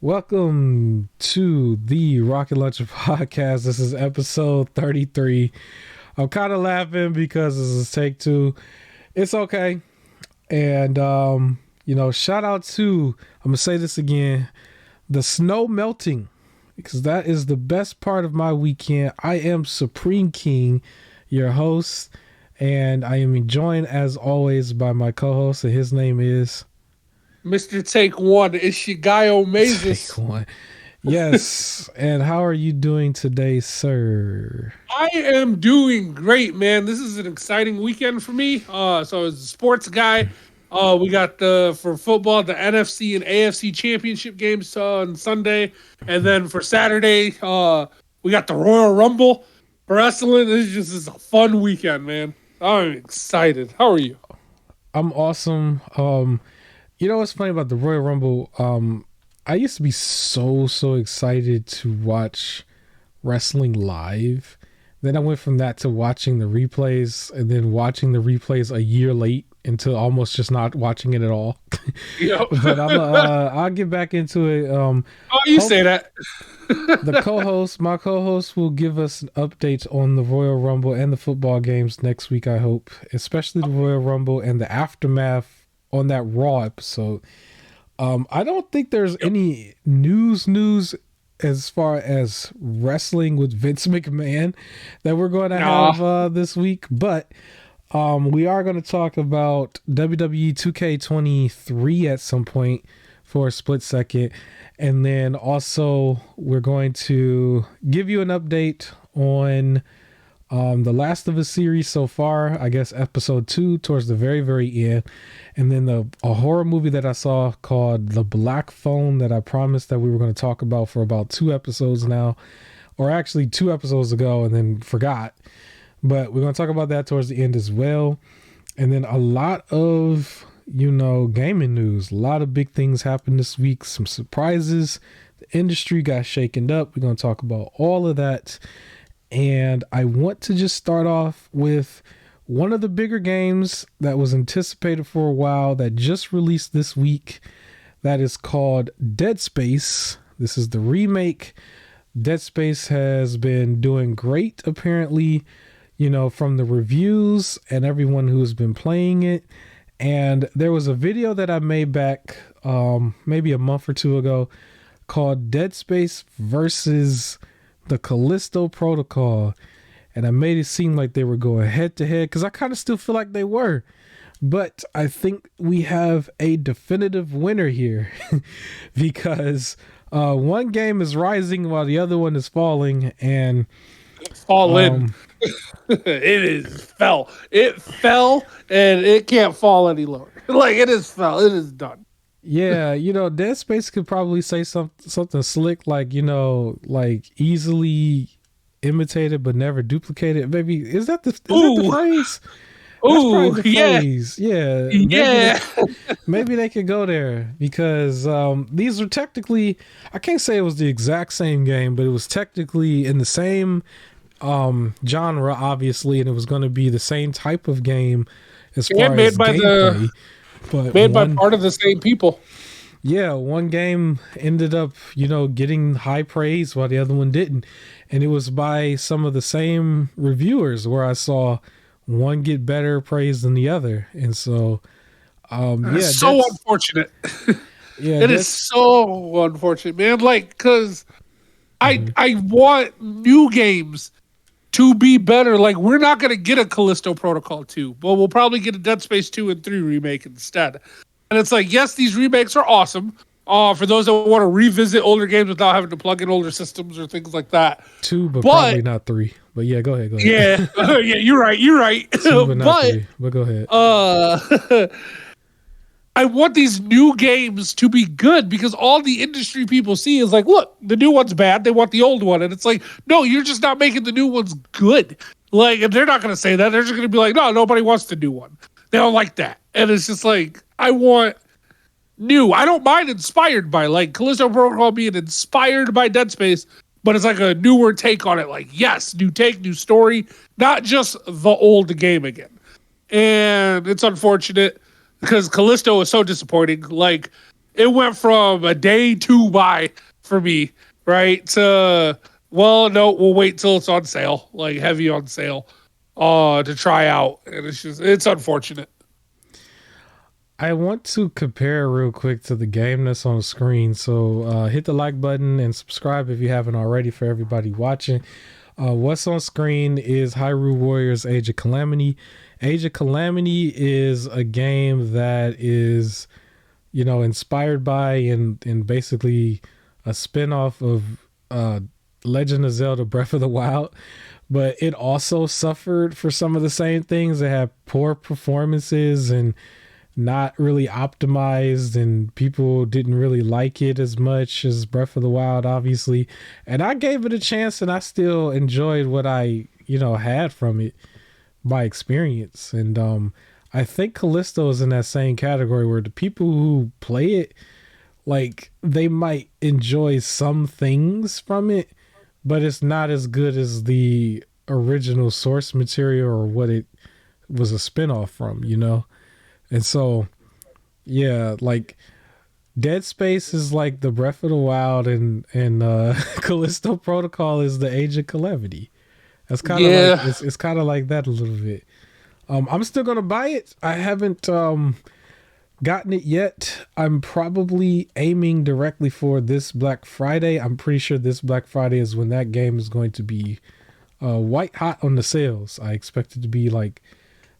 Welcome to the Rocket Launcher podcast. This is episode 33. I'm kind of laughing because this is take two. It's okay. And, shout out to, I'm going to say this again, the snow melting, because that is the best part of my weekend. I am Supreme King, your host, and I am joined as always by my co-host, and his name is Mr. Take One. It's your guy Omazis. Take One. Yes. And how are you doing today, sir? I am doing great, man. This is an exciting weekend for me. So as a sports guy, we got for football the NFC and AFC championship games on Sunday, and then for Saturday, we got the Royal Rumble for wrestling. This is a fun weekend, man. I'm excited. How are you? I'm awesome. You know what's funny about the Royal Rumble? I used to be so excited to watch wrestling live. Then I went from that to watching the replays, and then watching the replays a year late into almost just not watching it at all. Yep. But I'll get back into it. You say that. My co-host will give us an update on the Royal Rumble and the football games next week, I hope. Especially the Royal Rumble and the aftermath on that Raw episode. I don't think there's any news as far as wrestling with Vince McMahon that we're going to have this week, but we are going to talk about WWE 2K23 at some point for a split second, and then also we're going to give you an update on the Last of Us series so far, I guess episode 2 towards the very end, and then a horror movie that I saw called The Black Phone that I promised that we were going to talk about for about 2 episodes now, or actually 2 episodes ago, and then forgot. But we're going to talk about that towards the end as well. And then a lot of, gaming news. A lot of big things happened this week. Some surprises. The industry got shaken up. We're going to talk about all of that. And I want to just start off with one of the bigger games that was anticipated for a while that just released this week. That is called DeadSpace. This is the remake. DeadSpace has been doing great, apparently, from the reviews and everyone who's been playing it. And there was a video that I made back maybe a month or two ago called DeadSpace versus the Callisto Protocol, and I made it seem like they were going head to head, because I kind of still feel like they were, but I think we have a definitive winner here because one game is rising while the other one is falling, and fallen. It fell and it can't fall any lower. Like, it is fell. It is done. Yeah, Dead Space could probably say something slick like, like easily imitated but never duplicated. Maybe is that the phrase? Ooh, yeah. Phrase. Yeah. Yeah. Maybe they could go there because these are technically, I can't say it was the exact same game, but it was technically in the same genre, obviously, and it was going to be the same type of game as far as gameplay. But made by part of the same people. Yeah, one game ended up, getting high praise while the other one didn't. And it was by some of the same reviewers where I saw one get better praise than the other. And so, so unfortunate. Yeah, it is so unfortunate, man. Like, because I want new games to be better. Like, we're not going to get a Callisto Protocol 2, but we'll probably get a Dead Space 2 and 3 remake instead. And it's like, yes, these remakes are awesome. For those that want to revisit older games without having to plug in older systems or things like that. 2, but probably not 3. But yeah, go ahead. Yeah, yeah, you're right. 2, but not 3. But go ahead. I want these new games to be good because all the industry people see is like, look, the new one's bad. They want the old one. And it's like, no, you're just not making the new ones good. Like, and they're not going to say that. They're just going to be like, no, nobody wants the new one. They don't like that. And it's just like, I want new. I don't mind inspired by, like, Callisto Protocol being inspired by Dead Space, but it's like a newer take on it. Like, yes, new take, new story, not just the old game again. And it's unfortunate because Callisto is so disappointing. Like, it went from a day to buy for me, right? To, well, no, we'll wait till it's on sale, like heavy on sale, to try out. And it's unfortunate. I want to compare real quick to the game that's on the screen. So hit the like button and subscribe if you haven't already for everybody watching. What's on screen is Hyrule Warriors Age of Calamity. Age of Calamity is a game that is, inspired by and basically a spin-off of Legend of Zelda Breath of the Wild. But it also suffered for some of the same things. It had poor performances and not really optimized, and people didn't really like it as much as Breath of the Wild, obviously. And I gave it a chance, and I still enjoyed what I had from it by experience. And I think Callisto is in that same category where the people who play it, like, they might enjoy some things from it, but it's not as good as the original source material or what it was a spinoff from, And so, yeah, like DeadSpace is like the Breath of the Wild, and Callisto Protocol is the Age of Calamity. That's kind of like it's kind of like that a little bit. I'm still gonna buy it. I haven't gotten it yet. I'm probably aiming directly for this Black Friday. I'm pretty sure this Black Friday is when that game is going to be white hot on the sales. I expect it to be like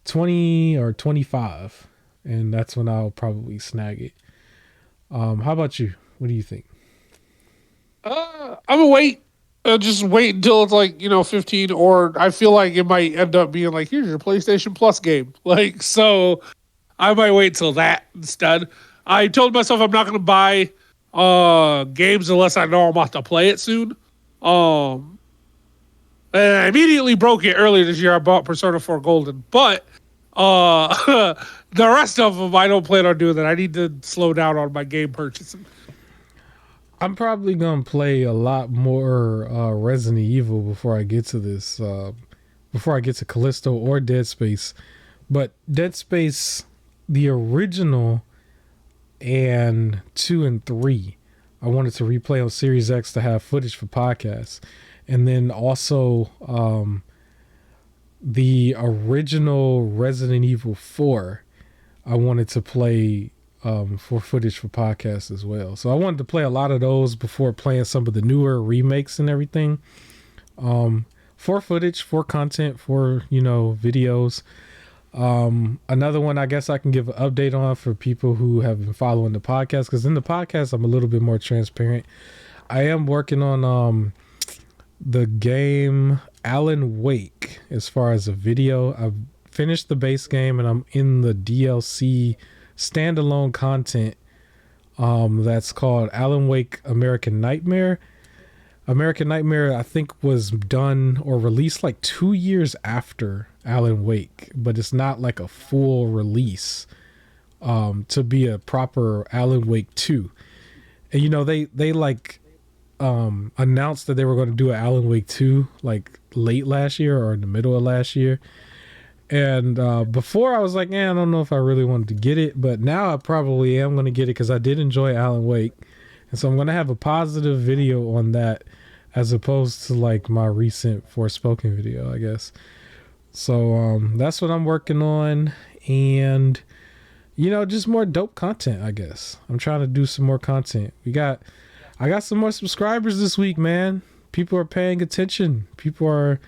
20 or 25. And that's when I'll probably snag it. How about you? What do you think? I'm gonna wait. Just wait until it's like 15, or I feel like it might end up being like, here's your PlayStation Plus game. Like, so I might wait till that instead. I told myself I'm not gonna buy games unless I know I'm about to play it soon. And I immediately broke it earlier this year. I bought Persona 4 Golden, but the rest of them I don't plan on doing that. I need to slow down on my game purchasing. I'm probably gonna play a lot more Resident Evil before I get to this, before I get to Callisto or Dead Space. But Dead Space, the original, and 2 and 3, I wanted to replay on Series X to have footage for podcasts, and then also the original Resident Evil 4, I wanted to play for footage for podcasts as well. So I wanted to play a lot of those before playing some of the newer remakes and everything. For footage, for content, for, videos. Another one I guess I can give an update on for people who have been following the podcast, because in the podcast I'm a little bit more transparent. I am working on the game Alan Wake as far as a video. I've finished the base game and I'm in the DLC standalone content that's called Alan Wake American Nightmare. American Nightmare, I think, was done or released like 2 years after Alan Wake, but it's not like a full release to be a proper Alan Wake 2. And they like announced that they were going to do an Alan Wake 2 like late last year or in the middle of last year. And before I was like, I don't know if I really wanted to get it, but now I probably am going to get it because I did enjoy Alan Wake. And so I'm going to have a positive video on that as opposed to like my recent Forspoken video, I guess. So that's what I'm working on. And, just more dope content, I guess. I'm trying to do some more content. I got some more subscribers this week, man. People are paying attention. People are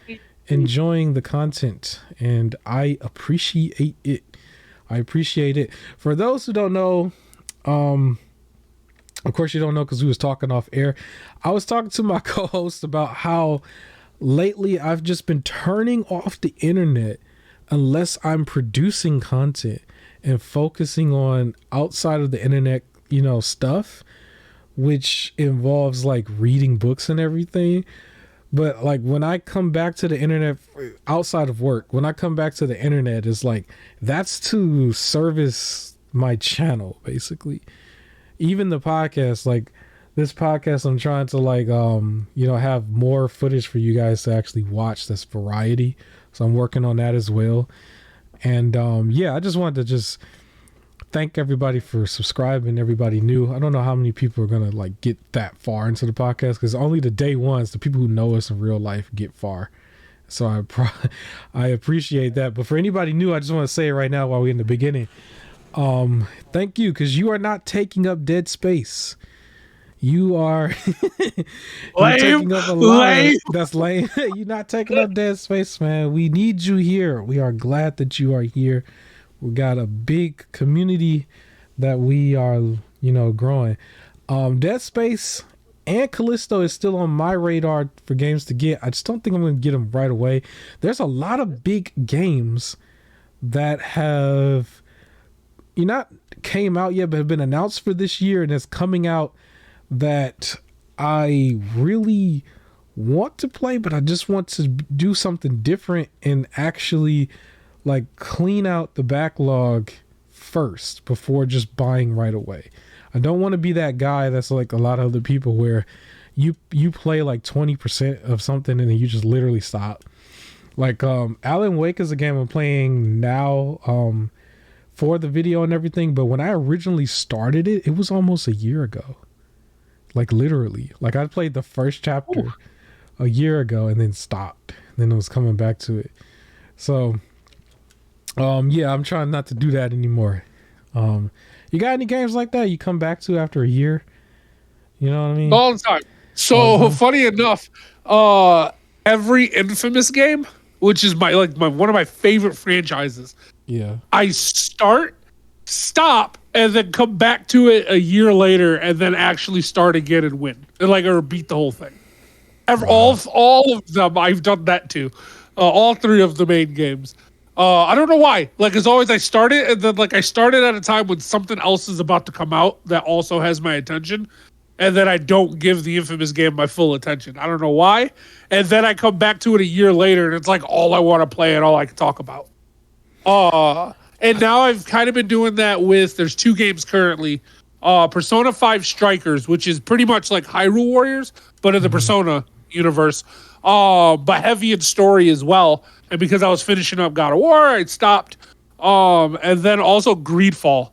enjoying the content, and I appreciate it. For those who don't know, of course you don't know because we was talking off air. I was talking to my co-host about how lately I've just been turning off the internet unless I'm producing content and focusing on outside of the internet, stuff, which involves like reading books and everything. But like when I come back to the internet outside of work, when I come back to the internet, it's like that's to service my channel, basically. Even the podcast, like this podcast, I'm trying to like have more footage for you guys to actually watch. That's variety. So I'm working on that as well. And I just wanted to thank everybody for subscribing. Everybody new. I don't know how many people are gonna like get that far into the podcast because only the day ones, the people who know us in real life, get far. So I appreciate that. But for anybody new, I just want to say it right now while we're in the beginning. Thank you, because you are not taking up dead space. You are you're taking up a lot of that's lame. You're not taking up dead space, man. We need you here. We are glad that you are here. We got a big community that we are, growing. Dead Space and Callisto is still on my radar for games to get. I just don't think I'm going to get them right away. There's a lot of big games that have not came out yet, but have been announced for this year and is coming out that I really want to play, but I just want to do something different and actually like clean out the backlog first before just buying right away. I don't want to be that guy that's like a lot of other people where you play like 20% of something and then you just literally stop. Like Alan Wake is a game I'm playing now for the video and everything, but when I originally started it, it was almost a year ago. Like literally. Like I played the first chapter a year ago and then stopped. Then it was coming back to it. So yeah, I'm trying not to do that anymore. You got any games like that you come back to after a year? You know what I mean? All the time. So funny enough, every Infamous game, which is my one of my favorite franchises. Yeah. I stop, and then come back to it a year later, and then actually start again and win, and or beat the whole thing. All of them, I've done that too. All three of the main games. I don't know why. Like as always, I start it, and then I started at a time when something else is about to come out that also has my attention, and then I don't give the Infamous game my full attention. I don't know why. And then I come back to it a year later, and it's like all I want to play and all I can talk about. And now I've kind of been doing that with, there's two games currently. Persona 5 Strikers, which is pretty much like Hyrule Warriors, but in the Persona universe. But heavy in story as well. And because I was finishing up God of War, I stopped. And then also Greedfall,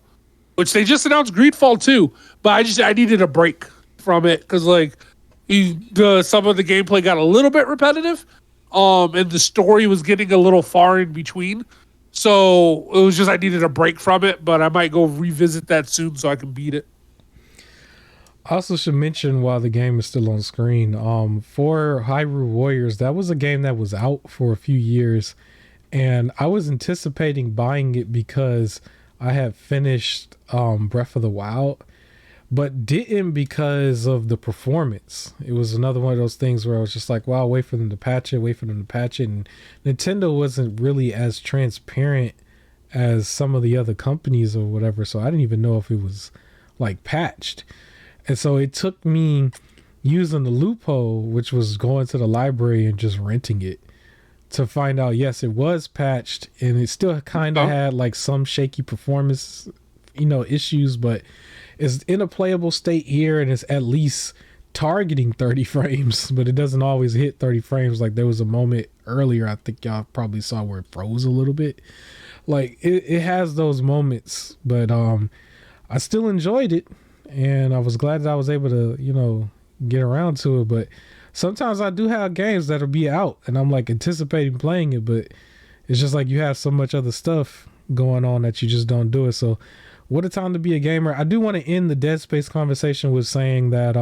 which they just announced Greedfall 2, but I needed a break from it because some of the gameplay got a little bit repetitive, and the story was getting a little far in between. So it was just I needed a break from it, but I might go revisit that soon so I can beat it. I also should mention while the game is still on screen, for Hyrule Warriors, that was a game that was out for a few years, and I was anticipating buying it because I had finished Breath of the Wild, but didn't because of the performance. It was another one of those things where I was just like, wow, wait for them to patch it, and Nintendo wasn't really as transparent as some of the other companies or whatever, so I didn't even know if it was like patched. And so it took me using the loophole, which was going to the library and just renting it, to find out, yes, it was patched, and it still kind of had like some shaky performance, issues, but it's in a playable state here, and it's at least targeting 30 frames, but it doesn't always hit 30 frames. Like there was a moment earlier, I think y'all probably saw, where it froze a little bit. Like it has those moments, but I still enjoyed it. And I was glad that I was able to, get around to it. But sometimes I do have games that'll be out and I'm like anticipating playing it, but it's just like you have so much other stuff going on that you just don't do it. So what a time to be a gamer. I do want to end the Dead Space conversation with saying that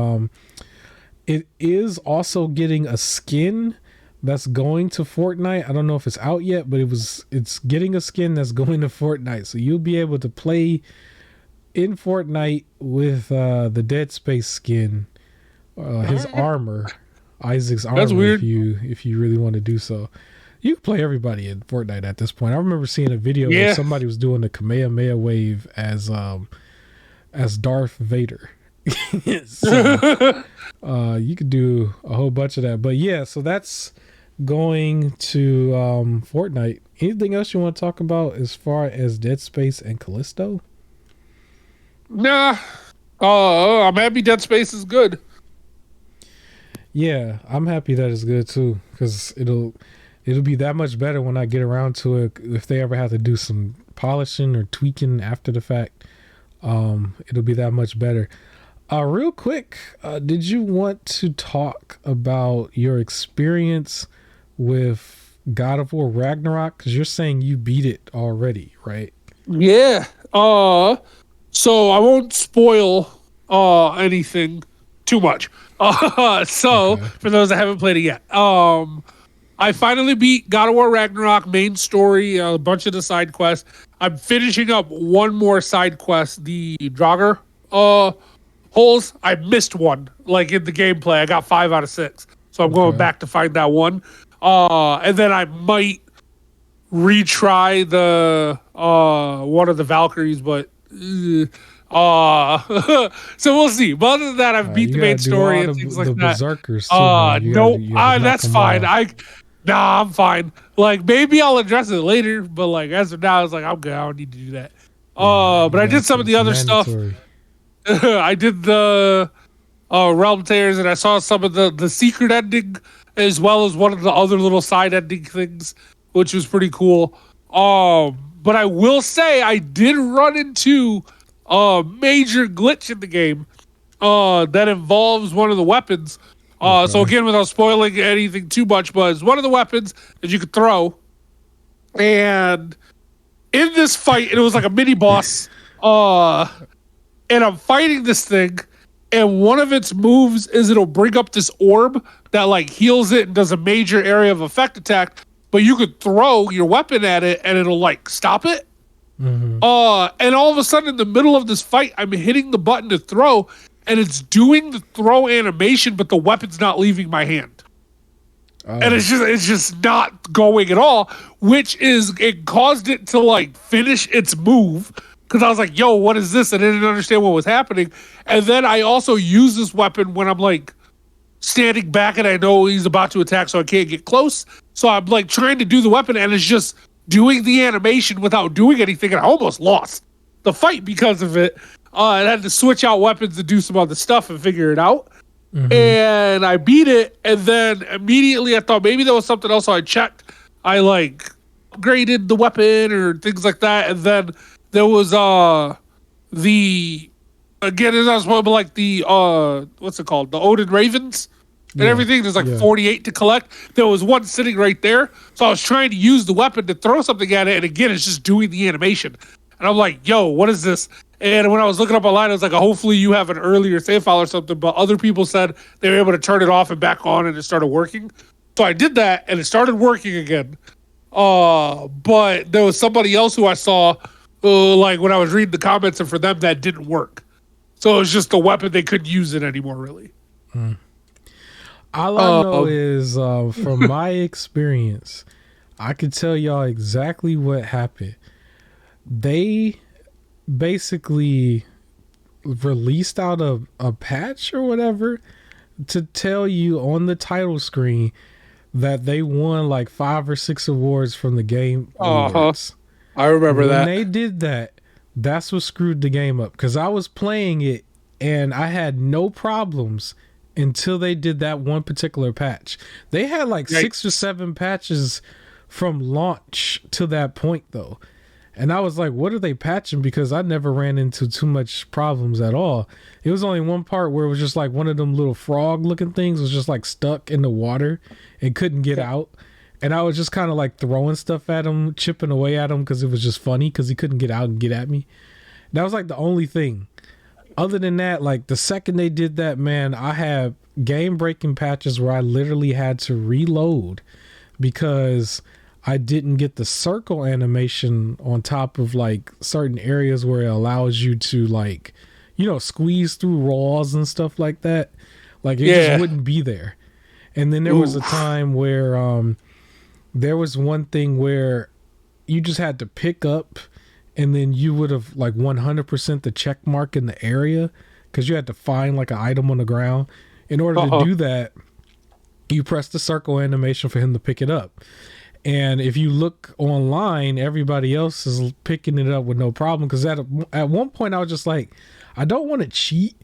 it is also getting a skin that's going to Fortnite. I don't know if it's out yet, but it's getting a skin that's going to Fortnite. So you'll be able to play in Fortnite with the Dead Space skin, his armor, Isaac's armor. That's weird. If you really want to do so, you can play everybody in Fortnite at this point. I remember seeing a video where somebody was doing the Kamehameha wave as Darth Vader. So, you could do a whole bunch of that. But yeah, so that's going to Fortnite. Anything else you want to talk about as far as Dead Space and Callisto? Nah. I'm happy Dead Space is good. Yeah, I'm happy that it's good too, because it'll be that much better when I get around to it, if they ever have to do some polishing or tweaking after the fact, it'll be that much better. Real quick, did you want to talk about your experience with God of War Ragnarok? Because you're saying you beat it already, right? Yeah. So I won't spoil anything too much. Okay. For those that haven't played it yet, I finally beat God of War Ragnarok main story, a bunch of the side quests. I'm finishing up one more side quest, the Draugr holes. I missed one, like in the gameplay. I got 5 out of 6, so I'm going back to find that one. And then I might retry the one of the Valkyries, but so we'll see. But other than that, I've beat the main story and things like the that. Berserkers too, man. Nope. You gotta knock That's them fine. off. Nah, I'm fine. Like maybe I'll address it later, but like as of now, it's like I'm good. I don't need to do that. Yeah, But I did some of the it's other stuff. mandatory. I did the Realm Tears, and I saw some of the secret ending as well as one of the other little side ending things, which was pretty cool. But I will say I did run into a major glitch in the game that involves one of the weapons. So again, without spoiling anything too much, was one of the weapons that you could throw. And in this fight, it was like a mini boss. And I'm fighting this thing, and one of its moves is it'll bring up this orb that like heals it and does a major area of effect attack. But you could throw your weapon at it, and it'll like stop it. Mm-hmm. And all of a sudden, in the middle of this fight, I'm hitting the button to throw, and it's doing the throw animation, but the weapon's not leaving my hand. And it's just not going at all, which is, it caused it to like finish its move. Because I was like, yo, what is this? And I didn't understand what was happening. And then I also use this weapon when I'm like standing back and I know he's about to attack, so I can't get close. So I'm like trying to do the weapon, and it's just doing the animation without doing anything. And I almost lost the fight because of it. I had to switch out weapons to do some other stuff and figure it out. Mm-hmm. And I beat it. And then immediately I thought maybe there was something else. So I checked. I like upgraded the weapon or things like that. And then there was the, again, it's not spoiled, but like the what's it called, the Odin Ravens and everything. There's like 48 to collect. There was one sitting right there, so I was trying to use the weapon to throw something at it, and again, it's just doing the animation. And I'm like, yo, what is this? And when I was looking up online, I was like, hopefully you have an earlier save file or something. But other people said they were able to turn it off and back on, and it started working. So I did that, and it started working again. But there was somebody else who I saw, like when I was reading the comments, and for them that didn't work. So it was just a weapon; they couldn't use it anymore, really. All I know is, from my experience, I could tell y'all exactly what happened. They basically released out a patch or whatever to tell you on the title screen that they won like 5 or 6 awards from the Game Awards. I remember that. When they did that, that's what screwed the game up, because I was playing it and I had no problems until they did that one particular patch. They had like 6 or 7 patches from launch to that point though. And I was like, what are they patching? Because I never ran into too much problems at all. It was only one part where it was just like one of them little frog looking things was just like stuck in the water and couldn't get out. And I was just kind of like throwing stuff at him, chipping away at him, because it was just funny because he couldn't get out and get at me. That was like the only thing. Other than that, like the second they did that, man, I had game breaking patches where I literally had to reload because I didn't get the circle animation on top of like certain areas where it allows you to like, you know, squeeze through walls and stuff like that. Like it just wouldn't be there. And then there was a time where there was one thing where you just had to pick up and then you would have like 100% the check mark in the area because you had to find like an item on the ground. In order to do that, you press the circle animation for him to pick it up. And if you look online, everybody else is picking it up with no problem. Because at one point I was just like, I don't want to cheat,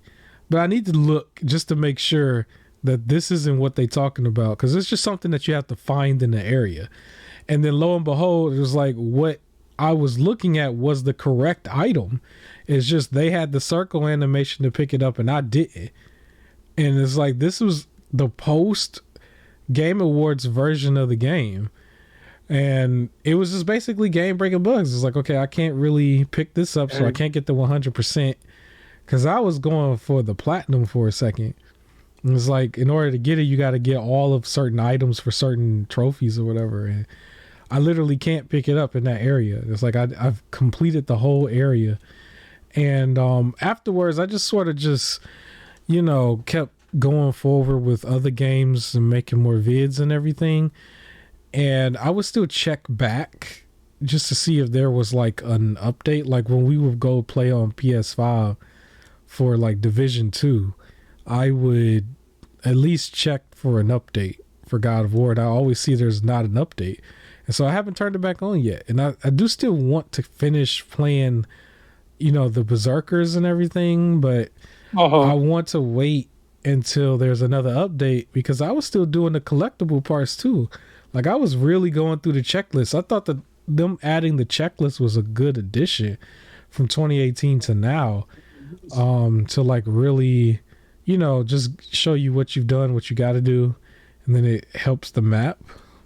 but I need to look just to make sure that this isn't what they're talking about. Because it's just something that you have to find in the area. And then lo and behold, it was like what I was looking at was the correct item. It's just they had the circle animation to pick it up and I didn't. And it's like, this was the post Game Awards version of the game. And it was just basically game breaking bugs. It's like, okay, I can't really pick this up, so I can't get the 100%. Because I was going for the platinum for a second. And it's like, in order to get it, you got to get all of certain items for certain trophies or whatever. And I literally can't pick it up in that area. It's like I've completed the whole area. And afterwards, I just sort of just, kept going forward with other games and making more vids and everything. And I would still check back just to see if there was like an update. Like when we would go play on PS5 for like Division 2, I would at least check for an update for God of War. And I always see there's not an update. And so I haven't turned it back on yet. And I do still want to finish playing, the Berserkers and everything, but I want to wait until there's another update because I was still doing the collectible parts too. Like I was really going through the checklist. I thought that them adding the checklist was a good addition from 2018 to now, to like really, just show you what you've done, what you got to do. And then it helps the map.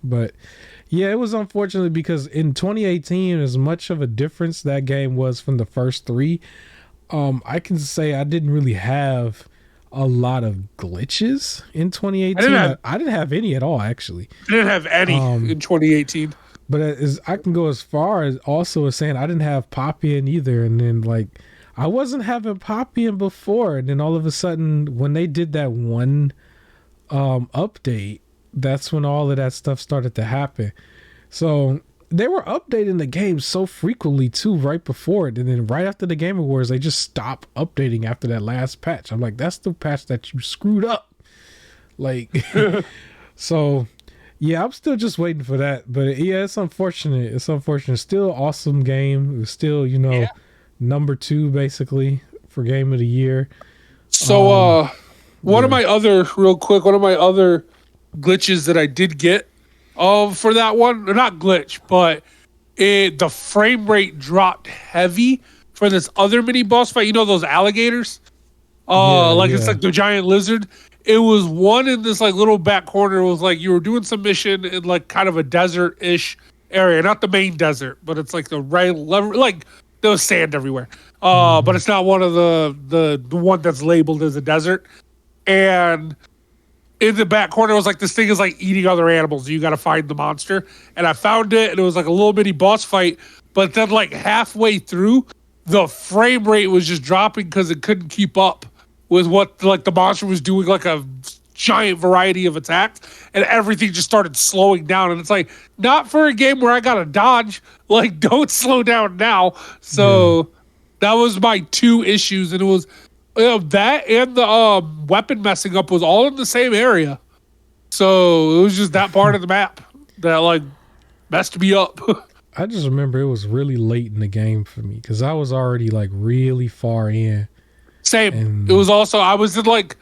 But yeah, it was unfortunate because in 2018, as much of a difference that game was from the first three, I can say I didn't really have a lot of glitches in 2018. I didn't have any at all, actually. I didn't have any in 2018. But I can go as far as also as saying I didn't have Poppy in either. And then like I wasn't having Poppy in before. And then all of a sudden when they did that one update, that's when all of that stuff started to happen. So they were updating the game so frequently too right before it, and then right after the Game Awards they just stopped updating after that last patch. I'm like, that's the patch that you screwed up, like. So yeah, I'm still just waiting for that. But yeah, it's unfortunate. Still awesome game. It was still number 2 basically for game of the year. So one of my other glitches that I did get for that one, not glitch, but the frame rate dropped heavy for this other mini boss fight. Those alligators? It's like the giant lizard. It was one in this like little back corner. It was like you were doing some mission in like kind of a desert-ish area, not the main desert, but it's like the right level, like there was sand everywhere. But it's not one of the one that's labeled as a desert. And in the back corner, it was like this thing is like eating other animals. You got to find the monster. And I found it, and it was like a little bitty boss fight. But then like halfway through, the frame rate was just dropping because it couldn't keep up with what like the monster was doing, like a giant variety of attacks, and everything just started slowing down. And it's like, not for a game where I got to dodge. Like, don't slow down now. So that was my 2 issues, and it was that and the weapon messing up was all in the same area. So it was just that part of the map that like messed me up. I just remember it was really late in the game for me because I was already like really far in. Same. And it was also, I was in like,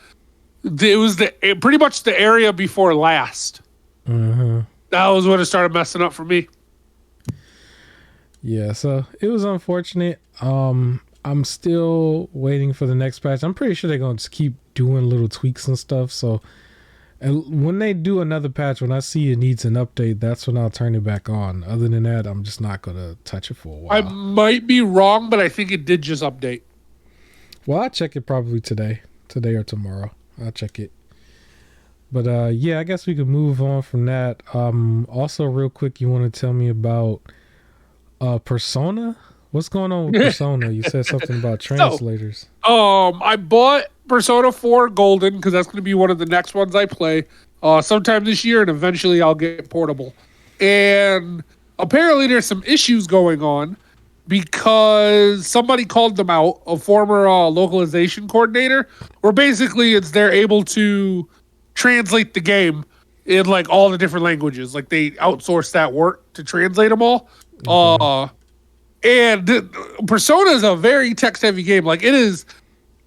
it was pretty much the area before last. That was when it started messing up for me. Yeah, so it was unfortunate. I'm still waiting for the next patch. I'm pretty sure they're going to just keep doing little tweaks and stuff. So and when they do another patch, when I see it needs an update, that's when I'll turn it back on. Other than that, I'm just not going to touch it for a while. I might be wrong, but I think it did just update. Well, I'll check it probably today or tomorrow. I'll check it. But yeah, I guess we could move on from that. Also, real quick, you want to tell me about Persona? What's going on with Persona? You said something about translators. I bought Persona 4 Golden because that's going to be one of the next ones I play sometime this year, and eventually I'll get portable. And apparently there's some issues going on because somebody called them out, a former localization coordinator, where basically they're able to translate the game in like all the different languages. Like they outsource that work to translate them all. Okay. And Persona is a very text-heavy game. Like it is,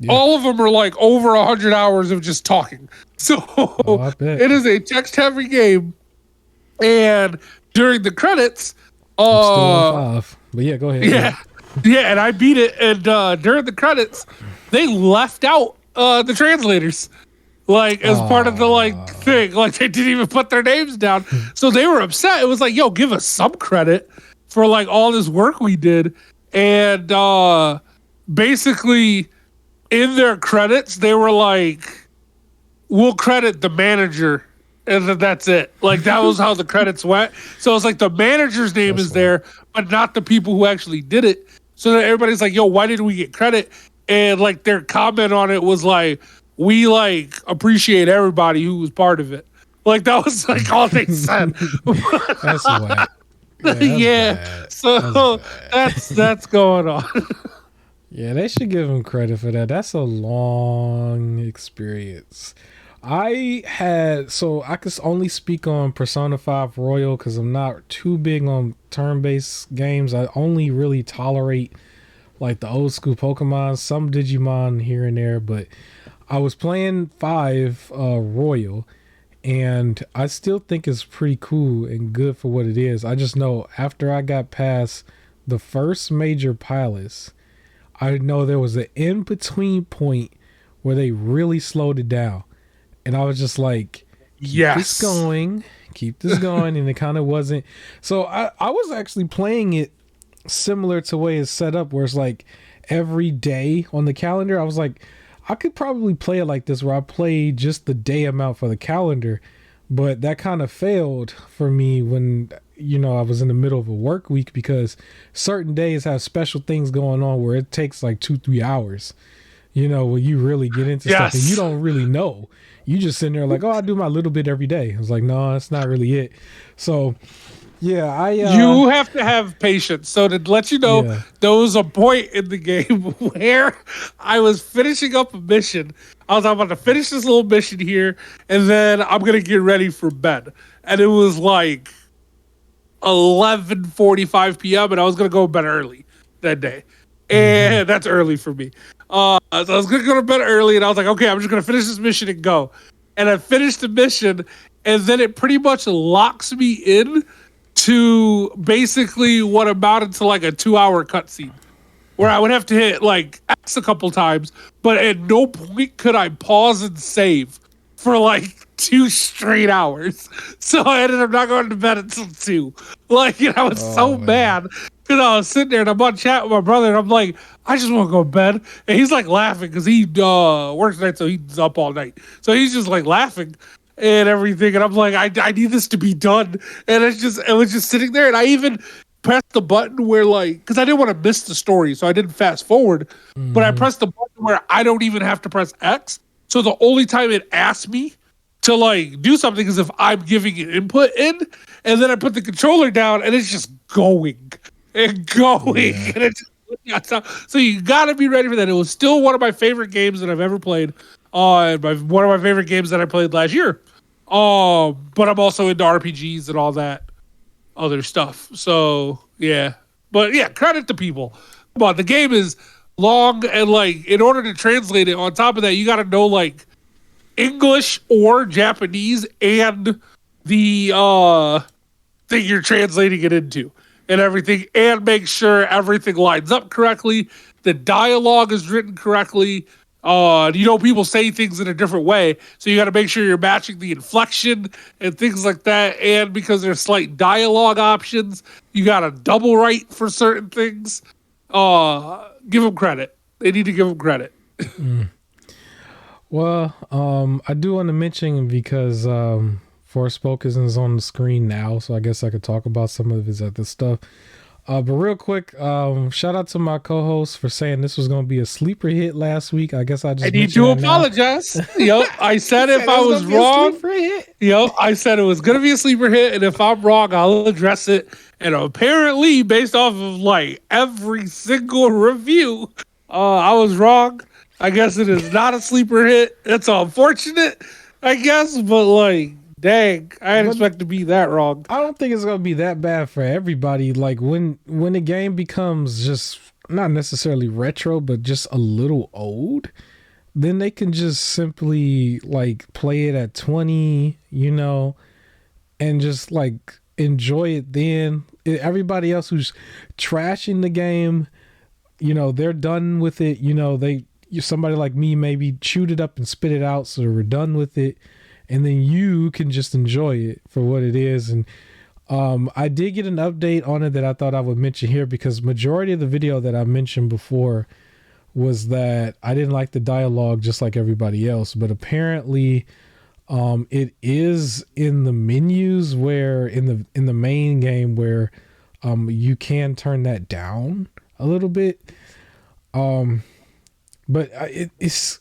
all of them are like over 100 hours of just talking. So it is a text-heavy game. And during the credits, I'm still on 5. But yeah, go ahead. Yeah, yeah, and I beat it. And during the credits, they left out the translators, like as part of the like Oh, thing. Like they didn't even put their names down, so they were upset. It was like, yo, give us some credit for like all this work we did, and basically in their credits they were like, we'll credit the manager, and then that's it. Like that was how the credits went. So it's like the manager's name that's is why. there, but not the people who actually did it. So that everybody's like, yo, why didn't we get credit? And like their comment on it was like, we like appreciate everybody who was part of it. Like that was like all they said. That's whack. Yeah, that's Yeah. bad. That's So bad. that's going on. Yeah, they should give him credit for that. That's a long experience. I could only speak on Persona 5 Royal because I'm not too big on turn-based games. I only really tolerate like the old school Pokemon, some Digimon here and there, but I was playing 5 Royal, and I still think it's pretty cool and good for what it is. I just know after I got past the first major palace, I know there was an in between point where they really slowed it down. And I was just like, Yes. keep this going. And it kind of wasn't. So I was actually playing it similar to the way it's set up, where it's like every day on the calendar. I was like, I could probably play it like this, where I play just the day amount for the calendar. But that kind of failed for me when, I was in the middle of a work week, because certain days have special things going on where it takes like 2-3 hours, when you really get into stuff and you Yes. don't really know. You just sitting there like, oh, I do my little bit every day. I was like, no, that's not really it. So yeah, You have to have patience. So to let you know, yeah. there was a point in the game where I was finishing up a mission. I was about to finish this little mission here, and then I'm gonna get ready for bed. And it was like 11:45 p.m. and I was gonna go to bed early that day, Hmm. and that's early for me. So I was gonna go to bed early, and I was like, okay, I'm just gonna finish this mission and go. And I finished the mission, and then it pretty much locks me in to basically what amounted to like a 2-hour cutscene where I would have to hit like X a couple times, but at no point could I pause and save for like 2 straight hours. So I ended up not going to bed until 2. Like, I was Oh so man. mad because I was sitting there and I'm on chat with my brother and I'm like, I just want to go to bed. And he's like laughing because he works night, so he's up all night. So he's just like laughing and everything. And I'm like, I need this to be done. And it was just sitting there. And I even pressed the button where like, because I didn't want to miss the story, so I didn't fast forward. But I Hmm. pressed the button where I don't even have to press X. So the only time it asks me to like do something is if I'm giving it input in, and then I put the controller down and it's just going and going. Yeah. And it's yeah, so you gotta be ready for that. It was still one of my favorite games that I've ever played. One of my favorite games that I played last year. But I'm also into RPGs and all that other stuff. So yeah, but yeah, credit to people. Come on, the game is long and like in order to translate it, on top of that, you got to know like English or Japanese and the thing you're translating it into and everything, and make sure everything lines up correctly. The dialogue is written correctly. People say things in a different way, so you got to make sure you're matching the inflection and things like that. And because there's slight dialogue options, you got to double write for certain things. Give them credit. They need to give them credit. Mm. Well, I do want to mention, because Forspoken is on the screen now, so I guess I could talk about some of his other stuff. But real quick, shout out to my co-host for saying this was going to be a sleeper hit last week. I guess I I just need mentioned to that now. apologize. Yep, I said He if said it I was was going to be a wrong, sleeper hit. I said it was gonna be a sleeper hit, and if I'm wrong, I'll address it. And apparently, based off of like every single review, I was wrong. I guess it is not a sleeper hit. It's unfortunate, I guess, but like, dang, I didn't But expect to be that wrong. I don't think it's going to be that bad for everybody. Like when the game becomes just not necessarily retro, but just a little old, then they can just simply like play it at 20, and just like enjoy it then. Everybody else who's trashing the game, they're done with it. Somebody like me maybe chewed it up and spit it out, so we're done with it, and then you can just enjoy it for what it is. And I did get an update on it that I thought I would mention here, because majority of the video that I mentioned before was that I didn't like the dialogue just like everybody else, but apparently it is in the menus where in the main game where you can turn that down a little bit. But it's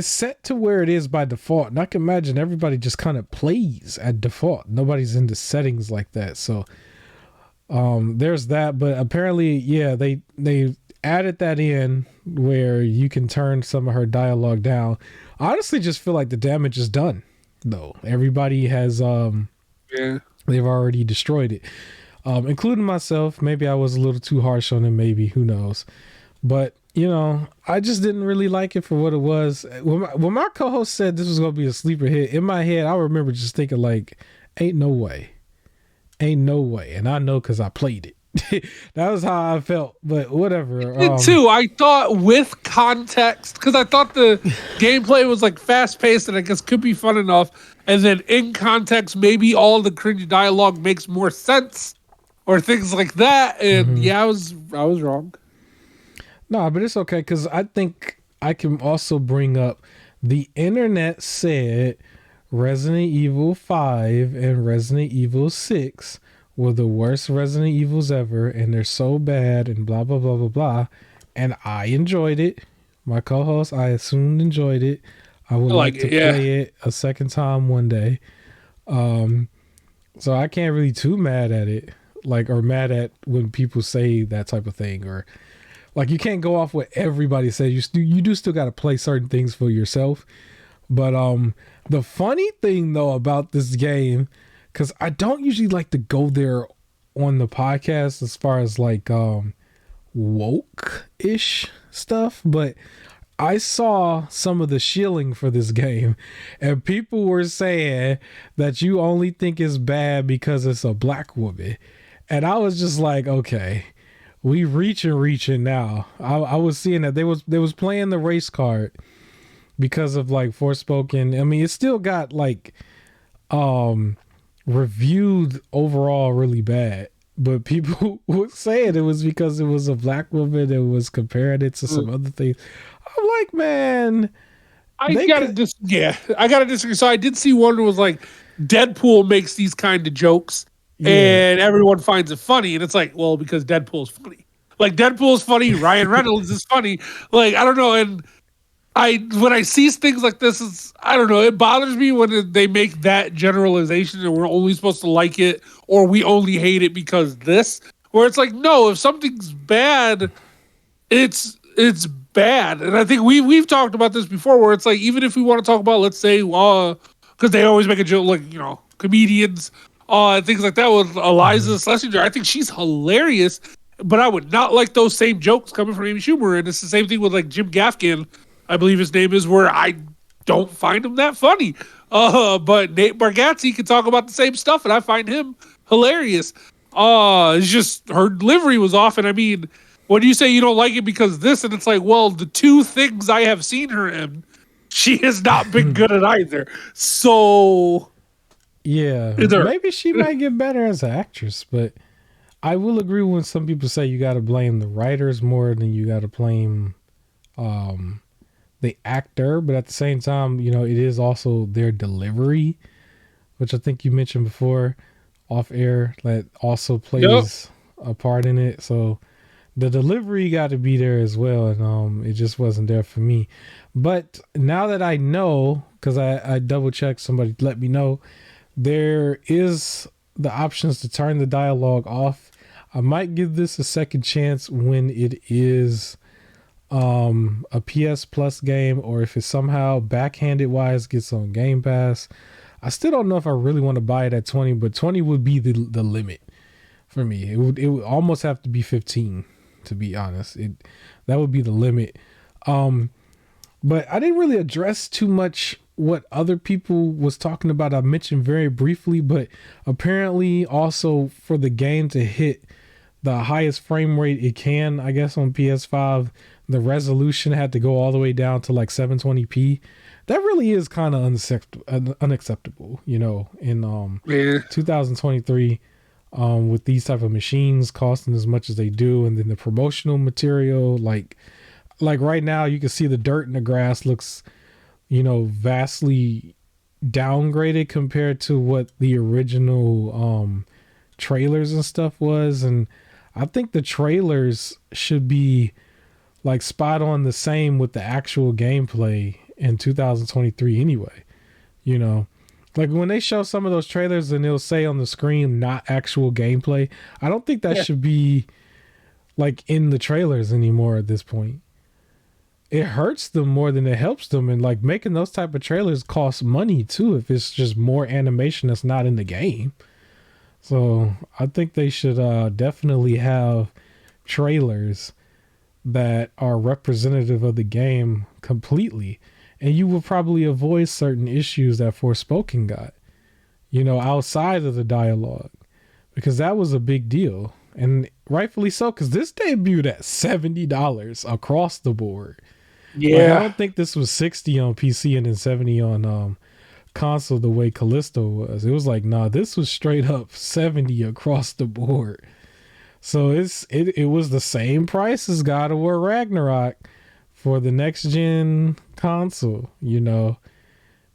set to where it is by default, and I can imagine everybody just kind of plays at default. Nobody's into settings like that, so there's that. But apparently, yeah, they added that in where you can turn some of her dialogue down. I honestly just feel like the damage is done, though. Everybody has they've already destroyed it, including myself. Maybe I was a little too harsh on it, maybe, who knows. But I just didn't really like it for what it was. When my co-host said this was going to be a sleeper hit, in my head, I remember just thinking like, ain't no way. And I know because I played it. That was how I felt, but whatever. Me too. I thought with context, because I thought the gameplay was like fast paced and I guess could be fun enough. And then in context, maybe all the cringy dialogue makes more sense or things like that. And yeah, I was wrong. No, but it's okay, because I think I can also bring up the internet said Resident Evil 5 and Resident Evil 6 were the worst Resident Evils ever, and they're so bad, and blah, blah, blah, blah, blah. And I enjoyed it. My co-host, I assumed, enjoyed it. I would like to play it a second time one day. So I can't really too mad at it, or mad at when people say that type of thing, or you can't go off what everybody says. You do still got to play certain things for yourself. But the funny thing though about this game, because I don't usually like to go there on the podcast as far as woke-ish stuff, but I saw some of the shilling for this game, and people were saying that you only think it's bad because it's a black woman. And I was just like, okay, we reaching now. I was seeing that they was playing the race card because of Forspoken. I mean, it still got reviewed overall really bad, but people were saying it was because it was a black woman and was comparing it to some other things. I'm like, man, I gotta disagree. So I did see one that was like, Deadpool makes these kind of jokes, and everyone finds it funny, and it's like, well, because Deadpool's funny. Deadpool's funny, Ryan Reynolds is funny. I don't know, and when I see things like this, I don't know, it bothers me when they make that generalization and we're only supposed to like it, or we only hate it because this. Where it's like, no, if something's bad, it's bad. And I think we've talked about this before, where it's like, even if we want to talk about, let's say, because they always make a joke, comedians, things like that with Eliza Schlesinger. I think she's hilarious, but I would not like those same jokes coming from Amy Schumer. And it's the same thing with Jim Gaffigan, I believe his name is, where I don't find him that funny. But Nate Bargatze can talk about the same stuff, and I find him hilarious. It's just her delivery was off. And I mean, when you say you don't like it because this, and it's like, well, the two things I have seen her in, she has not been good at either. So yeah, maybe she might get better as an actress, but I will agree when some people say you got to blame the writers more than you got to blame the actor. But at the same time, it is also their delivery, which I think you mentioned before off air, that also plays a part in it. So the delivery got to be there as well, and it just wasn't there for me. But now that I know, because I double checked, somebody let me know, there is the options to turn the dialogue off. I might give this a second chance when it is a PS Plus game, or if it somehow backhanded wise gets on Game Pass. I still don't know if I really want to buy it at 20, but 20 would be the limit for me. It would almost have to be 15, to be honest. That would be the limit. But I didn't really address too much what other people was talking about, I mentioned very briefly, but apparently also for the game to hit the highest frame rate it can, I guess on PS5, the resolution had to go all the way down to like 720p. That really is kind of unacceptable, you know, in 2023, with these type of machines costing as much as they do, and then the promotional material, like right now, you can see the dirt in the grass looks, you know, vastly downgraded compared to what the original trailers and stuff was. And I think the trailers should be like spot on the same with the actual gameplay in 2023 anyway. You know, like when they show some of those trailers and they'll say on the screen not actual gameplay, I don't think that should be like in the trailers anymore at this point. It hurts them more than it helps them, and like making those type of trailers costs money too if it's just more animation that's not in the game. So I think they should definitely have trailers that are representative of the game completely, and you will probably avoid certain issues that Forspoken got, you know, outside of the dialogue, because that was a big deal, and rightfully so, because this debuted at $70 across the board. Yeah, like, I don't think this was 60 on PC and then 70 on console the way Callisto was. It was like, nah, this was straight up 70 across the board. So it was the same price as God of War Ragnarok for the next gen console. You know,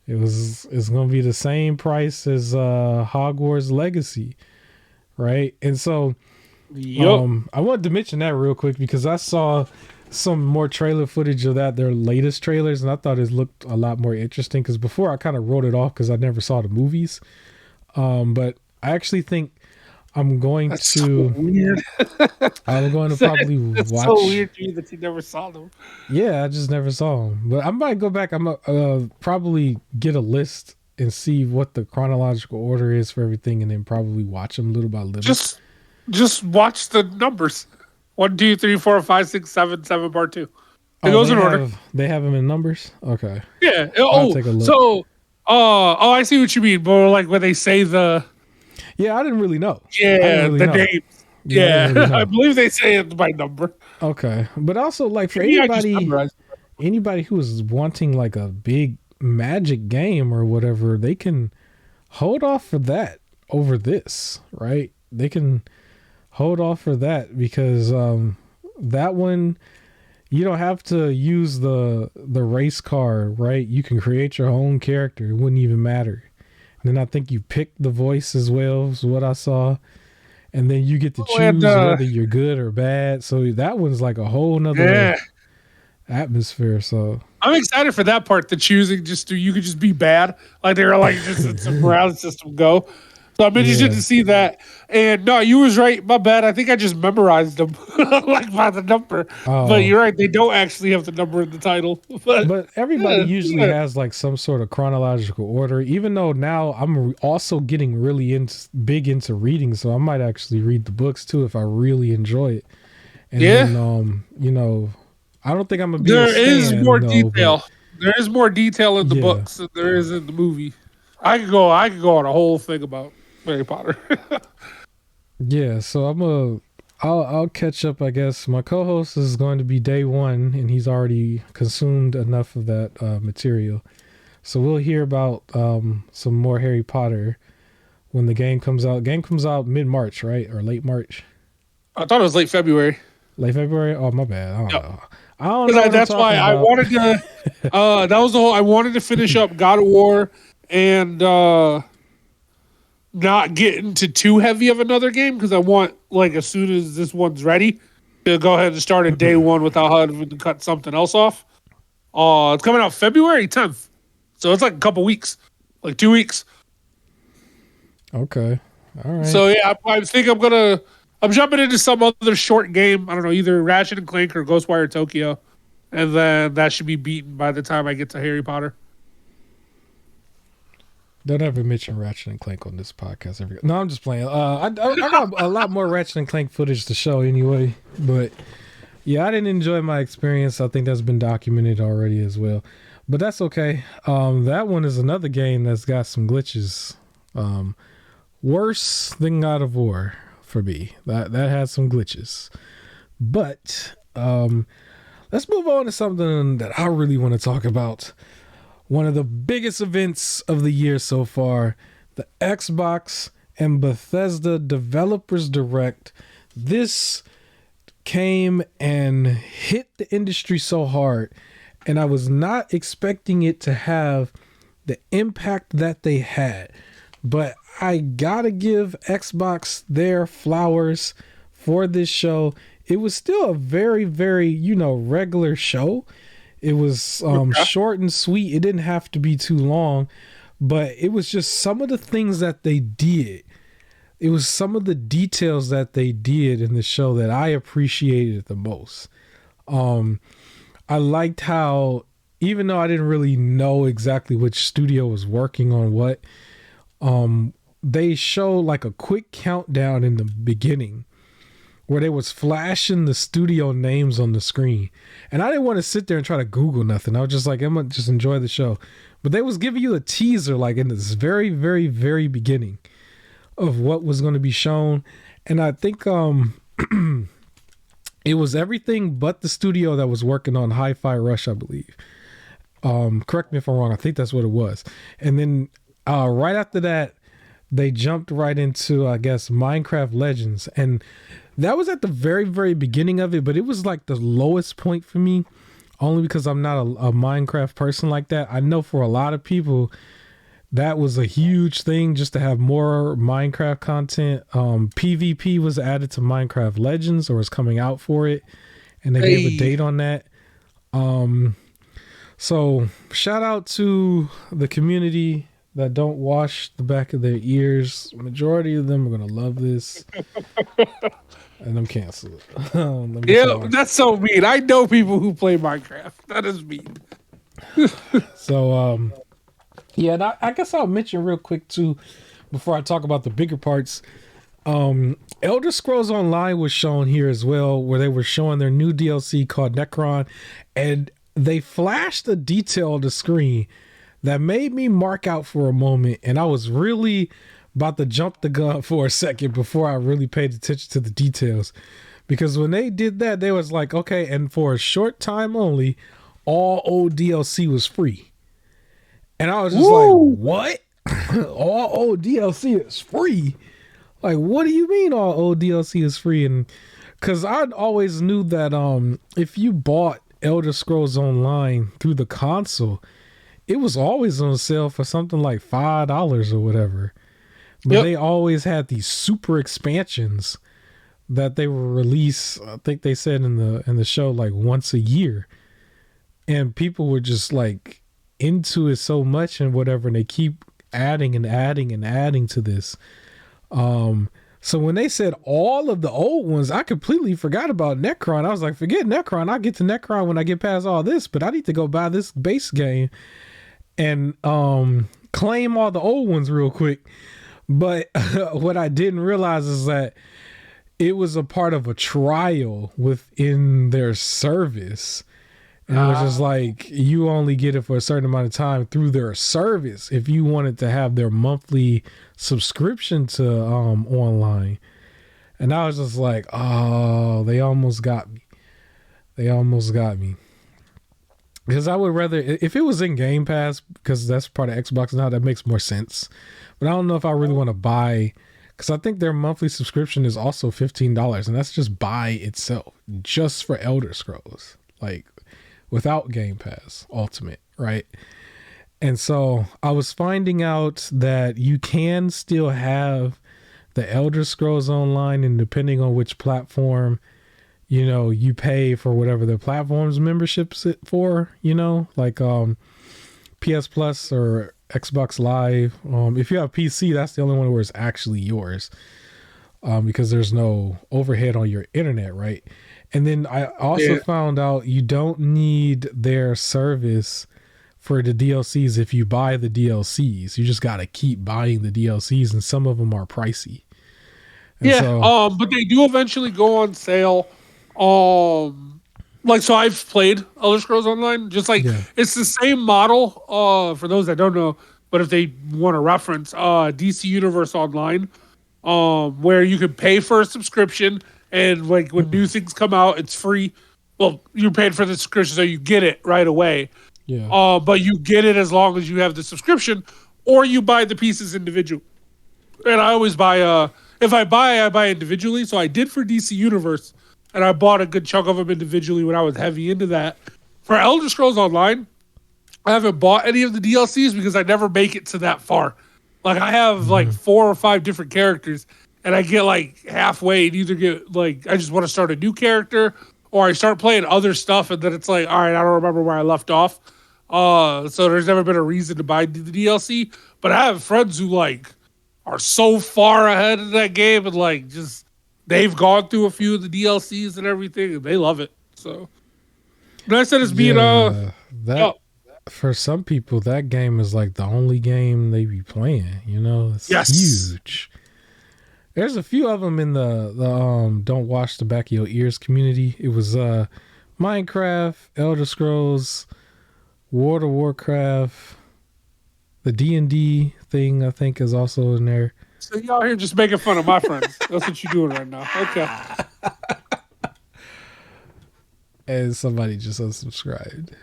it's gonna be the same price as Hogwarts Legacy, right? And so, I wanted to mention that real quick because I saw some more trailer footage of that, their latest trailers, and I thought it looked a lot more interesting, because before I kind of wrote it off because I never saw the movies. But I actually think I'm going That's to so weird. I'm going to probably That's watch. so weird to you that you never saw them. Yeah, I just never saw them, but I might go back. I'm probably get a list and see what the chronological order is for everything, and then probably watch them little by little. Just watch the numbers. 1, 2, 3, 4, 5, 6, 7, 7 part 2. It goes in order. They have them in numbers. Okay. Yeah. I'll take a look. So, I see what you mean. But like when they say the. Yeah, I didn't really know. Yeah, the names. Yeah, really I believe they say it by number. Okay, but also like for anybody who is wanting like a big Magic game or whatever, they can hold off for that over this, right? They can hold off for that because that one you don't have to use the race car, right? You can create your own character. It wouldn't even matter. And then I think you pick the voice as well, is what I saw. And then you get to choose whether you're good or bad. So that one's like a whole nother atmosphere. So I'm excited for that part. The choosing you could just be bad. Like they were like just it's a ground system go. So I'm interested to see that. And no, you was right. My bad. I think I just memorized them like by the number. But you're right. They don't actually have the number in the title. But everybody usually has like some sort of chronological order, even though now I'm also getting really big into reading. So I might actually read the books too if I really enjoy it. And then, you know, I don't think I'm going to be There is more detail. There is more detail in the books than there is in the movie. I could go on a whole thing about Harry Potter. Yeah, so I'll catch up, I guess. My co-host is going to be day one, and he's already consumed enough of that material. So we'll hear about some more Harry Potter when the game comes out. Game comes out mid-March, right? Or late March? I thought it was late February. Late February? Oh, my bad. I don't know. That's why I wanted to. That was the whole. I wanted to finish up God of War and not get into too heavy of another game because I want, like, as soon as this one's ready, to go ahead and start at day one without having to cut something else off. It's coming out February 10th, so it's like a couple weeks, like 2 weeks. Okay, all right. So yeah, I think I'm jumping into some other short game. I don't know, either Ratchet and Clank or Ghostwire Tokyo, and then that should be beaten by the time I get to Harry Potter. Don't ever mention Ratchet and Clank on this podcast. No, I'm just playing. I got a lot more Ratchet and Clank footage to show anyway. But yeah, I didn't enjoy my experience. I think that's been documented already as well. but that's okay. That one is another game that's got some glitches. Um, Worse than God of War for me. That has some glitches. But let's move on to something that I really want to talk about. One of the biggest events of the year so far, the Xbox and Bethesda Developers Direct. This came and hit the industry so hard, and I was not expecting it to have the impact that they had. But I gotta give Xbox their flowers for this show. It was still a very, very, regular show. It was Okay. short and sweet. It didn't have to be too long, but it was just some of the things that they did. It was some of the details that they did in the show that I appreciated the most. Um, I liked how, even though I didn't really know exactly which studio was working on what, they showed like a quick countdown in the beginning where they was flashing the studio names on the screen. And I didn't want to sit there and try to Google nothing. I was just like, I'm gonna just enjoy the show. But they was giving you a teaser like in this very, very, very beginning of what was going to be shown. And I think it was everything but the studio that was working on Hi-Fi Rush, I believe. Correct me if I'm wrong. I think that's what it was. And then right after that, they jumped right into, I guess, Minecraft Legends. And that was at the very, very beginning of it, but it was like the lowest point for me, only because I'm not a Minecraft person like that. I know for a lot of people, that was a huge thing just to have more Minecraft content. PvP was added to Minecraft Legends, or is coming out for it, and they gave a Hey, date on that. So shout out to the community that don't wash the back of their ears. Majority of them are gonna love this, and I'm canceled. Let me tell yeah, you. that's so mean. I know people who play Minecraft. That is mean. So yeah, and I guess I'll mention real quick too, before I talk about the bigger parts. Elder Scrolls Online was shown here as well, where they were showing their new DLC called Necron, and they flashed a detail on the screen that made me mark out for a moment, and I was really about to jump the gun for a second before I really paid attention to the details. Because when they did that, they was like, okay, and for a short time only, all old DLC was free. And I was just like, Woo! what? All old DLC is free? Like, what do you mean all old DLC is free? And because I always knew that if you bought Elder Scrolls Online through the console, it was always on sale for something like $5 or whatever. But Yep. they always had these super expansions that they were released. I think they said in the show like once a year, and people were just like into it so much and whatever, and they keep adding and adding and adding to this. So when they said all of the old ones, I completely forgot about Necron. I was like, forget Necron. I'll get to Necron when I get past all this, but I need to go buy this base game and claim all the old ones real quick. But what I didn't realize is that it was a part of a trial within their service. And it was just like, you only get it for a certain amount of time through their service if you wanted to have their monthly subscription to online. And I was just like, oh, they almost got me. They almost got me. Because I would rather, if it was in Game Pass, because that's part of Xbox now, that makes more sense. But I don't know if I really want to buy, because I think their monthly subscription is also $15, and that's just by itself, just for Elder Scrolls, like without Game Pass Ultimate, right? And so I was finding out that you can still have the Elder Scrolls Online, and depending on which platform, you pay for whatever the platform's memberships it for, like PS Plus or Xbox Live. If you have PC, that's the only one where it's actually yours, because there's no overhead on your internet, right? And then I also Yeah. found out you don't need their service for the DLCs if you buy the DLCs. You just got to keep buying the DLCs, and some of them are pricey. And Yeah. so, But they do eventually go on sale. Um, like, so I've played Elder Scrolls Online. Just like Yeah. it's the same model. For those that don't know, but if they want to reference, DC Universe Online, where you can pay for a subscription, and like when new things come out, it's free. Well, you're paying for the subscription, so you get it right away. Yeah. But you get it as long as you have the subscription, or you buy the pieces individually. And I always buy if I buy individually. So I did for DC Universe, and I bought a good chunk of them individually when I was heavy into that. For Elder Scrolls Online, I haven't bought any of the DLCs because I never make it to that far. Like I have like 4 or 5 different characters, and I get like halfway and either get like I just want to start a new character, or I start playing other stuff, and then it's like, all right, I don't remember where I left off. So there's never been a reason to buy the DLC. But I have friends who like are so far ahead of that game, and like just they've gone through a few of the DLCs and everything, and they love it. So and I said it's being that for some people that game is like the only game they be playing. You know, it's huge. There's a few of them in the don't wash the back of your ears community. It was Minecraft, Elder Scrolls, World of Warcraft, the D&D thing I think is also in there. So y'all here just making fun of my friends. That's what you're doing right now. Okay. And somebody just unsubscribed.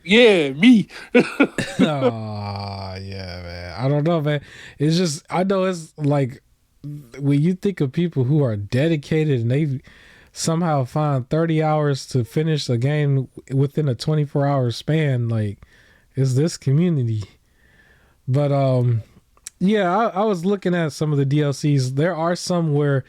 Yeah, me. Oh, yeah, man. I don't know, man. It's just, I know it's like when you think of people who are dedicated and they somehow find 30 hours to finish a game within a 24-hour span, like, it's this community. But, yeah, I was looking at some of the DLCs. There are some where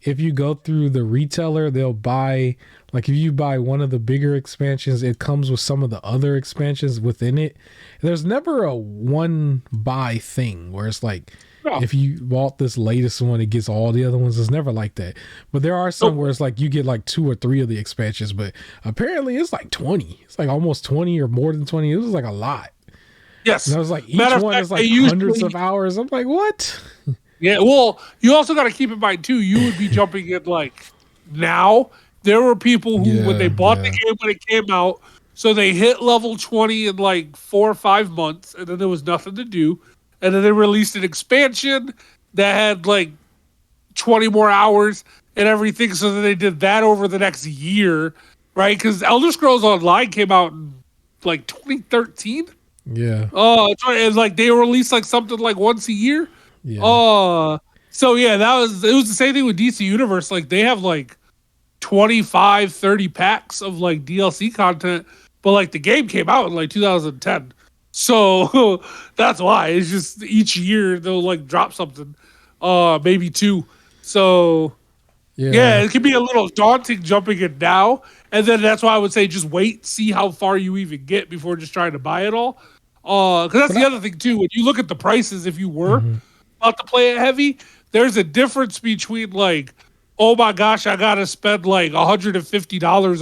if you go through the retailer, they'll buy, like if you buy one of the bigger expansions, it comes with some of the other expansions within it. There's never a one buy thing where it's like, if you bought this latest one, it gets all the other ones. It's never like that. But there are some where it's like you get like 2 or 3 of the expansions, but apparently it's like 20. It's like almost 20 or more than 20. It was like a lot. Yes. And I was like, each one is like hundreds of hours. I'm like, what? Yeah, well, you also got to keep in mind too. You would be jumping in like now. There were people who, when they bought the game when it came out, so they hit level 20 in like 4 or 5 months, and then there was nothing to do, and then they released an expansion that had like 20 more hours and everything. So then they did that over the next year, right? Because Elder Scrolls Online came out in like 2013. Yeah. And like they released like something like once a year. Yeah. So yeah, it was the same thing with DC Universe. Like they have like 25, 30 packs of like DLC content, but like the game came out in like 2010. So that's why it's just each year they'll like drop something, maybe 2. So yeah, it can be a little daunting jumping in now. And then that's why I would say just wait, see how far you even get before just trying to buy it all. Because that's the other thing too. When you look at the prices, if you were about to play it heavy, there's a difference between like, oh my gosh, I gotta spend like $150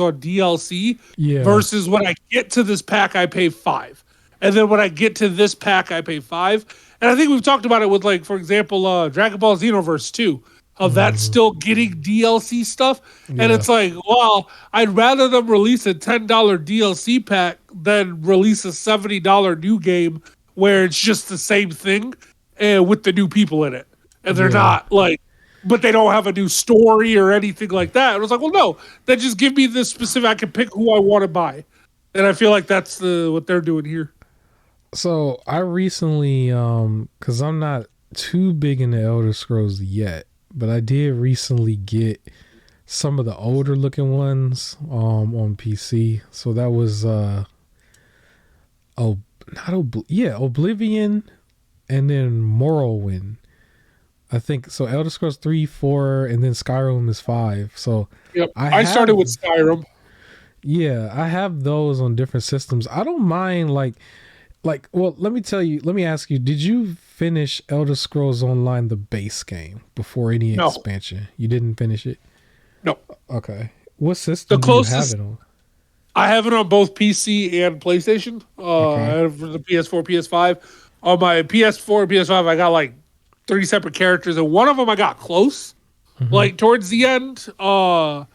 on DLC versus when I get to this pack, I pay $5. And then when I get to this pack, I pay $5. And I think we've talked about it with like, for example, Dragon Ball Xenoverse 2. Of that still getting DLC stuff. And it's like, well, I'd rather them release a $10 DLC pack than release a $70 new game where it's just the same thing with the new people in it. And they're not like, but they don't have a new story or anything like that. And I was like, well, no, then just give me the specific, I can pick who I want to buy. And I feel like that's what they're doing here. So I recently, because I'm not too big into Elder Scrolls yet, but I did recently get some of the older looking ones on PC. So that was Oblivion and then Morrowind. I think so. Elder Scrolls 3, 4, and then Skyrim is 5. So I started with Skyrim. Yeah, I have those on different systems. I don't mind like well, let me ask you, did you finish Elder Scrolls Online, the base game, before any expansion? You didn't finish it? No. Okay. What system do you have it on? I have it on both PC and PlayStation. I have the PS4, PS5. On my PS4 and PS5, I got like 3 separate characters, and one of them I got close, like towards the end. But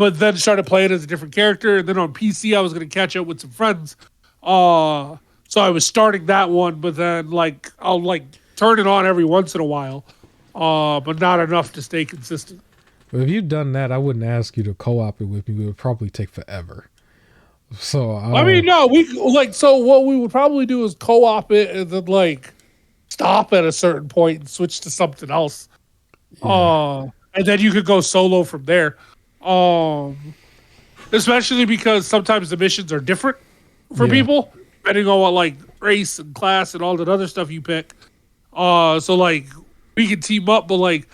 but then started playing as a different character. And then on PC, I was going to catch up with some friends. So I was starting that one, but then like I'll like turn it on every once in a while, but not enough to stay consistent. But if you'd done that, I wouldn't ask you to co-op it with me. It would probably take forever. So I mean, no, we like so what we would probably do is co-op it and then like stop at a certain point and switch to something else. And then you could go solo from there. Especially because sometimes the missions are different for people, depending on what like race and class and all that other stuff you pick. So like we can team up, but like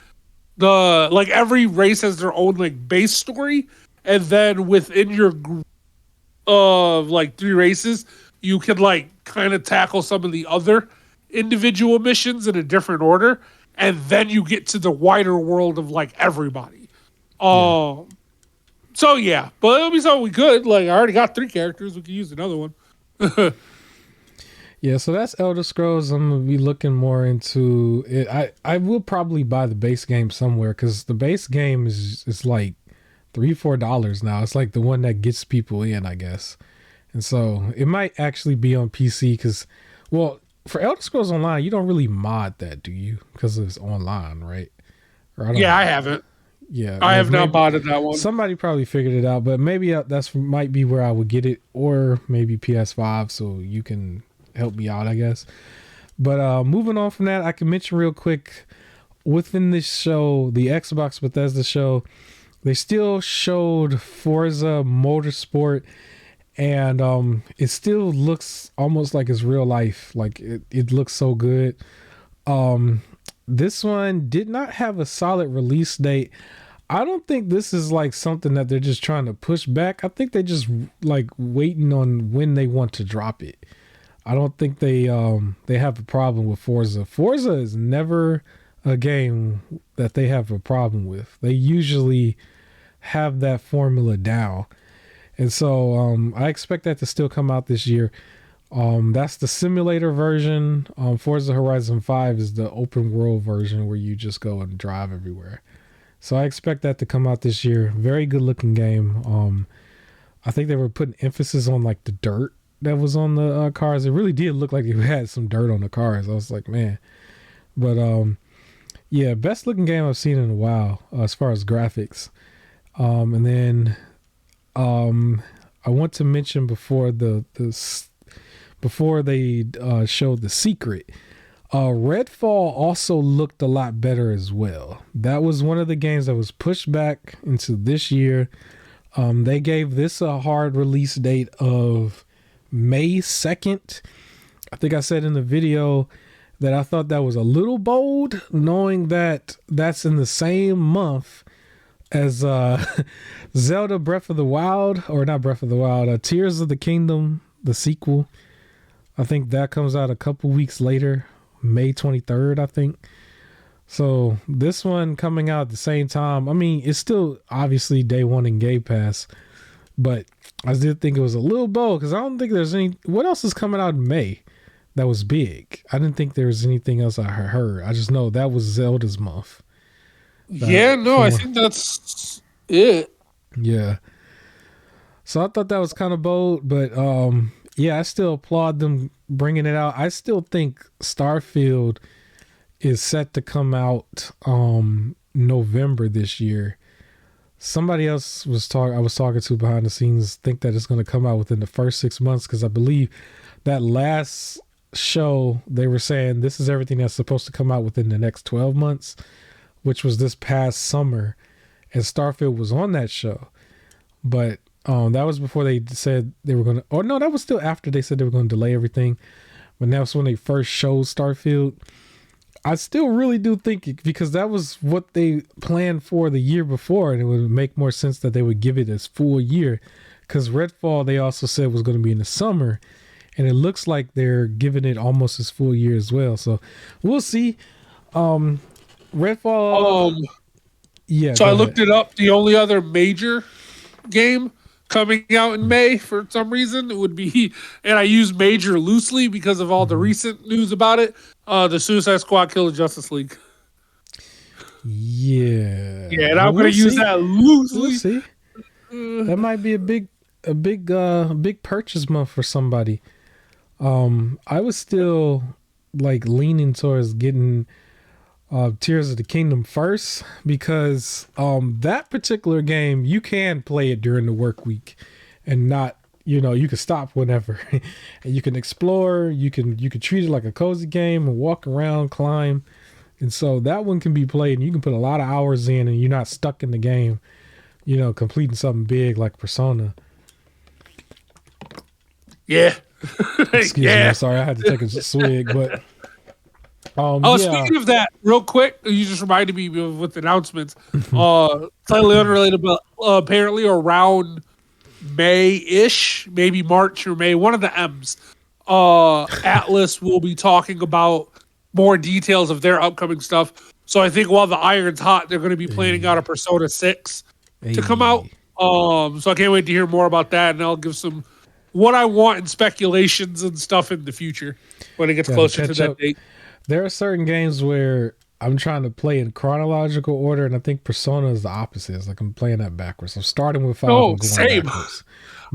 every race has their own like base story, and then within your group of like 3 races, you can like kind of tackle some of the other individual missions in a different order, and then you get to the wider world of like everybody. So yeah, but it'll be something we could. Like I already got 3 characters, we could use another one. Yeah, so that's Elder Scrolls. I'm gonna be looking more into it. I will probably buy the base game somewhere because the base game is like $3-4 now. It's like the one that gets people in, I guess. And so it might actually be on PC because, well, for Elder Scrolls Online, you don't really mod that, do you? Because it's online, right? I haven't. Yeah, I have not modded that one. Somebody probably figured it out, but maybe that's might be where I would get it, or maybe PS5, so you can help me out, I guess. But moving on from that, I can mention real quick within this show, the Xbox Bethesda show, they still showed Forza Motorsport, and it still looks almost like it's real life. Like it looks so good. This one did not have a solid release date. I don't think this is like something that they're just trying to push back. I think they just like waiting on when they want to drop it. I don't think they have a problem with Forza. Forza is never a game that they have a problem with. They usually have that formula down. And so I expect that to still come out this year. That's the simulator version. Forza Horizon 5 is the open world version where you just go and drive everywhere. So I expect that to come out this year. Very good looking game. I think they were putting emphasis on like the dirt that was on the cars. It really did look like it had some dirt on the cars. I was like, man. But yeah, best looking game I've seen in a while as far as graphics. And then I want to mention before before they showed The Secret, Redfall also looked a lot better as well. That was one of the games that was pushed back into this year. They gave this a hard release date of May 2nd. I think I said in the video that I thought that was a little bold, knowing that that's in the same month as Zelda Breath of the Wild, or not Breath of the Wild, Tears of the Kingdom, the sequel. I think that comes out a couple weeks later, May 23rd, I think. So this one coming out at the same time. I mean, it's still obviously day one in Game Pass, but I did think it was a little bold because I don't think there's any. What else is coming out in May that was big? I didn't think there was anything else I heard. I just know that was Zelda's month. I think that's it. Yeah. So I thought that was kind of bold, but yeah, I still applaud them bringing it out. I still think Starfield is set to come out November this year. Somebody else I was talking to behind the scenes think that it's going to come out within the first 6 months, because I believe that last show they were saying this is everything that's supposed to come out within the next 12 months, which was this past summer, and Starfield was on that show. But that was before they said they were going to, or no, that was still after they said they were going to delay everything. But that was when they first showed Starfield. I still really do think it, because that was what they planned for the year before, and it would make more sense that they would give it as full year, because Redfall they also said was going to be in the summer, and it looks like they're giving it almost as full year as well. So we'll see. Redfall. Yeah. So I looked it up. The only other major game coming out in May for some reason it would be, and I use major loosely because of all the recent news about it, the Suicide Squad Killer Justice League. Yeah, and I'm going to use that loosely. We'll see. That might be a big purchase month for somebody. I was still like leaning towards getting Tears of the Kingdom first because that particular game you can play it during the work week and not, you can stop whenever and you can explore, you can treat it like a cozy game and walk around, climb. And so that one can be played and you can put a lot of hours in and you're not stuck in the game, completing something big like Persona. Yeah. Excuse me, I'm sorry, I had to take a swig, but speaking of that, real quick, you just reminded me with announcements. Slightly unrelated, but apparently around May-ish, maybe March or May, one of the M's, Atlas will be talking about more details of their upcoming stuff. So I think while the iron's hot, they're going to be planning out a Persona 6 to come out. So I can't wait to hear more about that, and I'll give some what I want in speculations and stuff in the future when it gets closer to that date. There are certain games where I'm trying to play in chronological order, and I think Persona is the opposite. It's like I'm playing that backwards. I'm starting with 5 and going same. backwards.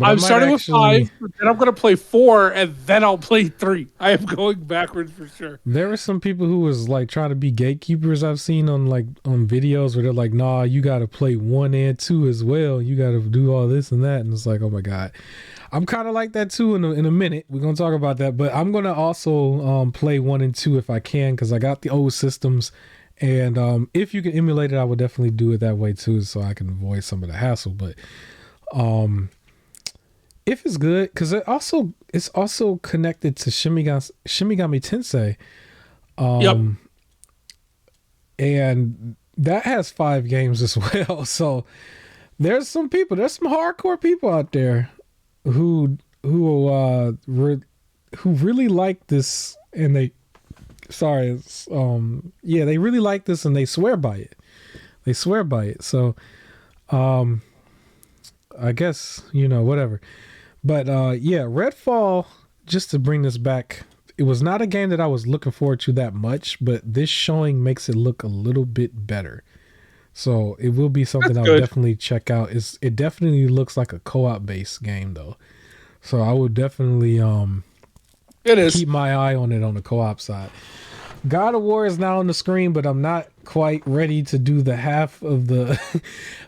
I'm starting with 5, then I'm going to play 4, and then I'll play 3. I am going backwards for sure. There were some people who was like trying to be gatekeepers I've seen on videos where they're like, nah, you got to play 1 and 2 as well. You got to do all this and that. And it's like, oh my God. I'm kind of like that too in a minute. We're going to talk about that. But I'm going to also play 1 and 2 if I can because I got the old systems. And if you can emulate it, I would definitely do it that way too so I can avoid some of the hassle. But if it's good, because it's also connected to Shimigami Tensei. Yep. And that has 5 games as well. So there's some hardcore people out there who really like this, and they really like this and they swear by it. So I guess whatever. But Redfall, just to bring this back, it was not a game that I was looking forward to that much, but this showing makes it look a little bit better. So it will be something I'll definitely check out. It definitely looks like a co-op based game though. So I would definitely keep my eye on it on the co-op side. God of War is now on the screen, but I'm not quite ready to do the half of the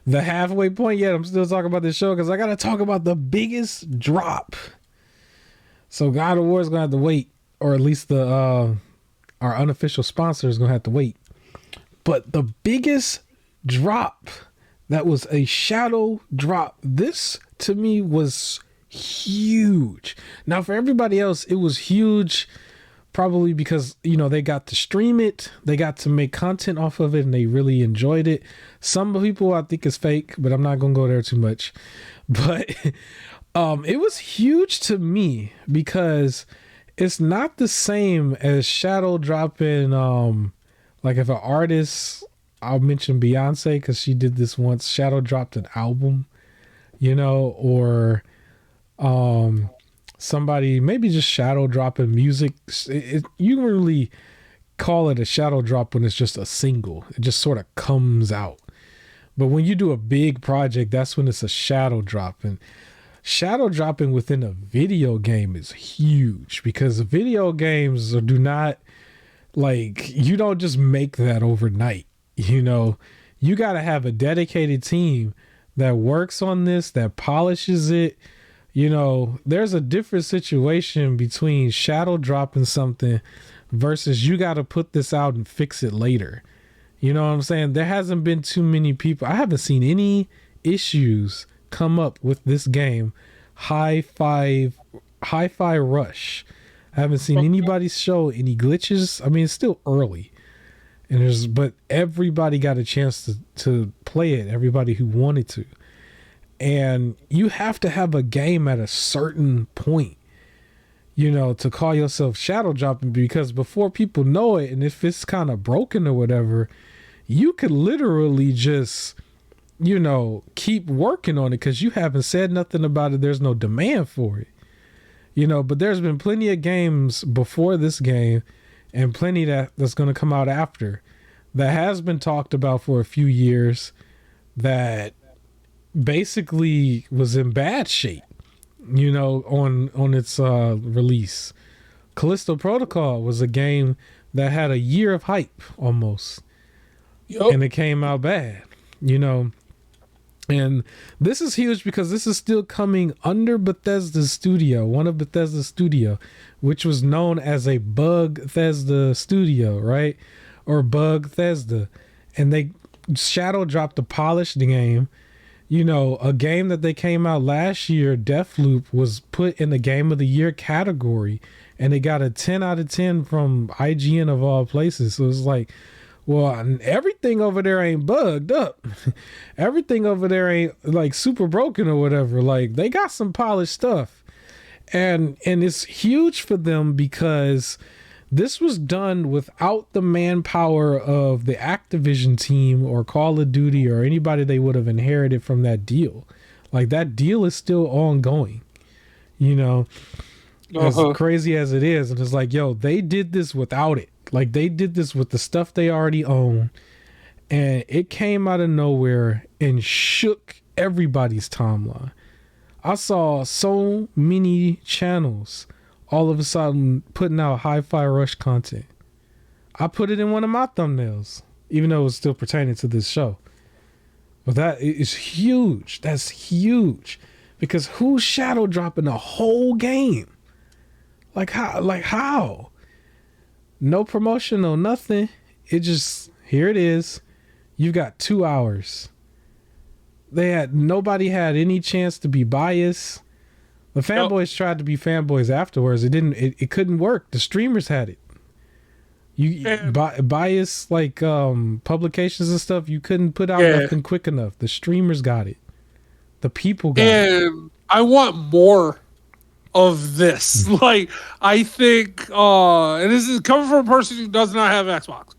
halfway point yet. I'm still talking about this show because I got to talk about the biggest drop. So God of War is going to have to wait, or at least our unofficial sponsor is going to have to wait. But the biggest drop that was a shadow drop, this to me was huge. Now for everybody else, it was huge probably because they got to stream it, they got to make content off of it, and they really enjoyed it. Some people I think is fake, but I'm not gonna go there too much. But it was huge to me because it's not the same as shadow dropping like if an artist, I'll mention Beyonce because she did this once, shadow dropped an album, or somebody maybe just shadow dropping music. You can really call it a shadow drop when it's just a single. It just sort of comes out. But when you do a big project, that's when it's a shadow drop. And shadow dropping within a video game is huge because video games do not, like, you don't just make that overnight. You got to have a dedicated team that works on this, that polishes it. There's a different situation between shadow dropping something versus you got to put this out and fix it later. You know what I'm saying? There hasn't been too many people. I haven't seen any issues come up with this game. Hi-Fi Rush. I haven't seen anybody show any glitches. I mean, it's still early. But everybody got a chance to play it. Everybody who wanted to. And you have to have a game at a certain point, to call yourself shadow dropping, because before people know it, and if it's kind of broken or whatever, you could literally just, keep working on it because you haven't said nothing about it. There's no demand for it, but there's been plenty of games before this game and plenty that's going to come out after that has been talked about for a few years that basically was in bad shape, on its release. Callisto Protocol was a game that had a year of hype almost, Yup. and it came out bad, you know. And this is huge because this is still coming under Bethesda's studio, one of Bethesda's studio, which was known as a Bug Bethesda studio, right? Or Bug Bethesda. And they shadow dropped a polished game. A game that they came out last year, Deathloop, was put in the Game of the Year category. And it got a 10 out of 10 from IGN of all places. So it's like, well, everything over there ain't bugged up. Everything over there ain't like super broken or whatever. Like they got some polished stuff. And it's huge for them because this was done without the manpower of the Activision team or Call of Duty or anybody they would have inherited from that deal. Like that deal is still ongoing, as crazy as it is. And it's like, yo, they did this without it. Like they did this with the stuff they already own, and it came out of nowhere and shook everybody's timeline. I saw so many channels all of a sudden putting out Hi-Fi Rush content. I put it in one of my thumbnails, even though it was still pertaining to this show. But that is huge. That's huge. Because who's shadow dropping a whole game? Like how? No promotion, no nothing. It just, here it is. You've got 2 hours. Nobody had any chance to be biased. The fanboys tried to be fanboys afterwards. It couldn't work. The streamers had it. Bias like publications and stuff, you couldn't put out nothing quick enough. The streamers got it. The people got it. I want more of this. Like, I think, and this is coming from a person who does not have Xbox.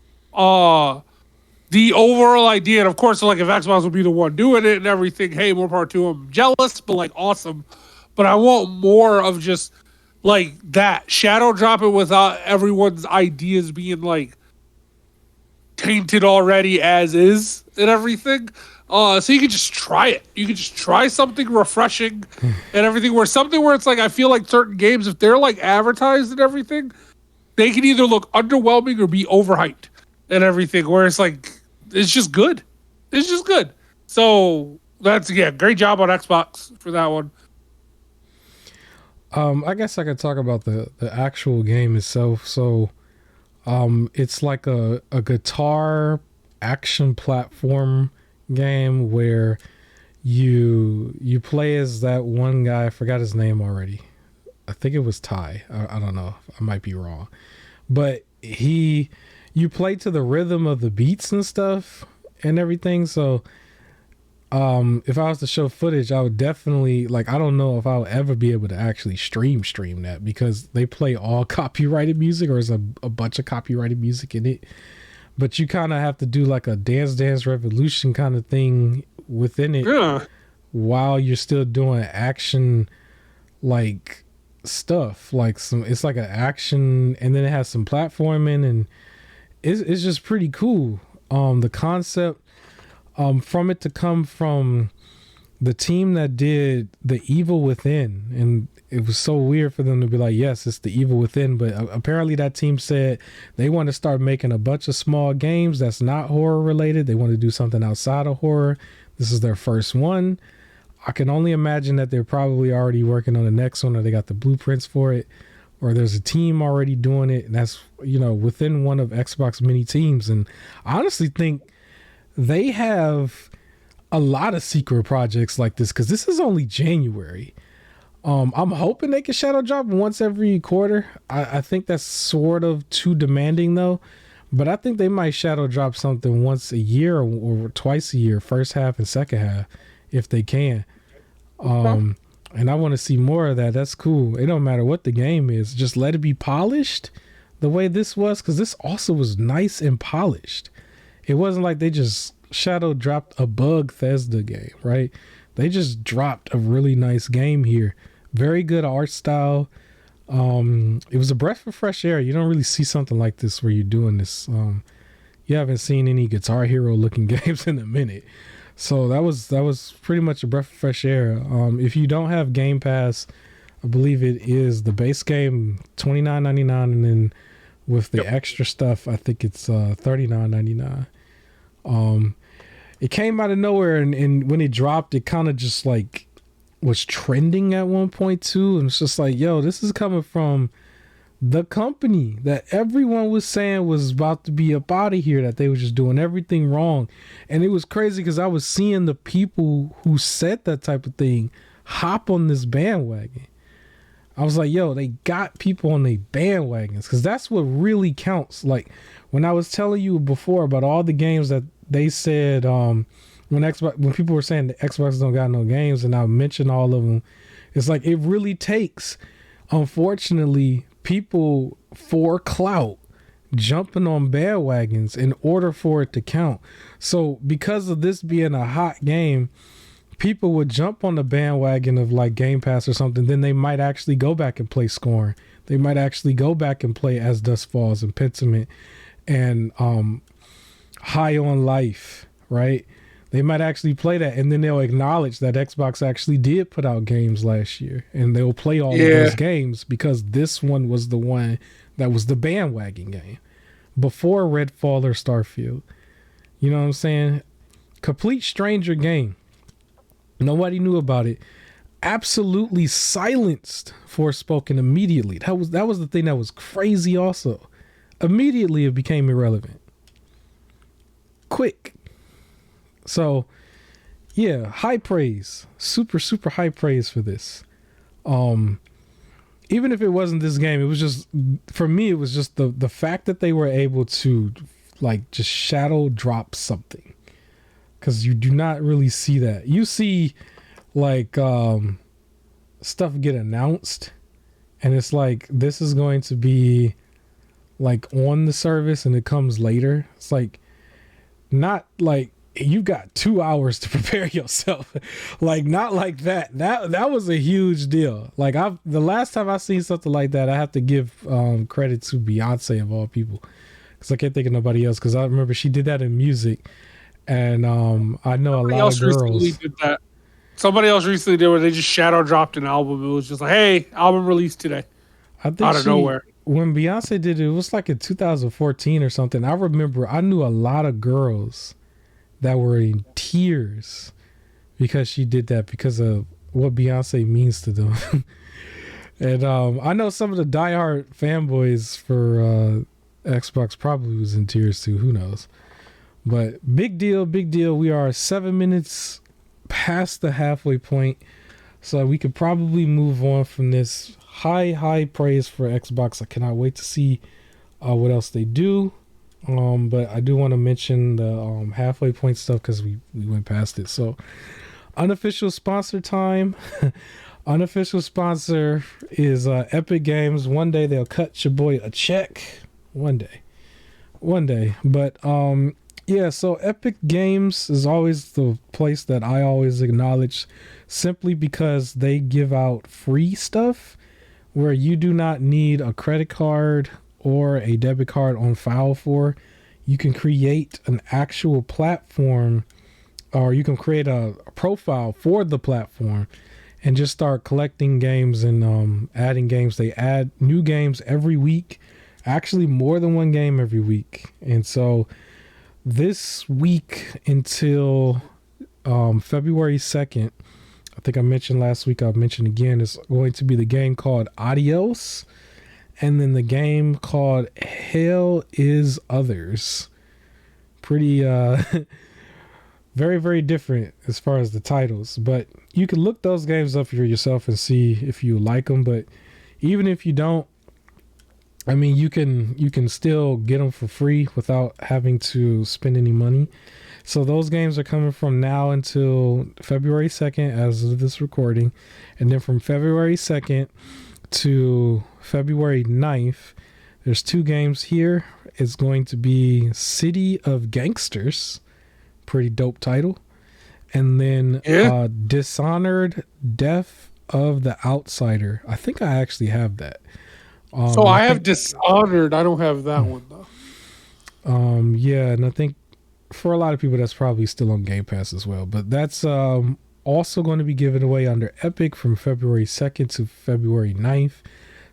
The overall idea, and of course, like if Xbox would be the one doing it and everything, hey, more power to them. Jealous, but like awesome. But I want more of just like that shadow dropping without everyone's ideas being like tainted already as is and everything. So you can just try it. You can just try something refreshing and everything. Where it's like I feel like certain games, if they're like advertised and everything, they can either look underwhelming or be overhyped and everything. Where it's like it's just good. It's just good. So that's great job on Xbox for that one. I guess I could talk about the actual game itself. So it's like a guitar action platform game where you play as that one guy. I forgot his name already. I think it was Ty. I don't know. I might be wrong. But you play to the rhythm of the beats and stuff and everything. So if I was to show footage, I would definitely, like, I don't know if I'll ever be able to actually stream that because they play all copyrighted music, or there's a bunch of copyrighted music in it. But you kind of have to do like a Dance Revolution kind of thing within it while you're still doing action like stuff. Like it's like an action, and then it has some platforming, and it's just pretty cool. The concept from it to come from the team that did The Evil Within, and it was so weird for them to be like, yes, it's The Evil Within, but apparently that team said they want to start making a bunch of small games that's not horror related. They want to do something outside of horror. This is their first one. I can only imagine that they're probably already working on the next one, or they got the blueprints for it, or there's a team already doing it, and that's, within one of Xbox many teams. And I honestly think they have a lot of secret projects like this, because this is only January. I'm hoping they can shadow drop once every quarter. I think that's sort of too demanding though, but I think they might shadow drop something once a year or twice a year, first half and second half, if they can. And I want to see more of that. That's cool. It don't matter what the game is, just let it be polished the way this was, because this also was nice and polished. It wasn't like they just shadow dropped a Bug Bethesda game, right? They just dropped a really nice game here. Very good art style. It was a breath of fresh air. You don't really see something like this where you're doing this. You haven't seen any Guitar Hero looking games in a minute. So that was pretty much a breath of fresh air. If you don't have Game Pass, I believe it is the base game $29.99, and then with the extra stuff, I think it's $39.99. It came out of nowhere, and when it dropped, it kind of just like was trending at one point too, and it's just like, yo, this is coming from the company that everyone was saying was about to be up out of here, that they were just doing everything wrong. And it was crazy because I was seeing the people who said that type of thing hop on this bandwagon. I was like, yo, they got people on their bandwagons, because that's what really counts. Like when I was telling you before about all the games that they said, when people were saying the Xbox don't got no games, and I mentioned all of them, it's like it really takes, unfortunately, people for clout jumping on bandwagons in order for it to count. So because of this being a hot game, people would jump on the bandwagon of like Game Pass or something, then they might actually go back and play Scorn. They might actually go back and play As Dusk Falls and Pentiment and High on Life, right? They might actually play that, and then they'll acknowledge that Xbox actually did put out games last year, and they'll play all of those games because this one was the one that was the bandwagon game before Redfall or Starfield. You know what I'm saying? Complete stranger game. Nobody knew about it. Absolutely silenced Forspoken immediately. That was the thing that was crazy also. Immediately it became irrelevant. Quick. So, yeah, high praise. Super, super high praise for this. Even if it wasn't this game, it was just, for me, it was just the fact that they were able to, like, just shadow drop something. Because you do not really see that. You see, like, stuff get announced, and it's like, this is going to be, like, on the service, and it comes later. It's like, not like, you got 2 hours to prepare yourself. Like, not like that. That was a huge deal. Like, the last time I seen something like that, I have to give credit to Beyonce of all people, because I can't think of nobody else, because I remember she did that in music, and I know somebody a lot of girls did that. Somebody else recently did where they just shadow dropped an album. It was just like, hey, album released today. I think out of nowhere. When Beyonce did it, it was like in 2014 or something. I remember I knew a lot of girls that were in tears because she did that, because of what Beyonce means to them. And I know some of the diehard fanboys for Xbox probably was in tears too. Who knows? But big deal, big deal. We are 7 minutes past the halfway point, so we could probably move on from this. High praise for Xbox. I cannot wait to see what else they do. But I do want to mention the halfway point stuff, because we went past it. So, unofficial sponsor time. Unofficial sponsor is Epic Games. One day they'll cut your boy a check. One day. But yeah, so Epic Games is always the place that I always acknowledge, simply because they give out free stuff where you do not need a credit card or a debit card on file for. You can create an actual platform, or you can create a profile for the platform and just start collecting games and adding games. They add new games every week, actually more than one game every week. And so this week until February 2nd, I think I mentioned last week, I'll mention again, is going to be the game called Adios, and then the game called Hell is Others. Pretty very, very different as far as the titles, but you can look those games up for yourself and see if you like them. But even if you don't, I mean, you can still get them for free without having to spend any money. So those games are coming from now until February 2nd as of this recording. And then from February 2nd to February 9th, there's 2 games here. It's going to be City of Gangsters. Pretty dope title. And then Dishonored Death of the Outsider. I think I actually have that. So I have Dishonored. I don't have that one, though. Yeah, and I think for a lot of people, that's probably still on Game Pass as well. But that's also going to be given away under Epic from February 2nd to February 9th.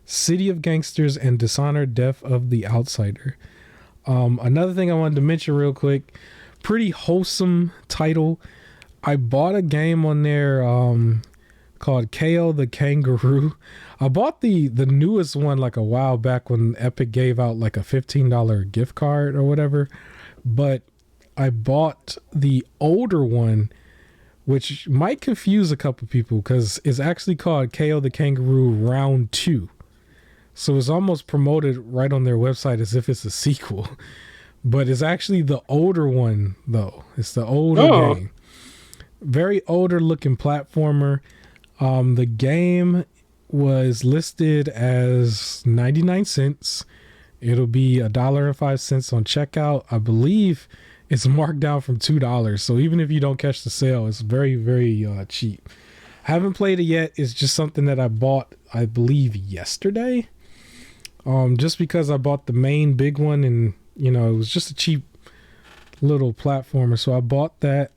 City of Gangsters and Dishonored: Death of the Outsider. Another thing I wanted to mention real quick, pretty wholesome title. I bought a game on there called KO the Kangaroo. I bought the newest one like a while back when Epic gave out like a $15 gift card or whatever. But I bought the older one, which might confuse a couple people because it's actually called KO the Kangaroo Round 2. So it's almost promoted right on their website as if it's a sequel. But it's actually the older one, though. It's the older game. Very older looking platformer. The game was listed as 99 cents. It'll be $1.05 on checkout. I believe it's marked down from $2. So even if you don't catch the sale, it's very, very cheap. I haven't played it yet. It's just something that I bought, I believe, yesterday. Just because I bought the main big one and, you know, it was just a cheap little platformer. So I bought that.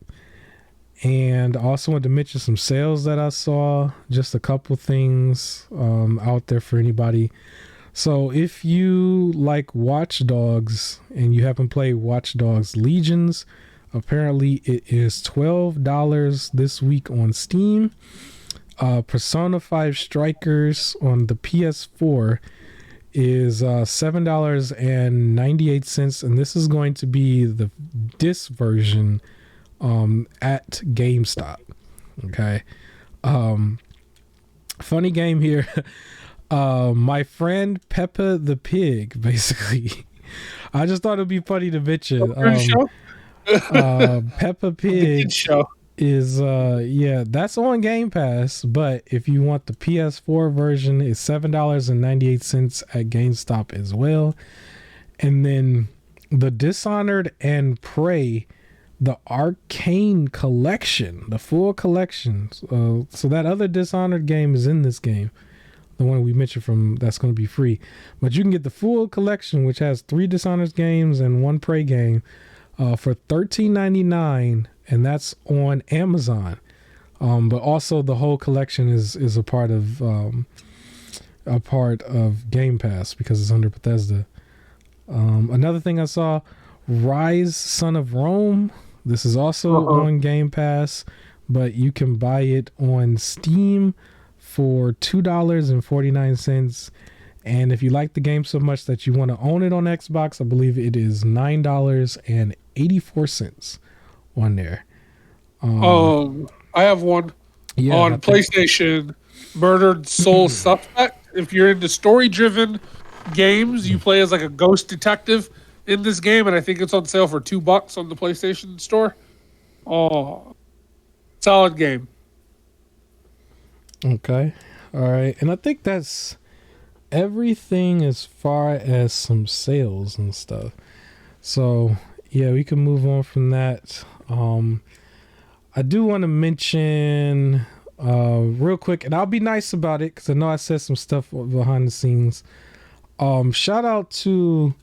And I also wanted to mention some sales that I saw. Just a couple things out there for anybody. So if you like Watch Dogs and you haven't played Watch Dogs Legions, apparently it is $12 this week on Steam. Persona 5 Strikers on the PS4 is $7.98, and this is going to be the disc version at GameStop. Okay. Funny game here. My friend Peppa the Pig, basically. I just thought it'd be funny to mention. Peppa Pig is that's on Game Pass, but if you want the PS4 version, it's $7.98 at GameStop as well. And then the Dishonored and Prey, the Arcane Collection, the full collection. So that other Dishonored game is in this game, the one we mentioned from that's going to be free. But you can get the full collection, which has 3 Dishonored games and 1 Prey game, for $13.99, and that's on Amazon. But also the whole collection is a part of Game Pass because it's under Bethesda. Another thing I saw, Rise Son of Rome. This is also on Game Pass, but you can buy it on Steam for $2.49. And if you like the game so much that you want to own it on Xbox, I believe it is $9.84 on there. I have one on PlayStation, Murdered Soul Suspect. If you're into story-driven games, you play as like a ghost detective in this game, and I think it's on sale for $2 on the PlayStation Store. Oh, solid game. Okay. All right. And I think that's everything as far as some sales and stuff. So, yeah, we can move on from that. I do want to mention real quick, and I'll be nice about it because I know I said some stuff behind the scenes. Shout out to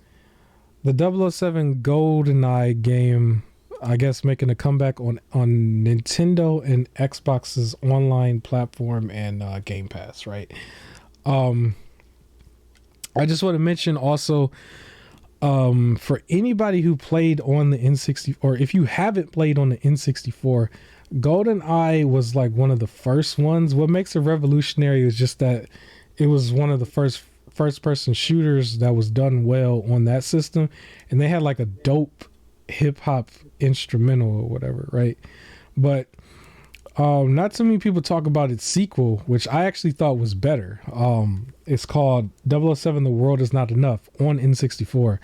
the 007 GoldenEye game, I guess, making a comeback on Nintendo and Xbox's online platform and Game Pass, right? I just want to mention also, for anybody who played on the N64, or if you haven't played on the N64, GoldenEye was like one of the first ones. What makes it revolutionary is just that it was one of the first person shooters that was done well on that system, and they had like a dope hip hop instrumental or whatever, right? But not too many people talk about its sequel, which I actually thought was better. It's called 007 The World Is Not Enough on N64.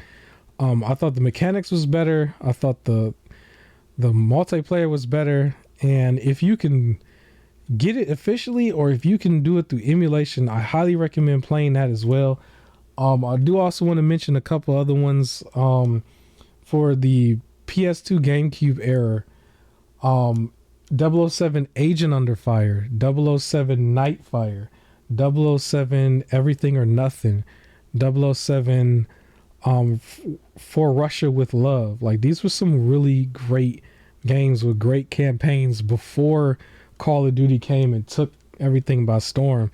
I thought the mechanics was better. I thought the multiplayer was better, and if you can get it officially, or if you can do it through emulation, I highly recommend playing that as well. I do also want to mention a couple other ones for the PS2 GameCube era. 007 Agent Under Fire, 007 Nightfire, 007 Everything or Nothing, 007 For Russia with Love. Like these were some really great games with great campaigns before Call of Duty came and took everything by storm.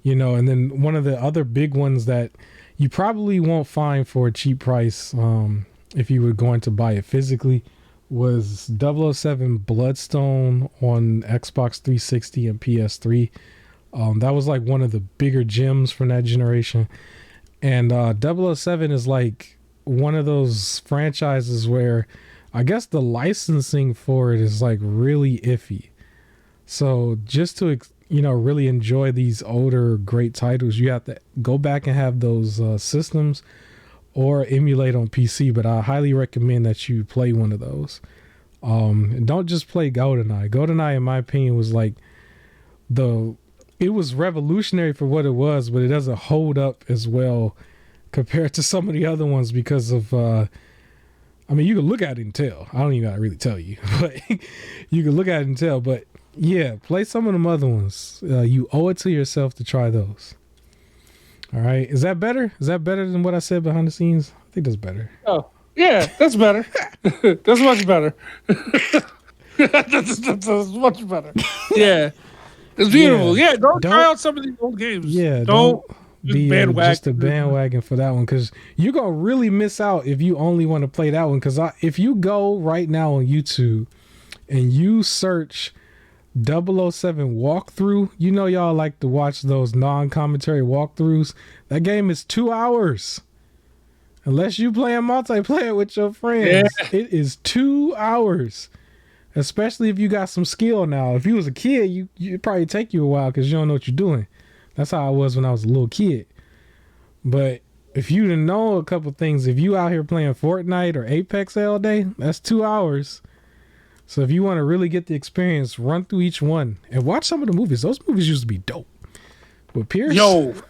And then one of the other big ones that you probably won't find for a cheap price, if you were going to buy it physically, was 007 Bloodstone on Xbox 360 and PS3. That was like one of the bigger gems from that generation. And 007 is like one of those franchises where I guess the licensing for it is like really iffy. So just to really enjoy these older great titles, you have to go back and have those systems or emulate on PC. But I highly recommend that you play one of those. And don't just play GoldenEye. GoldenEye, in my opinion, was like it was revolutionary for what it was, but it doesn't hold up as well compared to some of the other ones because of you can look at it and tell. I don't even gotta really tell you, but you can look at it and tell. But yeah, play some of them other ones. You owe it to yourself to try those. All right, is that better? Is that better than what I said behind the scenes? I think that's better. Oh yeah, that's better. That's much better. that's much better. Yeah. It's beautiful. Yeah, don't try out some of these old games. Yeah, don't be just a bandwagon for that one, because you're going to really miss out if you only want to play that one. Because if you go right now on YouTube and you search 007 walkthrough, y'all like to watch those non-commentary walkthroughs. That game is 2 hours. Unless you playing multiplayer with your friends, It is 2 hours. Especially if you got some skill now. If you was a kid, it'd probably take you a while because you don't know what you're doing. That's how I was when I was a little kid. But if you didn't know a couple things, if you out here playing Fortnite or Apex all day, that's 2 hours. So if you want to really get the experience, run through each one and watch some of the movies. Those movies used to be dope. With Pierce,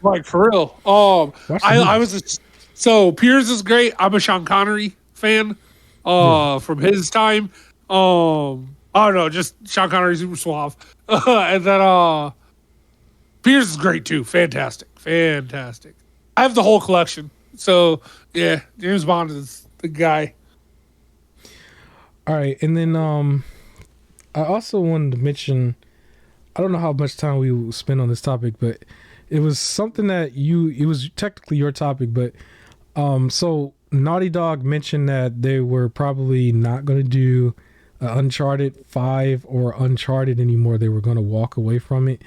like for real. So Pierce is great. I'm a Sean Connery fan. From his time. I don't know, just Sean Connery super suave. And then Pierce is great too. Fantastic. I have the whole collection. So yeah, James Bond is the guy. All right, and then I also wanted to mention, I don't know how much time we will spend on this topic, but it was something that it was technically your topic, but so Naughty Dog mentioned that they were probably not going to do Uncharted 5 or Uncharted anymore. They were going to walk away from it,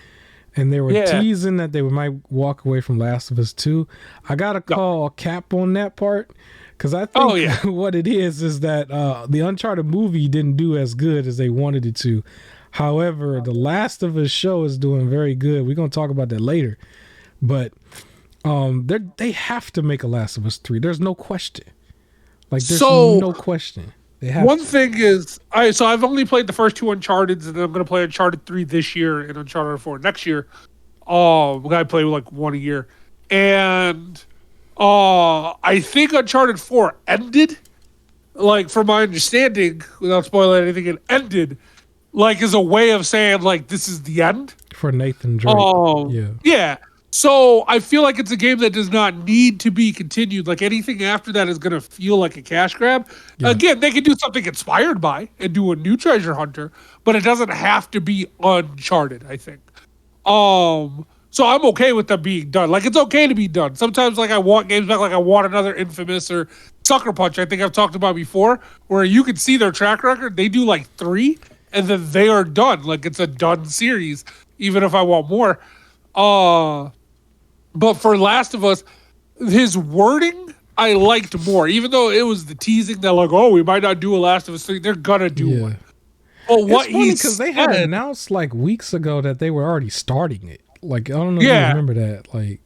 and they were teasing that they might walk away from Last of Us 2. I got to call cap on that part, because I think what it is that the Uncharted movie didn't do as good as they wanted it to. However, the Last of Us show is doing very good. We're going to talk about that later, but they have to make a Last of Us 3. There's no question. Like, there's no question. One thing is, I've only played the first two Uncharted, and then I'm going to play Uncharted 3 this year and Uncharted 4 next year. We're going to play like one a year. And I think Uncharted 4 ended, like, from my understanding, without spoiling anything, it ended, like, as a way of saying, like, this is the end. For Nathan Drake. Yeah. So I feel like it's a game that does not need to be continued. Like, anything after that is going to feel like a cash grab. Yeah. Again, they could do something inspired by and do a new Treasure Hunter, but it doesn't have to be Uncharted, I think. So I'm okay with them being done. Like, it's okay to be done. Sometimes, like, I want games back, like I want another Infamous or Sucker Punch, I think I've talked about before, where you can see their track record. They do like 3, and then they are done. Like, it's a done series, even if I want more. But for Last of Us, his wording I liked more, even though it was the teasing that, like, we might not do a Last of Us 3. They're gonna do one. But what he said, because they had announced like weeks ago that they were already starting it. Like, I don't know if you remember that. Like,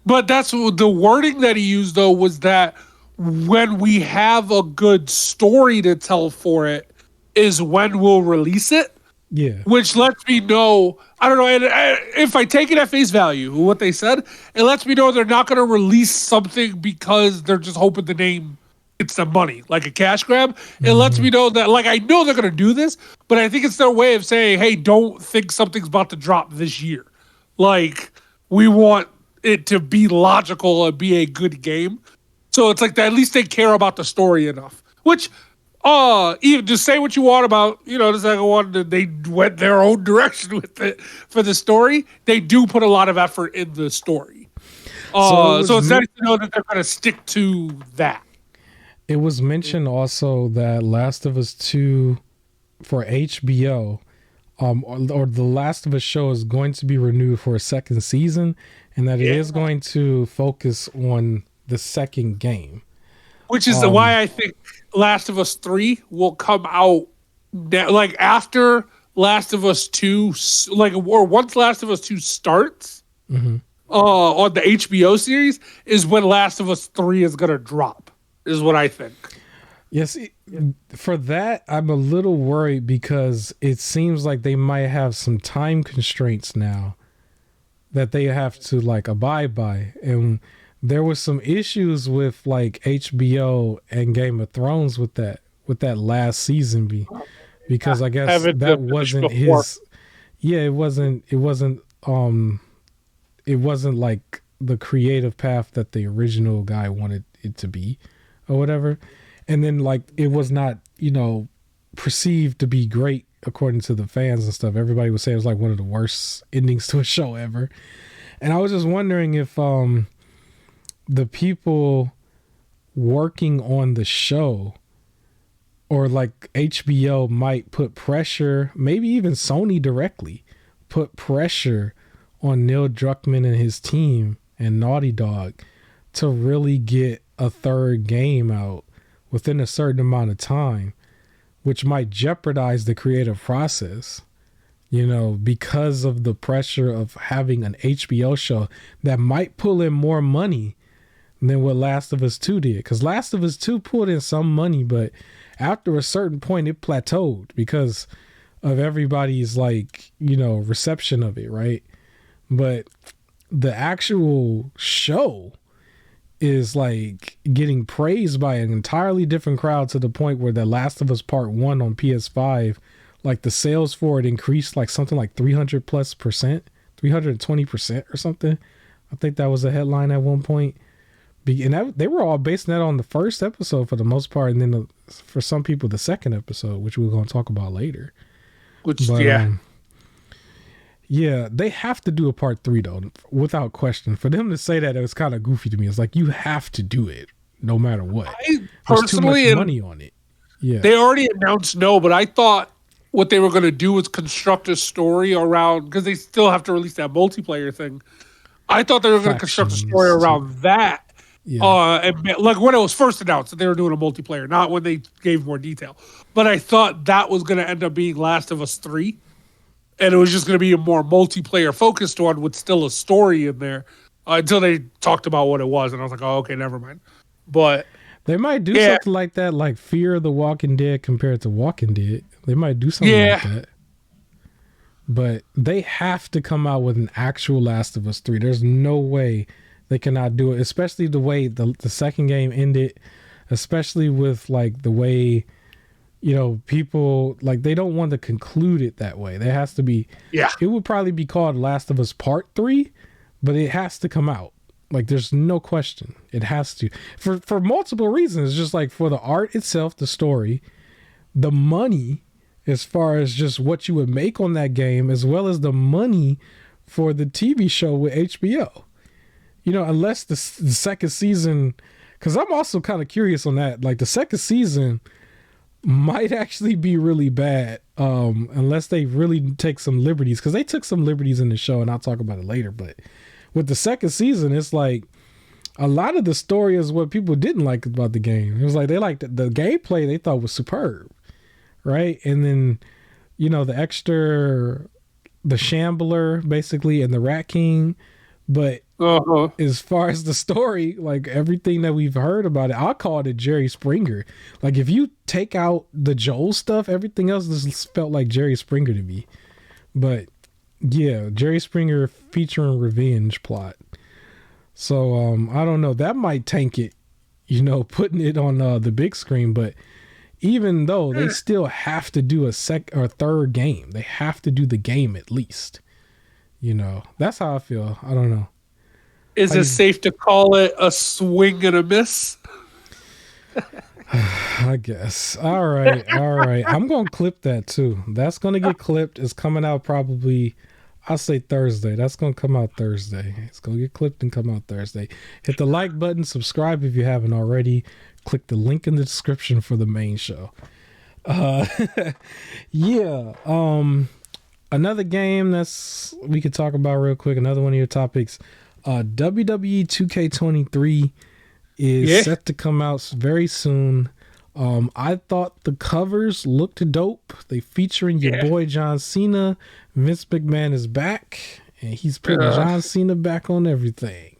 but that's the wording that he used, though, was that when we have a good story to tell for it is when we'll release it. Yeah. Which lets me know, I don't know, and if I take it at face value, what they said, it lets me know they're not going to release something because they're just hoping the name gets them money, like a cash grab. It lets me know that, like, I know they're going to do this, but I think it's their way of saying, hey, don't think something's about to drop this year. Like, we want it to be logical and be a good game. So it's like at least they care about the story enough. Which, even just say what you want about, the second one, they went their own direction with it for the story. They do put a lot of effort in the story. So it's nice to know that they're going to stick to that. It was mentioned also that Last of Us 2 for HBO, or the Last of Us show is going to be renewed for a second season, and that it is going to focus on the second game. Which is why I think Last of Us 3 will come out like after Last of Us 2, or once Last of Us 2 starts on the HBO series is when Last of Us 3 is going to drop, is what I think. Yes, for that, I'm a little worried because it seems like they might have some time constraints now that they have to like abide by. And there was some issues with like HBO and Game of Thrones with that last season because I guess that wasn't his. Yeah, it wasn't like the creative path that the original guy wanted it to be or whatever. And then like it was not, perceived to be great according to the fans and stuff. Everybody would say it was like one of the worst endings to a show ever. And I was just wondering if the people working on the show or like HBO might put pressure, maybe even Sony directly put pressure on Neil Druckmann and his team and Naughty Dog to really get a third game out within a certain amount of time, which might jeopardize the creative process, because of the pressure of having an HBO show that might pull in more money than what Last of Us 2 did. Because Last of Us 2 pulled in some money, but after a certain point, it plateaued because of everybody's reception of it, right? But the actual show is like getting praised by an entirely different crowd to the point where The Last of Us Part 1 on PS5, like the sales for it increased like something like 300%, 320% or something. I think that was a headline at one point. And they were all basing that on the first episode for the most part, and then for some people the second episode, which we're going to talk about later. Yeah, they have to do a part 3 though, without question. For them to say that, it was kind of goofy to me. It's like you have to do it no matter what. There's too much money on it. Yeah, they already announced no, but I thought what they were going to do was construct a story around, because they still have to release that multiplayer thing. I thought they were going to construct a story around that. Yeah. And like when it was first announced that they were doing a multiplayer, not when they gave more detail. But I thought that was going to end up being Last of Us 3. And it was just going to be a more multiplayer focused one with still a story in there until they talked about what it was. And I was like, oh, okay, never mind. But they might do something like that, like Fear the Walking Dead compared to Walking Dead. They might do something like that. But they have to come out with an actual Last of Us 3. There's no way they cannot do it, especially the way the second game ended, especially with like the way, people like they don't want to conclude it that way. There has to be, it would probably be called Last of Us Part 3, but it has to come out. Like there's no question. It has to, for multiple reasons, just like for the art itself, the story, the money, as far as just what you would make on that game, as well as the money for the TV show with HBO. Unless the second season, because I'm also kind of curious on that. Like the second season might actually be really bad, unless they really take some liberties, because they took some liberties in the show, and I'll talk about it later. But with the second season, it's like a lot of the story is what people didn't like about the game. It was like they liked the gameplay, they thought was superb, right? And then the extra, the Shambler basically, and the Rat King. But as far as the story, like everything that we've heard about it, I'll call it a Jerry Springer. Like if you take out the Joel stuff, everything else just felt like Jerry Springer to me. But yeah, Jerry Springer featuring revenge plot. So I don't know. That might tank it, putting it on the big screen. But even though they still have to do a third game, they have to do the game at least. That's how I feel. I don't know. Is it safe to call it a swing and a miss? I guess. All right. All right. I'm going to clip that too. That's going to get clipped. It's coming out probably, I'll say Thursday. That's going to come out Thursday. It's going to get clipped and come out Thursday. Hit the like button, subscribe if you haven't already. Click the link in the description for the main show. Uh, yeah. Another game that's we could talk about real quick. Another one of your topics. WWE 2K23 is set to come out very soon. I thought the covers looked dope. They featuring your boy John Cena. Vince McMahon is back, and he's putting John Cena back on everything.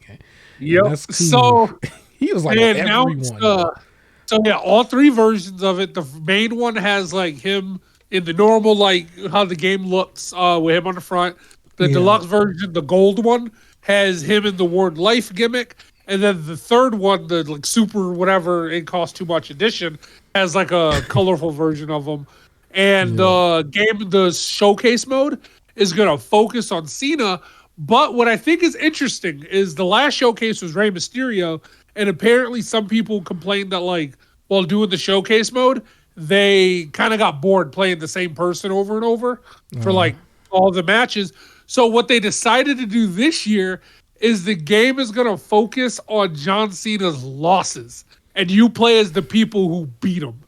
Yep. That's cool. So he was like everyone. So yeah, all three versions of it. The main one has like him in the normal, like how the game looks, with him on the front. The deluxe version, the gold one, has him in the Ward Life gimmick. And then the third one, the like super whatever it costs too much edition, has like a colorful version of them. And the showcase mode is gonna focus on Cena. But what I think is interesting is the last showcase was Rey Mysterio, and apparently some people complained that like while doing the showcase mode, they kind of got bored playing the same person over and over for like all the matches. So what they decided to do this year is the game is going to focus on John Cena's losses, and you play as the people who beat him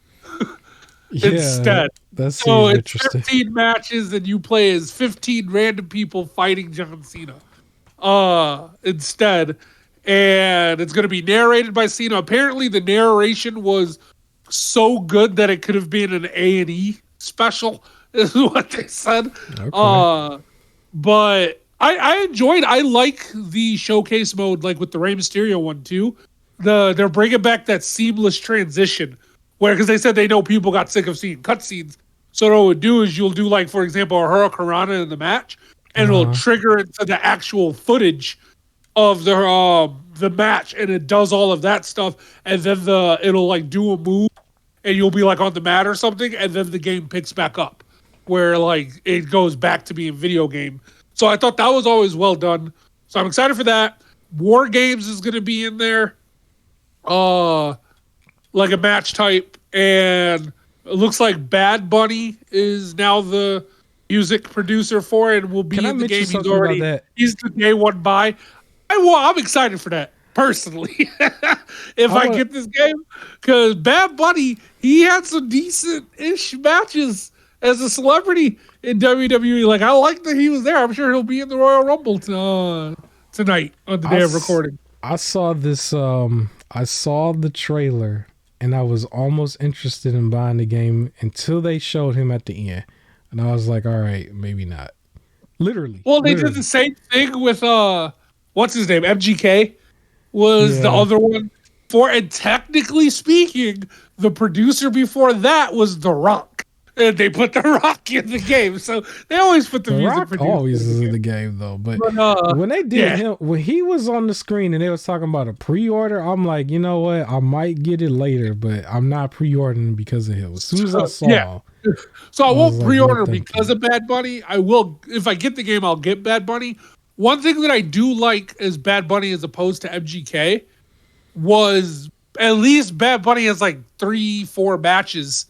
instead. That's so it's interesting. 15 matches, and you play as 15 random people fighting John Cena instead. And it's going to be narrated by Cena. Apparently, the narration was so good that it could have been an A&E special, is what they said. Okay. But I like the showcase mode, like with the Rey Mysterio one too. They're bringing back that seamless transition where, because they said they know people got sick of seeing cutscenes. So what it would do is you'll do like, for example, a Hurricanrana in the match, and it'll trigger into the actual footage of the match, and it does all of that stuff, and then it'll like do a move, and you'll be like on the mat or something, and then the game picks back up where like it goes back to being video game. So I thought that was always well done. So I'm excited for that. War Games is going to be in there, like a match type, and it looks like Bad Bunny is now the music producer for it and will be in the game. He's the day one buy. I'm excited for that personally. If I get this game, because Bad Bunny, he had some decent-ish matches as a celebrity in WWE. Like, I like that he was there. I'm sure he'll be in the Royal Rumble tonight on the day of recording. I saw this. I saw the trailer, and I was almost interested in buying the game until they showed him at the end, and I was like, "All right, maybe not." Literally. Well, they did the same thing with what's his name? MGK was the other one. And technically speaking, the producer before that was The Rock. And they put The Rock in the game. So they always put the music producer always is in the game though. But when they did him, when he was on the screen and they was talking about a pre-order, I'm like, you know what? I might get it later, but I'm not pre-ordering because of him. As soon as I saw So I won't pre-order because of Bad Bunny. I will, if I get the game, I'll get Bad Bunny. One thing that I do like is Bad Bunny as opposed to MGK was at least Bad Bunny has like 3-4 matches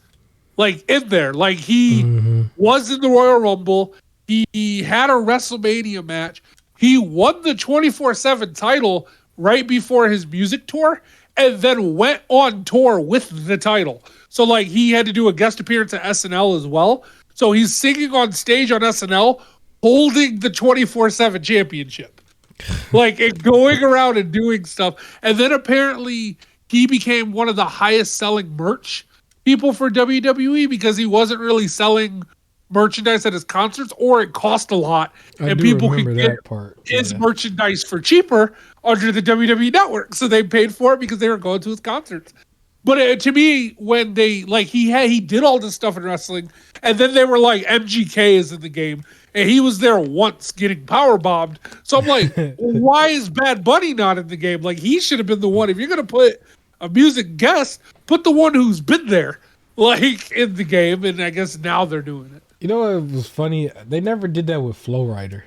like in there. Like he was in the Royal Rumble. He had a WrestleMania match. He won the 24/7 title right before his music tour and then went on tour with the title. So like he had to do a guest appearance at SNL as well. So he's singing on stage on SNL holding the 24/7 championship. Like and going around and doing stuff. And then apparently he became one of the highest selling merch people for WWE because he wasn't really selling merchandise at his concerts, or it cost a lot, and people could get his merchandise for cheaper under the WWE network. So they paid for it because they were going to his concerts. But to me, when they like he did all this stuff in wrestling, and then they were like MGK is in the game, and he was there once getting power bombed. So I'm like, why is Bad Bunny not in the game? Like he should have been the one. If you're gonna put a music guest, put the one who's been there, like in the game. And I guess now they're doing it. You know what was funny? They never did that with Flow Rider.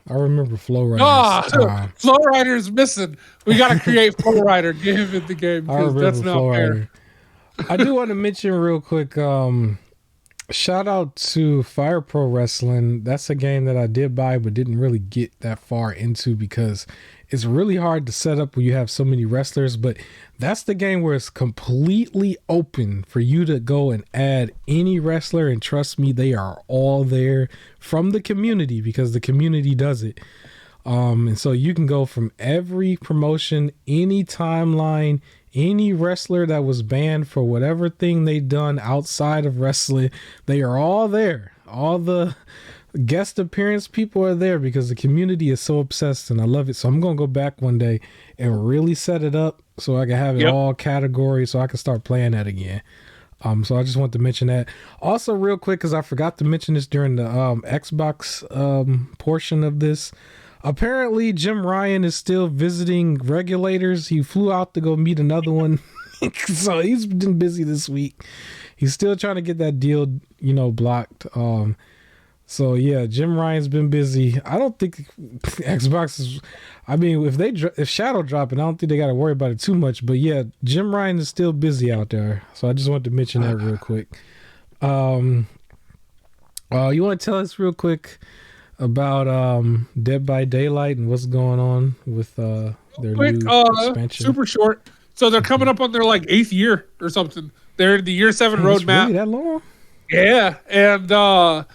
I remember Flow Rider. Flow Rider is missing. We got to create Flow Rider. Get him in the game because that's not fair. I do want to mention real quick. Shout out to Fire Pro Wrestling. That's a game that I did buy but didn't really get that far into because it's really hard to set up when you have so many wrestlers. But that's the game where it's completely open for you to go and add any wrestler. And trust me, they are all there from the community because the community does it. And so you can go from every promotion, any timeline, any wrestler that was banned for whatever thing they done outside of wrestling, they are all there. All the guest appearance people are there because the community is so obsessed and I love it. So I'm going to go back one day and really set it up so I can have it all categories so I can start playing that again. So I just want to mention that. Also real quick, because I forgot to mention this during the Xbox portion of this. Apparently, Jim Ryan is still visiting regulators. He flew out to go meet another one. So he's been busy this week. He's still trying to get that deal, blocked. So yeah, Jim Ryan's been busy. I don't think Xbox is. I mean, if Shadow dropping, I don't think they got to worry about it too much. But yeah, Jim Ryan is still busy out there. So I just wanted to mention that real quick. You want to tell us real quick about Dead by Daylight and what's going on with their new expansion? Super short. So they're coming up on their 8th year or something. They're in the year 7 roadmap. Really that long? Yeah, and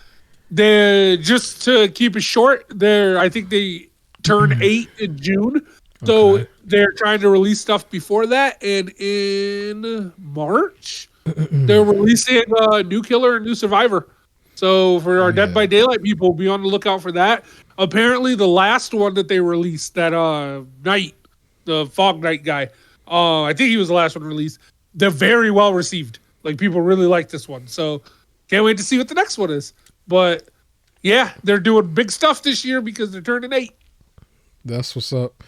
they just to keep it short. I think they turn 8 in June, so they're trying to release stuff before that. And in March, they're releasing a new killer and new survivor. So for our Dead by Daylight people, be on the lookout for that. Apparently, the last one that they released, that Knight, the Fog Knight guy, I think he was the last one released. They're very well received. People really like this one. So can't wait to see what the next one is. But yeah, they're doing big stuff this year because they're turning 8. That's what's up.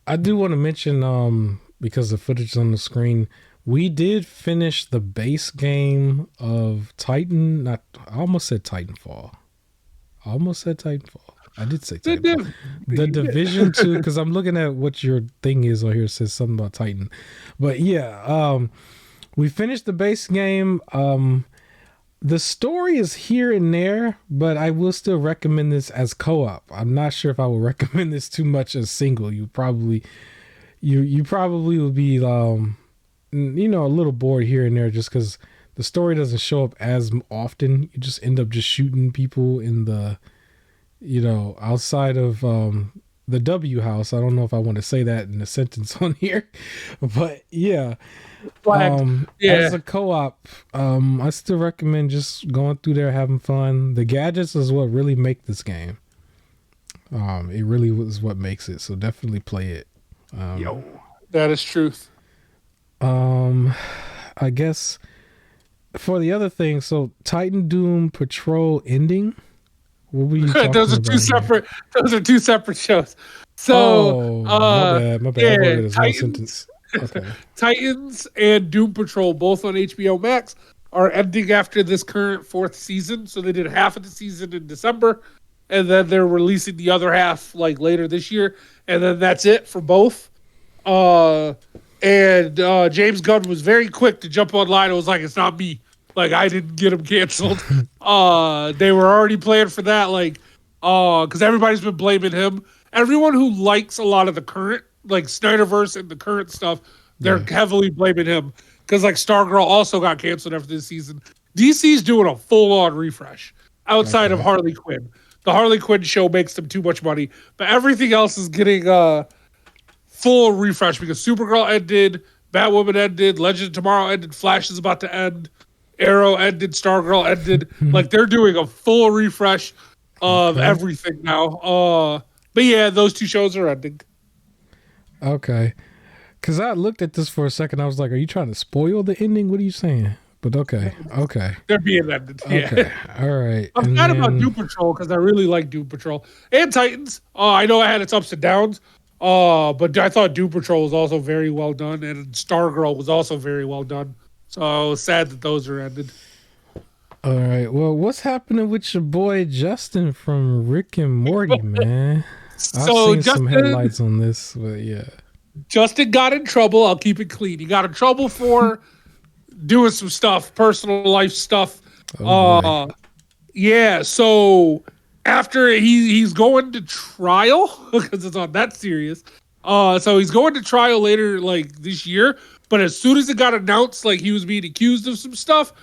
I do want to mention, because the footage is on the screen, we did finish the base game of Titan. I almost said Titanfall. I did say Titanfall. The Division 2, because I'm looking at what your thing is on here. It says something about Titan. But yeah, we finished the base game. The story is here and there, but I will still recommend this as co-op. I'm not sure if I will recommend this too much as single. You probably will be a little bored here and there just because the story doesn't show up as often. You just end up just shooting people in the, outside of the W house. I don't know if I want to say that in a sentence on here, but yeah. As a co-op, I still recommend just going through there, having fun. The gadgets is what really make this game. It really was what makes it. So definitely play it. That is truth. I guess for the other thing, so Titan Doom Patrol ending. What were you talking those are about two separate. Those are two separate shows. So, my bad. Yeah, I one sentence. Okay. Titans and Doom Patrol, both on HBO Max, are ending after this current 4th season. So they did half of the season in December, and then they're releasing the other half later this year, and then that's it for both. And James Gunn was very quick to jump online. It was like, it's not me. I didn't get him canceled. They were already planning for that. Because everybody's been blaming him. Everyone who likes a lot of the current, Snyderverse and the current stuff, they're heavily blaming him. Because Stargirl also got canceled after this season. DC's doing a full-on refresh outside of Harley Quinn. The Harley Quinn show makes them too much money. But everything else is getting full refresh because Supergirl ended, Batwoman ended, Legend of Tomorrow ended, Flash is about to end, Arrow ended, Stargirl ended. They're doing a full refresh of everything now. But yeah, those 2 shows are ending. Okay. Because I looked at this for a second. I was like, are you trying to spoil the ending? What are you saying? But okay. They're being ended. Okay. All right. I'm mad about Doom Patrol because I really like Doom Patrol. And Titans. I know it had its ups and downs. But I thought Doom Patrol was also very well done, and Stargirl was also very well done. So sad that those are ended. All right. Well, what's happening with your boy Justin from Rick and Morty, man? I've seen some headlights on this, but yeah. Justin got in trouble. I'll keep it clean. He got in trouble for doing some stuff, personal life stuff. Oh boy. Yeah, so after he's going to trial because it's not that serious. So he's going to trial later, like this year. But as soon as it got announced, like he was being accused of some stuff,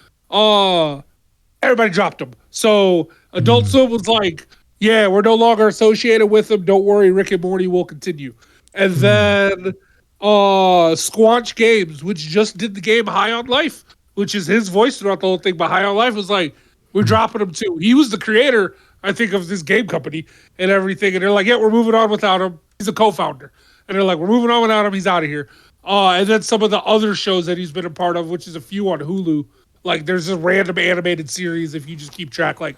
everybody dropped him. So Adult Swim was like, "Yeah, we're no longer associated with him. Don't worry, Rick and Morty will continue." And then Squanch Games, which just did the game High on Life, which is his voice throughout the whole thing, but High on Life was like, "We're dropping him too." He was the creator, I think, of this game company and everything. And they're like, "Yeah, we're moving on without him. He's a co-founder." And they're like, "We're moving on without him. He's out of here." And then some of the other shows that he's been a part of, which is a few on Hulu. Like there's a random animated series if you just keep track, like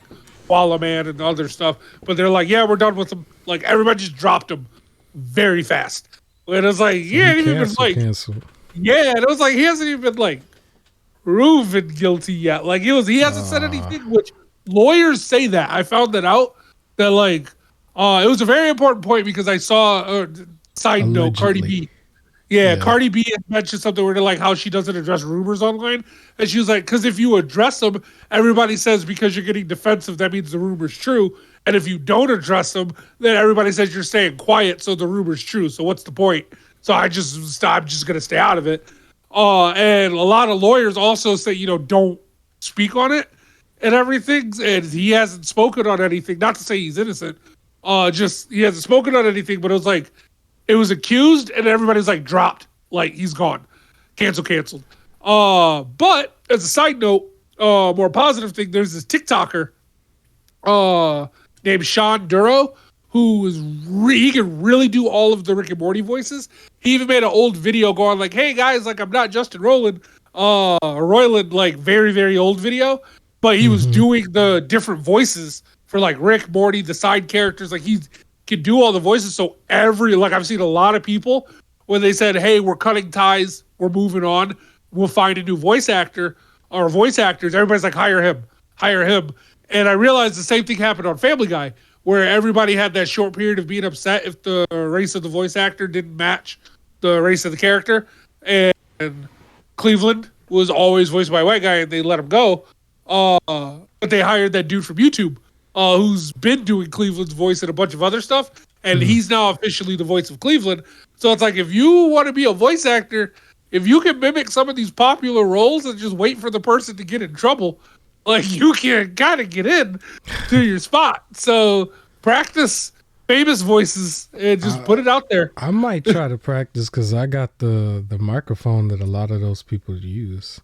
Koala Man and other stuff. But they're like, "Yeah, we're done with him." Like everybody just dropped him very fast. And it was like, he ain't even been like, yeah, and it was like he hasn't even been like proven guilty yet. Like he hasn't said anything, which lawyers say that. I found that out that like it was a very important point because I saw side note, Cardi B. Yeah, Cardi B had mentioned something where they're like how she doesn't address rumors online. And she was like, because if you address them, everybody says because you're getting defensive, that means the rumor's true. And if you don't address them, then everybody says you're staying quiet, so the rumor's true. So what's the point? So I'm just gonna stay out of it. And a lot of lawyers also say, don't speak on it and everything. And he hasn't spoken on anything. Not to say he's innocent. Just he hasn't spoken on anything. But it was accused, and everybody's like dropped, like he's gone, canceled. But as a side note, more positive thing, there's this TikToker named Sean Duro who he can really do all of the Rick and Morty voices. He even made an old video going like, "Hey guys, like I'm not Justin Roiland, like very very old video, but he was doing the different voices for like Rick, Morty, the side characters, like he can do all the voices." So I've seen a lot of people when they said, "Hey, we're cutting ties, we're moving on, we'll find a new voice actor or voice actors," everybody's like, hire him. And I realized the same thing happened on Family Guy, where everybody had that short period of being upset if the race of the voice actor didn't match the race of the character. And Cleveland was always voiced by a white guy, and they let him go. But they hired that dude from YouTube, who's been doing Cleveland's voice and a bunch of other stuff, and he's now officially the voice of Cleveland. So it's like, if you want to be a voice actor, if you can mimic some of these popular roles and just wait for the person to get in trouble, like you can kind of get in to your spot. So practice famous voices and just put it out there. I might try to practice because I got the microphone that a lot of those people use.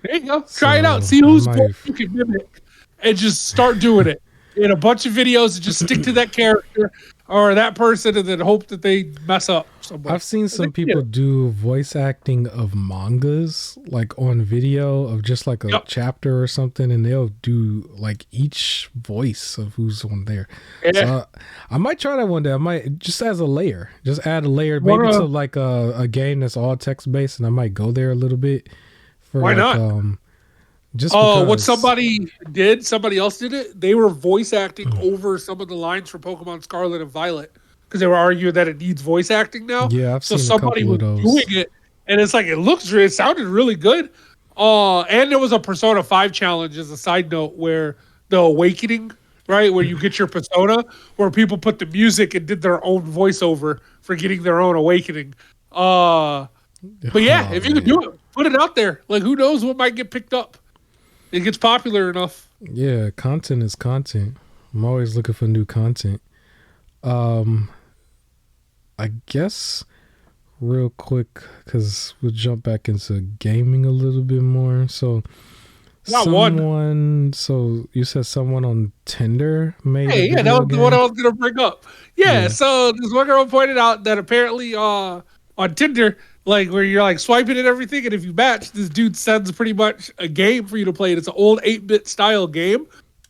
There you go. Try it out. See whose voice you can mimic and just start doing it in a bunch of videos and just stick to that character or that person and then hope that they mess up somewhere. I've seen some people do voice acting of mangas, like on video of just like a chapter or something, and they'll do like each voice of who's on there. Yeah. So I might try that one day. I might just as a layer, just add a layer, maybe to like a game that's all text based, and I might go there a little bit. Why not? Just because. What somebody else did it. They were voice acting over some of the lines from Pokemon Scarlet and Violet because they were arguing that it needs voice acting now. Yeah, I've seen somebody a couple was of those. doing it, and it's like it sounded really good. And there was a Persona 5 challenge as a side note where the Awakening, right, where you get your persona, where people put the music and did their own voiceover for getting their own awakening. But yeah, if you can do it, put it out there. Like, who knows what might get picked up? It gets popular enough. Yeah, content is content. I'm always looking for new content. I guess real quick, because we'll jump back into gaming a little bit more. So, so you said someone on Tinder made a video that was game? what I was going to bring up. Yeah, so this one girl pointed out that apparently on Tinder, like where you're like swiping and everything, and if you match, this dude sends pretty much a game for you to play. It's an old 8-bit style game,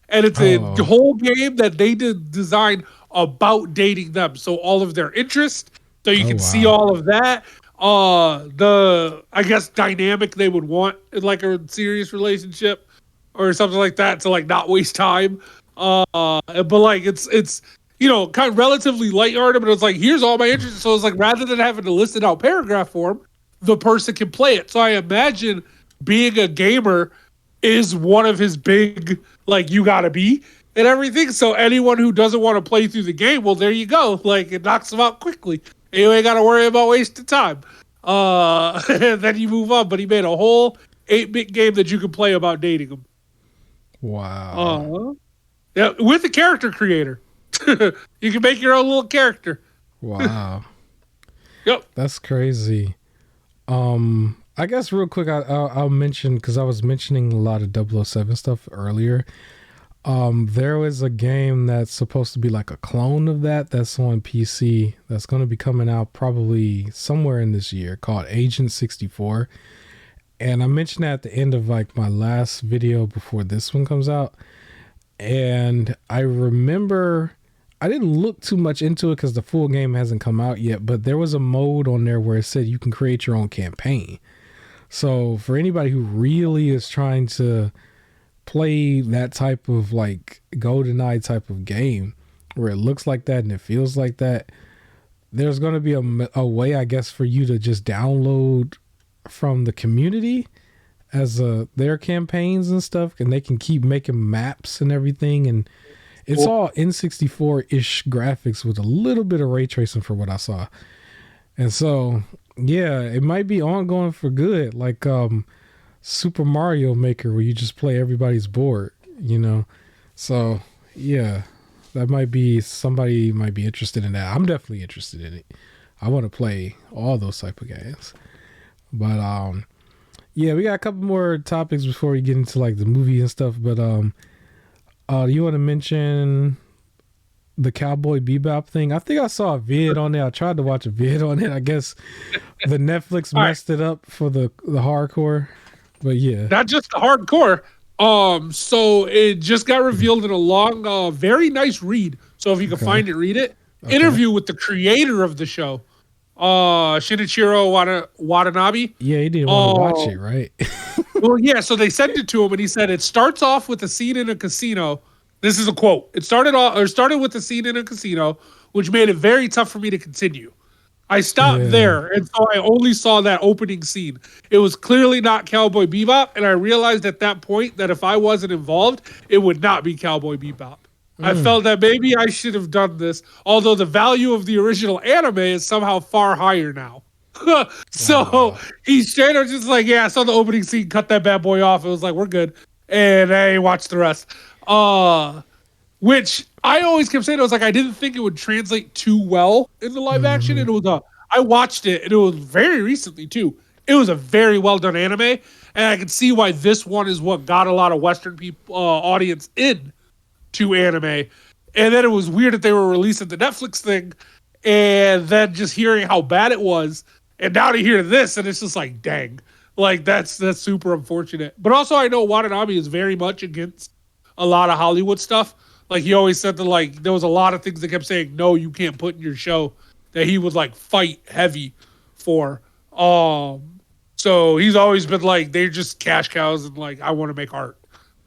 and it's a whole game that they did design about dating them. So all of their interests, so you can see all of that. I guess dynamic they would want in like a serious relationship or something like that to like not waste time. But like it's kind of relatively lighthearted, but it's like, here's all my interests. So it's like, rather than having to list it out paragraph form, the person can play it. So I imagine being a gamer is one of his big, like, you gotta be and everything. So anyone who doesn't want to play through the game, well, there you go. Like, it knocks them out quickly. And you ain't got to worry about wasting time. And then you move on. But he made a whole 8-bit game that you can play about dating him. Wow. Yeah, with a character creator. You can make your own little character. Wow. Yep. That's crazy. I guess real quick, I'll mention, because I was mentioning a lot of 007 stuff earlier. There was a game that's supposed to be like a clone of that's on PC that's going to be coming out probably somewhere in this year, called Agent 64. And I mentioned that at the end of like my last video before this one comes out. And I remember I didn't look too much into it because the full game hasn't come out yet, but there was a mode on there where it said you can create your own campaign. So for anybody who really is trying to play that type of like GoldenEye type of game where it looks like that and it feels like that, there's going to be a way, I guess, for you to just download from the community as their campaigns and stuff, and they can keep making maps and everything, and it's all N64-ish graphics with a little bit of ray tracing for what I saw. And so yeah, it might be ongoing for good, like Super Mario Maker, where you just play everybody's board, you know. So yeah, that might be, somebody might be interested in that. I'm definitely interested in it. I want to play all those type of games. But yeah, we got a couple more topics before we get into like the movie and stuff. But do you want to mention the Cowboy Bebop thing? I think I saw a vid on there. I tried to watch a vid on it. I guess the Netflix messed it up for the hardcore. But yeah, not just the hardcore. So it just got revealed in a long, very nice read. So if you can find it, read it. Okay. Interview with the creator of the show, Shinichiro Watanabe. Yeah, he didn't want to watch it, right? Well, yeah. So they sent it to him, and he said it starts off with a scene in a casino. This is a quote. It started with a scene in a casino, which made it very tough for me to continue. I stopped there, and so I only saw that opening scene. It was clearly not Cowboy Bebop, and I realized at that point that if I wasn't involved, it would not be Cowboy Bebop. I felt that maybe I should have done this, although the value of the original anime is somehow far higher now. So he's straight up just like, yeah, I saw the opening scene, cut that bad boy off. It was like, we're good. And I watched the rest. Which I always kept saying, I was like, I didn't think it would translate too well in the live action. And it was I watched it, and it was very recently too. It was a very well done anime, and I can see why this one is what got a lot of Western people audience in to anime. And then it was weird that they were releasing the Netflix thing, and then just hearing how bad it was, and now to hear this, and it's just like, dang, like that's super unfortunate. But also, I know Watanabe is very much against a lot of Hollywood stuff. Like, he always said that, like, there was a lot of things that kept saying, no, you can't put in your show, that he would, like, fight heavy for. So he's always been like, they're just cash cows, and, like, I want to make art.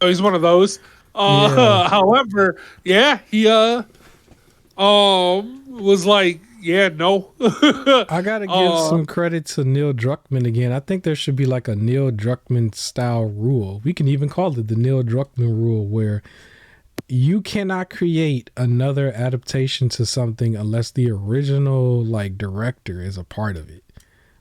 So he's one of those. However, yeah, he was like, yeah, no. I gotta give some credit to Neil Druckmann again. I think there should be like a Neil Druckmann style rule. We can even call it the Neil Druckmann rule, where you cannot create another adaptation to something unless the original like director is a part of it.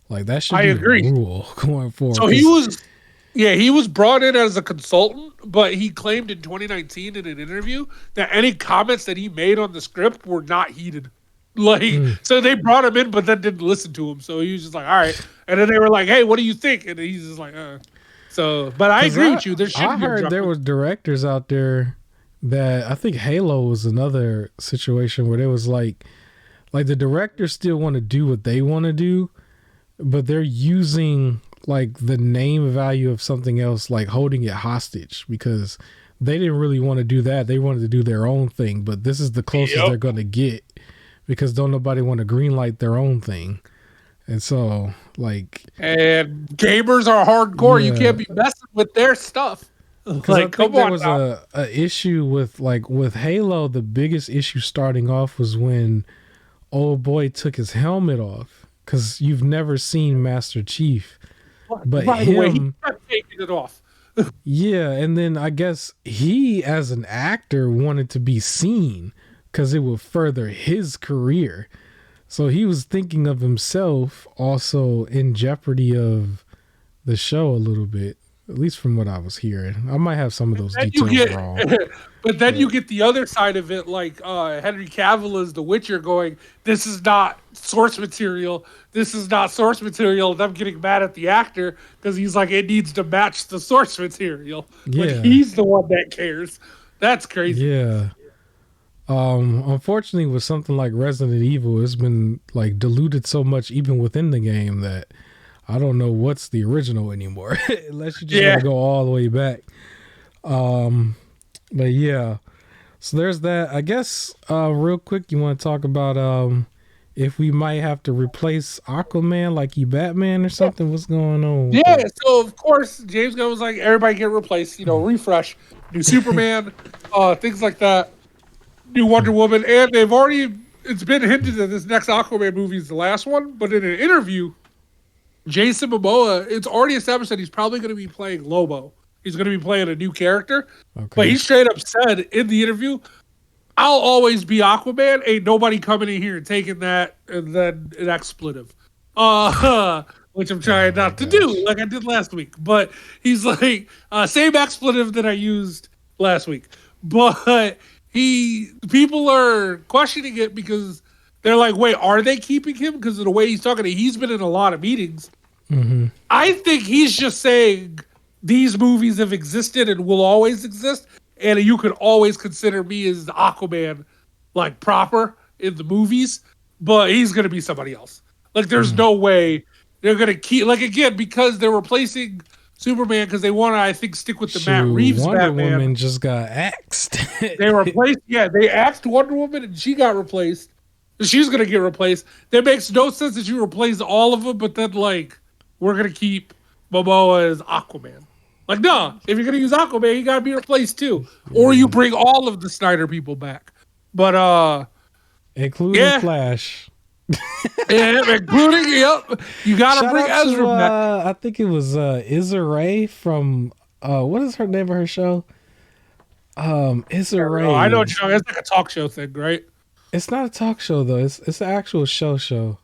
Like, that should be the rule going forward. So he was brought in as a consultant, but he claimed in 2019 in an interview that any comments that he made on the script were not heeded. Like, so they brought him in, but then didn't listen to him. So he was just like, all right. And then they were like, hey, what do you think? And he's just like, So, but I agree with you. I heard there was directors out there that, I think Halo was another situation where there was like the directors still want to do what they want to do, but they're using like the name value of something else, like holding it hostage, because they didn't really want to do that. They wanted to do their own thing, but this is the closest they're going to get, because don't nobody want to greenlight their own thing. And so, like, and gamers are hardcore. You can't be messing with their stuff. Like, I think there was a issue with Halo. The biggest issue starting off was when old boy took his helmet off, because you've never seen Master Chief, But By the way, he him, kept taking it off. yeah, and then I guess he, as an actor, wanted to be seen because it would further his career. So he was thinking of himself also in jeopardy of the show a little bit, at least from what I was hearing. I might have some of those Then you details get, wrong. but then you get the other side of it, like Henry Cavill as The Witcher going, "This is not source material. This is not source material." And I'm getting mad at the actor because he's like, "It needs to match the source material." When Yeah, he's the one that cares. That's crazy. yeah. Unfortunately, with something like Resident Evil, it's been like diluted so much even within the game that I don't know what's the original anymore, unless you just want to go all the way back. But yeah, so there's that. I guess real quick, you want to talk about if we might have to replace Aquaman like he Batman or something. What's going on? Yeah, so of course James Gunn was like, everybody get replaced, refresh, new Superman, things like that, new Wonder Woman, and it's been hinted that this next Aquaman movie is the last one, but in an interview, Jason Momoa, it's already established that he's probably going to be playing Lobo. He's going to be playing a new character, but he straight up said in the interview, "I'll always be Aquaman. Ain't nobody coming in here and taking that and then an expletive." Which I'm trying not to do like I did last week. But he's like, same expletive that I used last week. But people are questioning it because they're like, wait, are they keeping him? Because of the way he's talking, he's been in a lot of meetings. Mm-hmm. I think he's just saying these movies have existed and will always exist. And you could always consider me as the Aquaman, like proper in the movies, but he's going to be somebody else. Like, there's no way they're going to keep, like, again, because they're replacing Superman because they want to, I think, stick with the Matt Reeves Wonder Batman. Woman just got axed. They axed Wonder Woman and she got replaced. She's going to get replaced. That makes no sense that you replace all of them, but then, like, we're going to keep Momoa as Aquaman. Like, no, if you're going to use Aquaman, you got to be replaced too. Or you bring all of the Snyder people back. But, including Flash. Including, you got to bring Ezra back. I think it was Issa Rae from, what is her name of her show? Issa Rae. I know what you're talking. It's like a talk show thing, right? It's not a talk show, though. It's an actual show.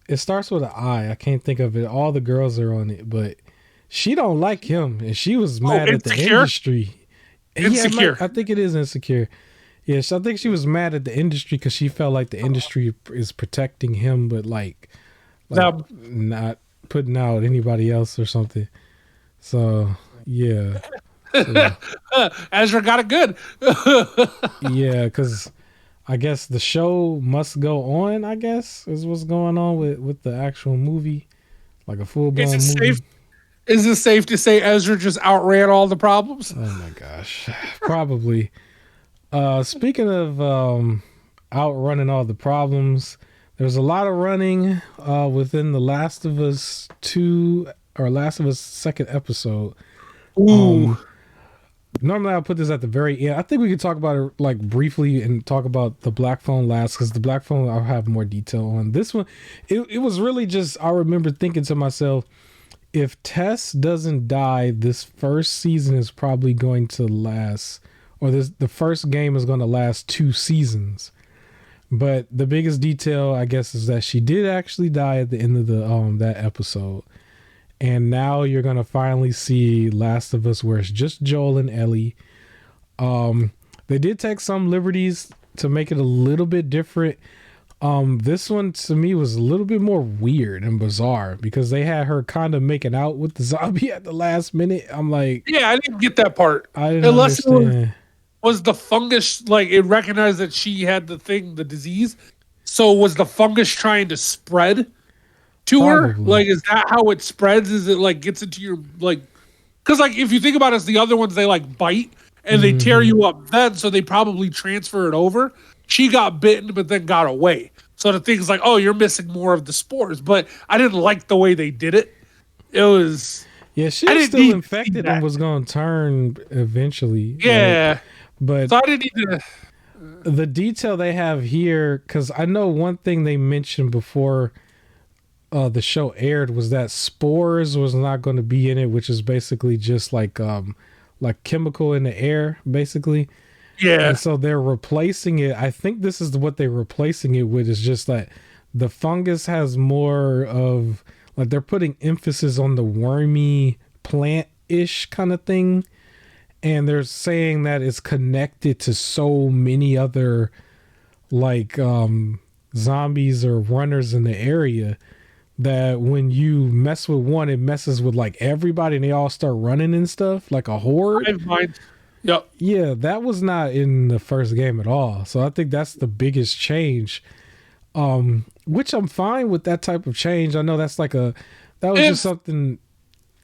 It starts with an I. I can't think of it. All the girls are on it, but she don't like him, and she was mad at the industry. Insecure. Yeah, I think it is Insecure. Yes, I think she was mad at the industry because she felt like the industry is protecting him, but like not putting out anybody else or something. So yeah, Ezra got it good. Yeah, because I guess the show must go on. I guess is what's going on with the actual movie, like a full blown movie. Is it safe to say Ezra just outran all the problems? Oh my gosh, probably. Speaking of outrunning all the problems, there's a lot of running within the Last of Us 2 or Last of Us second episode. Ooh. Normally I'll put this at the very end. I think we could talk about it like briefly and talk about the Black Phone last, because the Black Phone I'll have more detail on. This one, it was really just, I remember thinking to myself, if Tess doesn't die, this first season is probably going to last, or the first game is going to last 2 seasons. But the biggest detail, I guess, is that she did actually die at the end of the that episode. And now you're going to finally see Last of Us where it's just Joel and Ellie. They did take some liberties to make it a little bit different. This one to me was a little bit more weird and bizarre because they had her kind of making out with the zombie at the last minute. I'm like, yeah, I didn't get that part. I didn't understand. Was the fungus, like, it recognized that she had the disease? So was the fungus trying to spread to her? Like, is that how it spreads? Is it like gets into your, like, because like if you think about it, the other ones, they like bite and they tear you up then, so they probably transfer it over. She got bitten but then got away, so the thing's like, oh, you're missing more of the spores. But I didn't like the way they did it. It was, yeah, she was still infected and was going to turn eventually. Yeah, like, but so I didn't need to. The detail they have here, because I know one thing they mentioned before the show aired was that spores was not going to be in it, which is basically just like chemical in the air, basically. Yeah. And so they're replacing it. I think this is what they're replacing it with is just that the fungus has more of like they're putting emphasis on the wormy plant-ish kind of thing. And they're saying that it's connected to so many other like zombies or runners in the area that when you mess with one, it messes with like everybody and they all start running and stuff like a horde. Hive mind. Yep. Yeah, that was not in the first game at all. So I think that's the biggest change. Which I'm fine with that type of change. I know that's like that was just something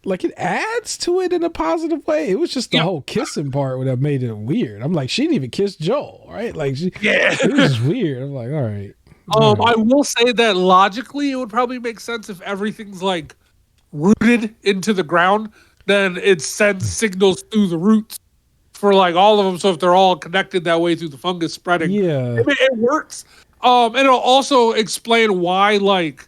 like it adds to it in a positive way. It was just the whole kissing part that made it weird. I'm like, she didn't even kiss Joel, right? Like, it was just weird. I'm like, all right. I will say that logically, it would probably make sense if everything's like rooted into the ground. Then it sends signals through the roots for like all of them. So if they're all connected that way through the fungus spreading, it works. It'll also explain why like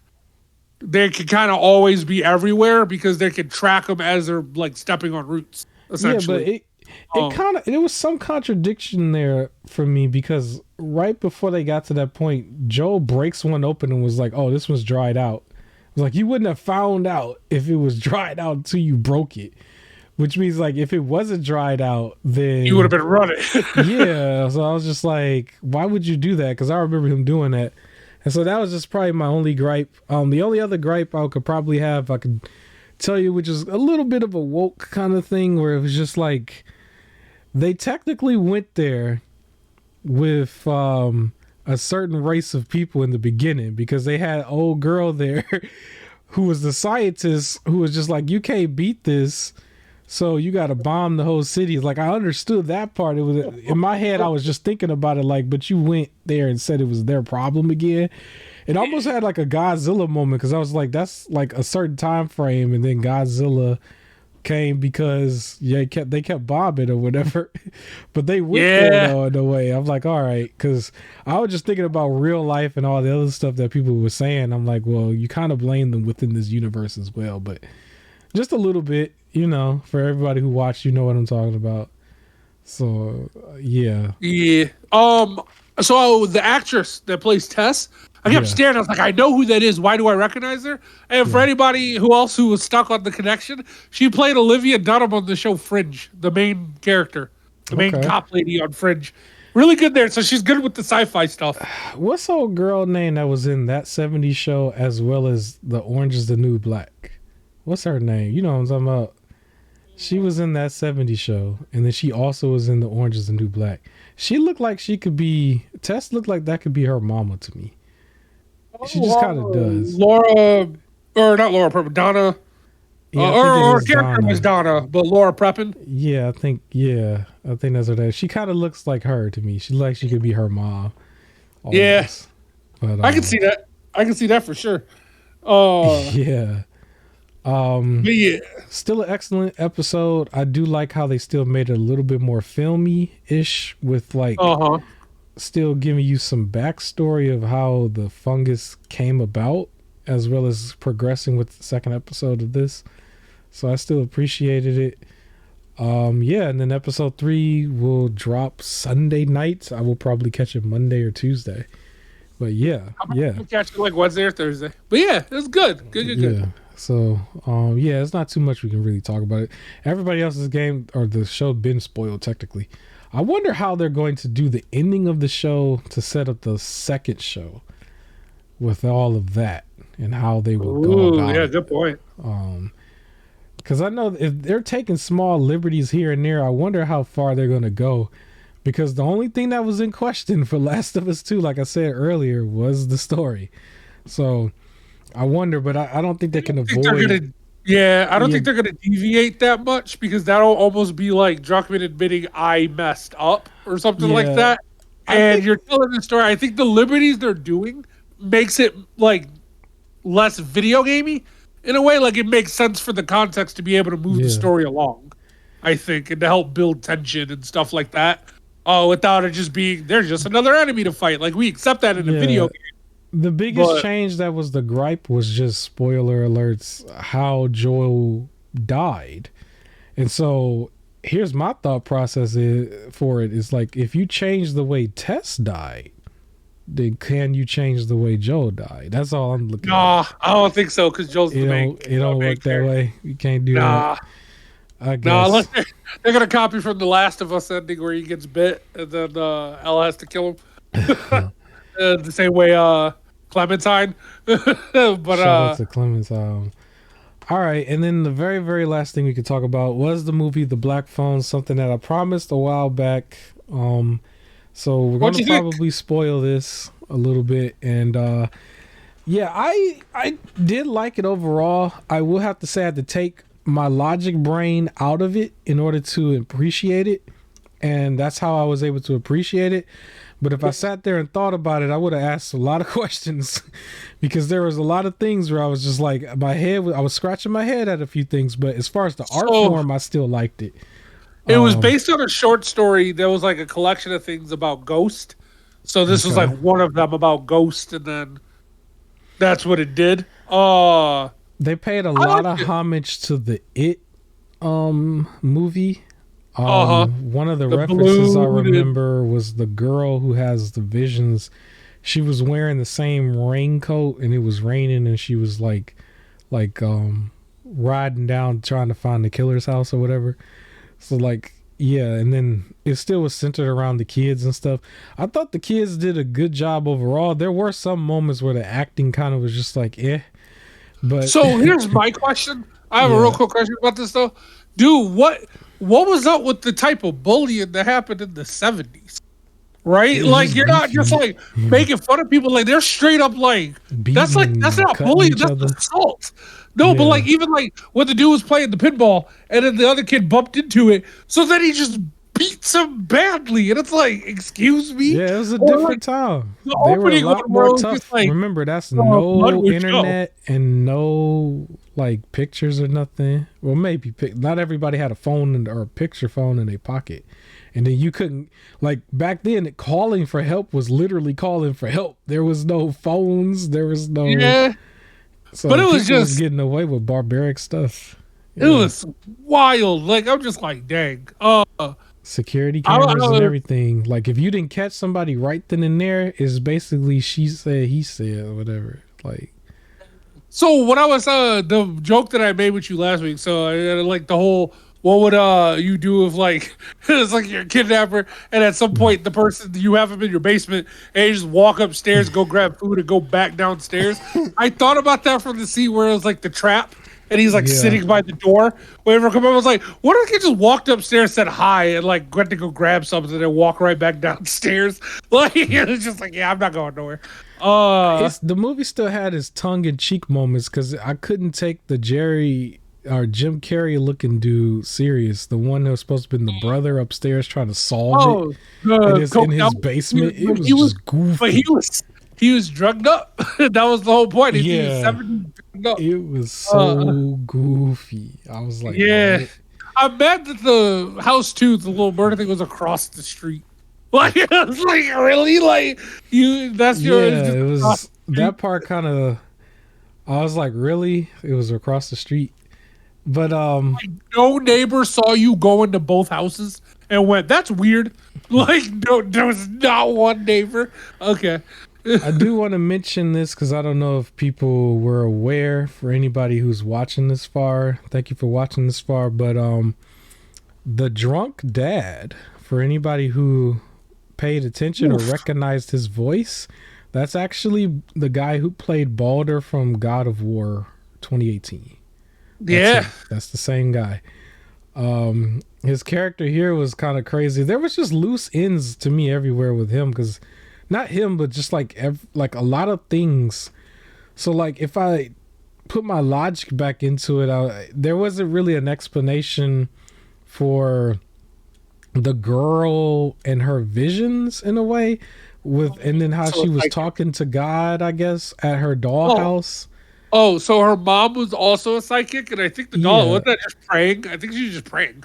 they can kind of always be everywhere because they can track them as they're like stepping on roots. Essentially, yeah, but it was some contradiction there for me because right before they got to that point, Joel breaks one open and was like, "Oh, this one's dried out." I was like, "You wouldn't have found out if it was dried out until you broke it." Which means like if it wasn't dried out, then you would have been running. Yeah, so I was just like, why would you do that? Because I remember him doing that. And so that was just probably my only gripe. The only other gripe I could probably have, I could tell you, which is a little bit of a woke kind of thing where it was just like, they technically went there with a certain race of people in the beginning because they had an old girl there who was the scientist who was just like, you can't beat this. So you got to bomb the whole city. Like I understood that part. It was in my head. I was just thinking about it. Like, but you went there and said it was their problem again. It almost had like a Godzilla moment because I was like, that's like a certain time frame, and then Godzilla came because they kept bombing or whatever. But they went there though in a way. I'm like, all right, because I was just thinking about real life and all the other stuff that people were saying. I'm like, well, you kind of blame them within this universe as well, but just a little bit. You know, for everybody who watched, you know what I'm talking about. So, yeah. Yeah. So the actress that plays Tess, I kept staring. I was like, I know who that is. Why do I recognize her? And for anybody who was stuck on the connection, she played Olivia Dunham on the show Fringe, the main character, the main cop lady on Fringe. Really good there. So she's good with the sci-fi stuff. What's the old girl name that was in that 70s show as well as The Orange is the New Black? What's her name? You know what I'm talking about? She was in that 70s show, and then she also was in The Orange is the New Black. She looked like she could be... Tess looked like that could be her mama to me. She just kind of does. Laura... Or not Laura Prepon, Donna... Yeah, or character was Donna, but Laura Prepon. Yeah, I think that's her name. She kind of looks like her to me. She looks like she could be her mom. Almost. Yeah. But, I can see that. I can see that for sure. Yeah. But yeah, still an excellent episode. I do like how they still made it a little bit more filmy-ish with like still giving you some backstory of how the fungus came about, as well as progressing with the second episode of this. So I still appreciated it. Yeah, and then episode 3 will drop Sunday nights. I will probably catch it Monday or Tuesday. But yeah. I'll catch it like Wednesday or Thursday. But yeah, it was good. Good. Yeah. So, yeah, it's not too much we can really talk about it. Everybody else's game or the show been spoiled technically. I wonder how they're going to do the ending of the show to set up the second show with all of that and how they will go about it. Good point. Because I know if they're taking small liberties here and there, I wonder how far they're going to go. Because the only thing that was in question for Last of Us 2, like I said earlier, was the story. So I wonder, but I don't think they can avoid. I don't think they're going to deviate that much because that'll almost be like Druckmann admitting I messed up or something like that. And you're telling the story. I think the liberties they're doing makes it like less video gamey in a way. Like it makes sense for the context to be able to move the story along, I think, and to help build tension and stuff like that. Without it just being, there's just another enemy to fight. Like we accept that in a video game. The biggest But change that was the gripe was just spoiler alerts how Joel died. And so here's my thought process for it is like if you change the way Tess died, then can you change the way Joel died? That's all I'm looking at. nah, I don't think so because Joel's the It don't main work that character. way. You can't do that. Nah, I nah. Unless guess. they're gonna copy from the Last of Us ending where he gets bit and then Ella has to kill him. The same way Clementine. But Shout out to Clementine. All right, and then the very, very last thing we could talk about was the movie The Black Phone, something that I promised a while back. So we're what'd gonna you think? probably spoil this a little bit, and yeah, I did like it overall. I will have to say I had to take my logic brain out of it in order to appreciate it, and that's how I was able to appreciate it. But if I sat there and thought about it, I would have asked a lot of questions because there was a lot of things where I was just like, I was scratching my head at a few things. But as far as the art So form, I still liked it. it was Um, based on a short story. There was like a collection of things about Ghost. So this was like okay. one of them about Ghost, and then that's what it did. They paid a I lot liked of it. homage to the It movie. Uh-huh. One of the The references I balloon and remember was the girl who has the visions. She was wearing the same raincoat and it was raining and she was like riding down trying to find the killer's house or whatever. So like yeah, and then it still was centered around the kids and stuff. I thought the kids did a good job overall. There were some moments where the acting kind of was just like but so here's my question. I have a real yeah. quick question about this though. Dude, what was up with the type of bullying that happened in the 70s? It Right? was Like just you're not just goofy. like making fun of people, like they're straight up like Beating that's and not cutting bullying, each that's other. assault. No, but Yeah. like even like when the dude was playing the pinball and then the other kid bumped into it, so then he just beats him badly, and it's like, excuse me? Yeah, it was a Or like different time. the They were a opening one lot where more it was just tough. like Remember, that's blood no would show. internet and no like pictures or nothing. Well, maybe not everybody had a phone or a picture phone in their pocket. And then you couldn't like back then calling for help was literally calling for help. There was no phones, there was no Yeah. But so it was people was just getting away with barbaric stuff. it Yeah. was wild. Like I'm just like, dang. Security cameras and I everything. Like if you didn't catch somebody right then and there, is basically she said, he said, whatever. Like So what I was the joke that I made with you last week. So like the whole what would you do if like it's like you're a kidnapper and at some point the person you have him in your basement and you just walk upstairs, go grab food and go back downstairs. I thought about that from the scene where it was like the trap and he's like yeah. sitting by the door. Whenever I come up, I was like, what if he just walked upstairs, said hi, and like went to go grab something and walk right back downstairs? Like it's just like, yeah, I'm not going nowhere. It's the movie still had its tongue in cheek moments because I couldn't take the Jerry or Jim Carrey looking dude serious. The one that was supposed to be the brother upstairs trying to solve Oh, it the in coke his out. basement. It But was he was, just but goofy. he was drugged up. That was the whole point. He was Yeah. 70 drugged up. It was Uh, so goofy. I was like, yeah, what? I'm mad that the house too, the little murder thing was across the street. Like, I was like, really? Like, you? That's your? It's Yeah, just it across was the street. that part kind of I was like, really? It was across the street. But No neighbor saw you go into both houses and went, "That's weird." Like, no, there was not one neighbor. Okay. I do want to mention this because I don't know if people were aware. For anybody who's watching this far, thank you for watching this far. But the drunk dad, for anybody who paid attention or Oof. recognized his voice, that's actually the guy who played Balder from God of War 2018. That's Yeah. him. That's the same guy. His character here was kind of crazy. There was just loose ends to me everywhere with him because not him, but just like like a lot of things. So like if I put my logic back into it, there wasn't really an explanation for the girl and her visions in a way and then how So she it's was like, talking to God, I guess, at her oh, dollhouse. oh, so her mom was also a psychic, and I think the doll Yeah. wasn't that just praying. I think she was just praying,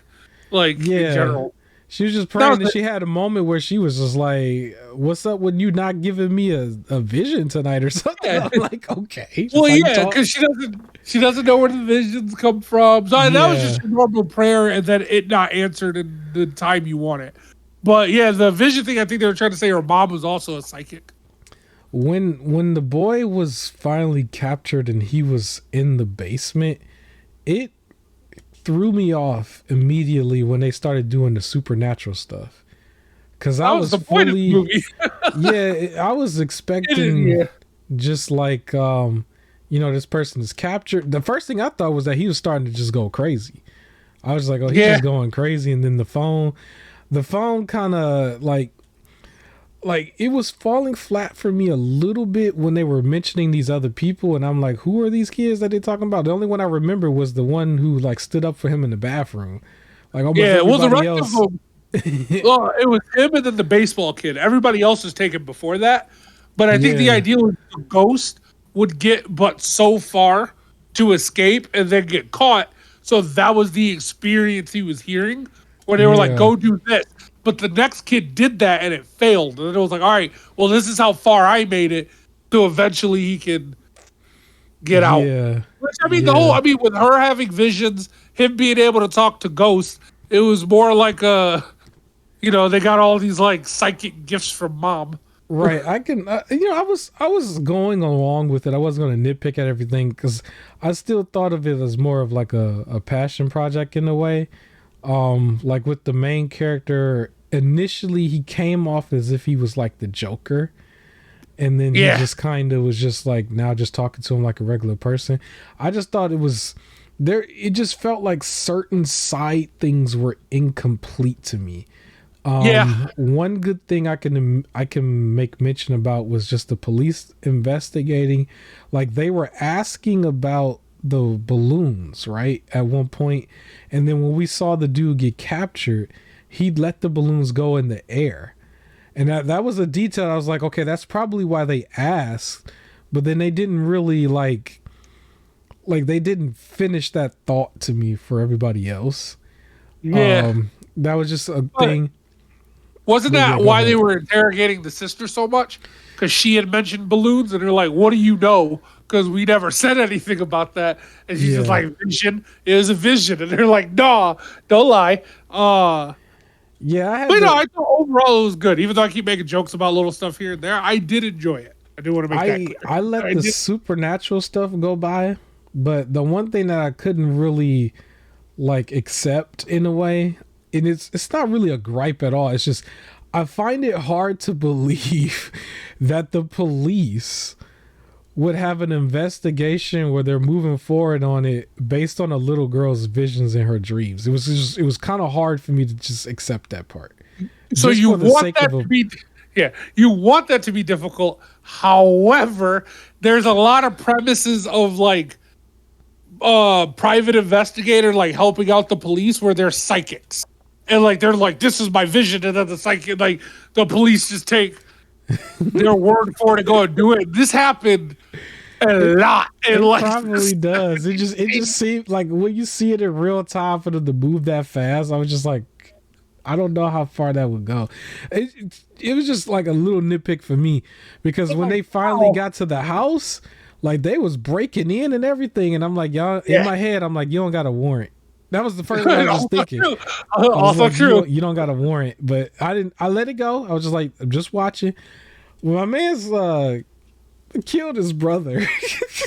like in Yeah. general. She was just praying, and she had a moment where she was just like, "What's up with you not giving me a vision tonight or something?" Yeah. I'm like, okay. Well, yeah, because she doesn't know where the visions come from. So that was just a normal prayer, and then it not answered in the time you want it. But yeah, the vision thing, I think they were trying to say her mom was also a psychic. When the boy was finally captured and he was in the basement, it threw me off immediately when they started doing the supernatural stuff. Because I was the point of the movie. Yeah, I was expecting just like this person is captured. The first thing I thought was that he was starting to just go crazy. I was like, oh, he's just going crazy. And then the phone kind of like it was falling flat for me a little bit when they were mentioning these other people, and I'm like, who are these kids that they're talking about? The only one I remember was the one who like stood up for him in the bathroom. Like almost everybody else. Of them, well, it was him and then the baseball kid. Everybody else was taken before that. But I think the idea was the ghost would get but so far to escape and then get caught. So that was the experience he was hearing where they were like, go do this. But the next kid did that and it failed. And it was like, all right, well, this is how far I made it. So eventually he can get out. Which, with her having visions, him being able to talk to ghosts, it was more like they got all these like psychic gifts from mom. Right. I can, I was going along with it. I wasn't going to nitpick at everything because I still thought of it as more of like a passion project in a way. Like with the main character, initially he came off as if he was like the Joker, and then he just kind of was just like now just talking to him like a regular person. I just thought it was there. It just felt like certain side things were incomplete to me. One good thing I can make mention about was just the police investigating. Like they were asking about the balloons, right, at one point, and then when we saw the dude get captured, he'd let the balloons go in the air, and that was a detail I was like, okay, that's probably why they asked, but then they didn't really like they didn't finish that thought to me for everybody else. That was just a thing. Wasn't that why they were interrogating the sister so much? Because she had mentioned balloons, and they're like, what do you know? Because we never said anything about that. And she's just like, vision. It was a vision. And they're like, nah, don't lie. I thought overall it was good. Even though I keep making jokes about little stuff here and there, I did enjoy it. I do want to make that clear. I let the supernatural stuff go by, but the one thing that I couldn't really like accept in a way, and it's not really a gripe at all, it's just I find it hard to believe that the police would have an investigation where they're moving forward on it based on a little girl's visions in her dreams. It was kind of hard for me to just accept that part. So you want that to be, you want that to be difficult. However, there's a lot of premises of like private investigator like helping out the police where they're psychics. And like they're like, this is my vision, and then the psychic, like the police just take their word for it and go and do it. This happened a lot. It probably does. It just seemed like when you see it in real time for them to move that fast, I was just like, I don't know how far that would go. It was just like a little nitpick for me because when they finally got to the house, like they was breaking in and everything, and I'm like, y'all, in my head, I'm like, you don't got a warrant. That was the first thing I was thinking. Also like, true. You don't got a warrant, but I let it go. I was just like, I'm just watching. When my man's killed his brother,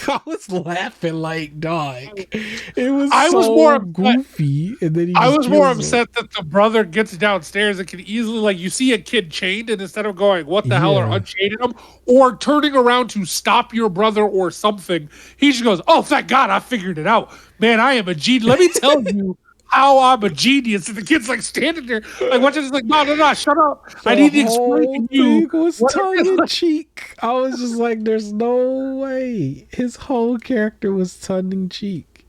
I was laughing like, dog. It was more goofy. And then I was more upset that the brother gets downstairs and can easily, like, you see a kid chained, and instead of going, what the hell, or unchaining him, or turning around to stop your brother or something, he just goes, oh, thank God, I figured it out. Man, I am a genius. Let me tell you how I'm a genius. And the kid's like standing there, like watching. It's like, no, shut up. I need to explain to you. It was tongue in cheek. I was just like, there's no way. His whole character was tongue in cheek.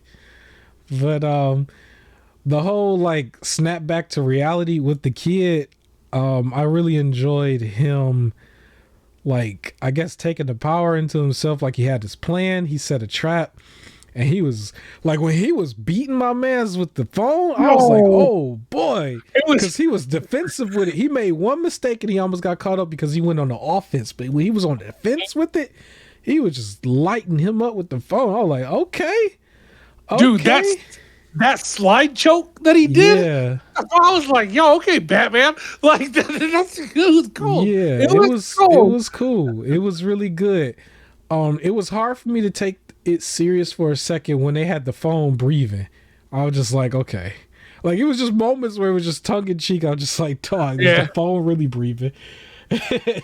But the whole like snap back to reality with the kid, I really enjoyed him. Like, I guess taking the power into himself. Like he had this plan. He set a trap. And he was like, when he was beating my mans with the phone, I was like, oh boy. It because he was defensive with it. He made one mistake and he almost got caught up because he went on the offense. But when he was on the defense with it, he was just lighting him up with the phone. I was like, okay. Dude, that slide choke that he did. Yeah. I was like, yo, okay, Batman. Like it was cool. Yeah, it was cool. It was cool. It was really good. It was hard for me to take it serious for a second when they had the phone breathing. I was just like, okay. Like, it was just moments where it was just tongue in cheek. I was just like, dog, is the phone really breathing?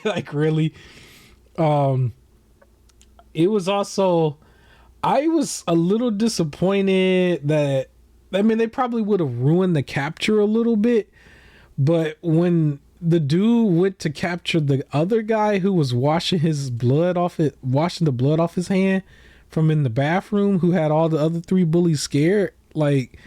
Like, really? It was also, I was a little disappointed that, I mean, they probably would have ruined the capture a little bit, but when the dude went to capture the other guy who was washing the blood off his hand from in the bathroom, who had all the other three bullies scared, like,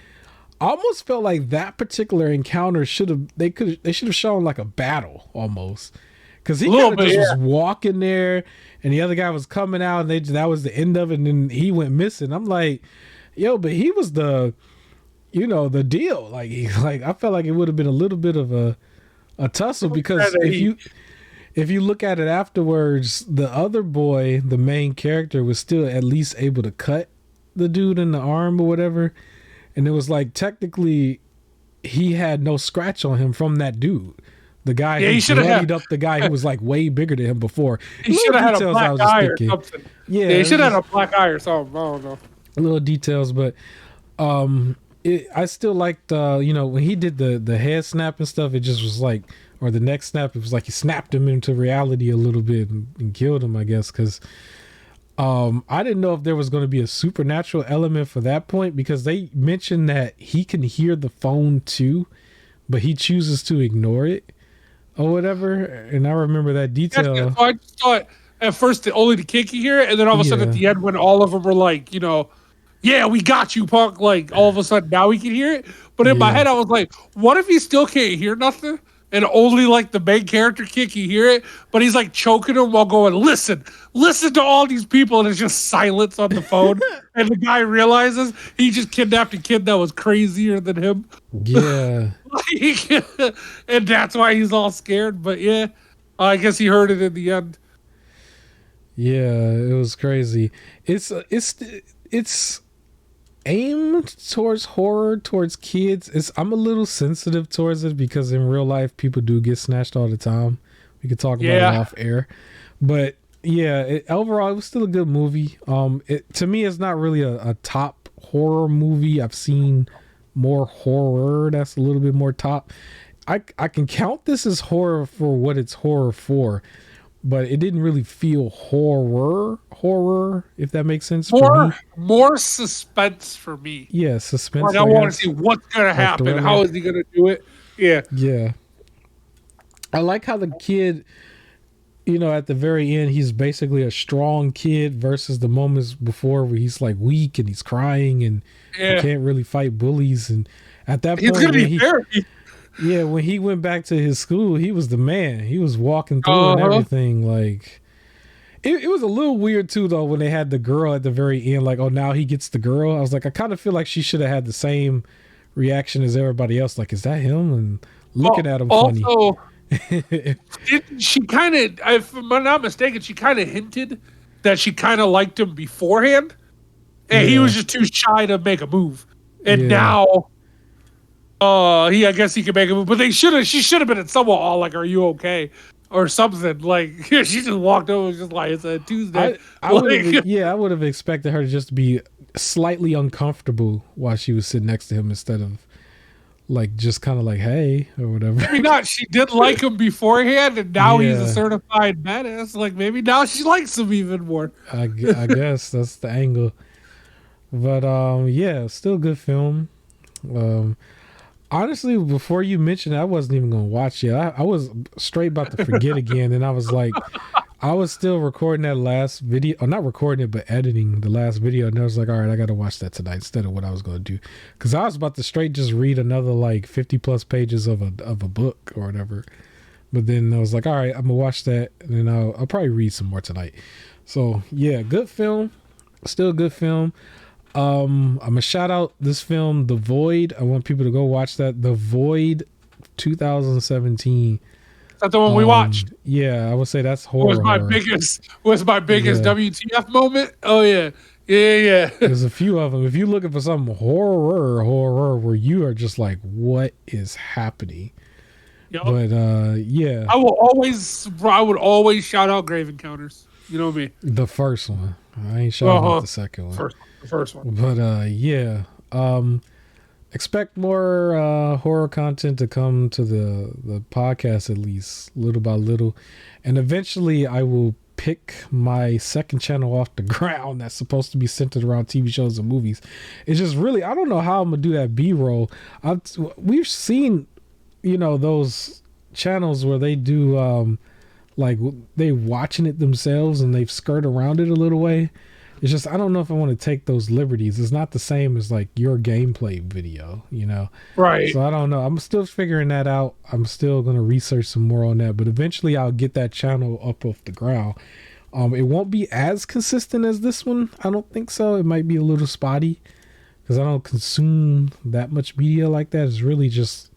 I almost felt like that particular encounter should have shown like a battle almost, because he kind of just was walking there and the other guy was coming out and that was the end of it, and then he went missing. I'm like, yo, but he was the deal. Like I felt like it would have been a little bit of a tussle, because if you look at it afterwards, the other boy, the main character, was still at least able to cut the dude in the arm or whatever. And it was like, technically, he had no scratch on him from that dude. The guy who bloodied up the guy who was like way bigger than him before. He should have had a black eye or something. Yeah, he should have had a black eye or something. I don't know. Little details, but I still liked, when he did the head snap and stuff, it just was like, or the neck snap, it was like he snapped him into reality a little bit and killed him, I guess, because I didn't know if there was going to be a supernatural element for that point, because they mentioned that he can hear the phone too, but he chooses to ignore it or whatever. And I remember that detail. So I just thought at first only the kid could hear it, and then all of a sudden at the end, when all of them were like, yeah, we got you, punk. Like, all of a sudden now he can hear it. But in my head, I was like, what if he still can't hear nothing? And only like the main character kid can hear it, but he's like choking him while going, listen to all these people, and it's just silence on the phone. And the guy realizes he just kidnapped a kid that was crazier than him. Yeah. And that's why he's all scared. But yeah, I guess he heard it in the end. Yeah, it was crazy. It's aimed towards horror, towards kids. I'm a little sensitive towards it, because in real life people do get snatched all the time. We could talk about it off air, but yeah, overall it was still a good movie. To me, it's not really a top horror movie. I've seen more horror that's a little bit more top. I can count this as horror for what it's horror for, but it didn't really feel horror, if that makes sense. More suspense for me. Yeah, suspense. Like, I want to see what's going to happen. Thriller. How is he going to do it? Yeah. Yeah. I like how the kid, at the very end, he's basically a strong kid versus the moments before where he's like weak and he's crying and he can't really fight bullies. And at that point, he's going to be therapy. Yeah, when he went back to his school, he was the man. He was walking through and everything. Like, it was a little weird too, though, when they had the girl at the very end. Like, oh, now he gets the girl. I was like, I kind of feel like she should have had the same reaction as everybody else. Like, is that him? And looking at him funny. Also, she kind of, if I'm not mistaken, she kind of hinted that she kind of liked him beforehand, and he was just too shy to make a move. And now. I guess he could make a move, but she should have been at someone all like, "Are you okay?" or something. Like, she just walked over, and just like, it's a Tuesday. I would have expected her to just be slightly uncomfortable while she was sitting next to him, instead of like just kind of like, "Hey," or whatever. Maybe not. She did like him beforehand, and now he's a certified badass. Like, maybe now she likes him even more. I guess that's the angle. But still a good film. Honestly, before you mentioned it, I wasn't even going to watch it. I was straight about to forget again. And I was like, I was still recording that last video. Or not recording it, but editing the last video. And I was like, all right, I got to watch that tonight instead of what I was going to do. Because I was about to straight just read another like 50 plus pages of a book or whatever. But then I was like, all right, I'm going to watch that. And then I'll probably read some more tonight. So, yeah, good film. Still a good film. I'm gonna shout out this film, The Void. I want people to go watch that. The Void 2017. Is that the one we watched? Yeah, I would say that's horror. Was my biggest WTF moment? Oh yeah. Yeah. There's a few of them. If you're looking for some horror where you are just like, what is happening? Yep. But yeah. I would always shout out Grave Encounters. You know me. The first one. I ain't shouting out the second one. The first one. But yeah. Expect more horror content to come to the podcast, at least little by little, and eventually I will pick my second channel off the ground that's supposed to be centered around TV shows and movies. It's just really, I don't know how I'm gonna do that B-roll. We've seen, those channels where they do like they watching it themselves and they've skirted around it a little way. It's just, I don't know if I want to take those liberties. It's not the same as like your gameplay video, Right. So I don't know. I'm still figuring that out. I'm still going to research some more on that, but eventually I'll get that channel up off the ground. It won't be as consistent as this one. I don't think so. It might be a little spotty because I don't consume that much media like that. It's really just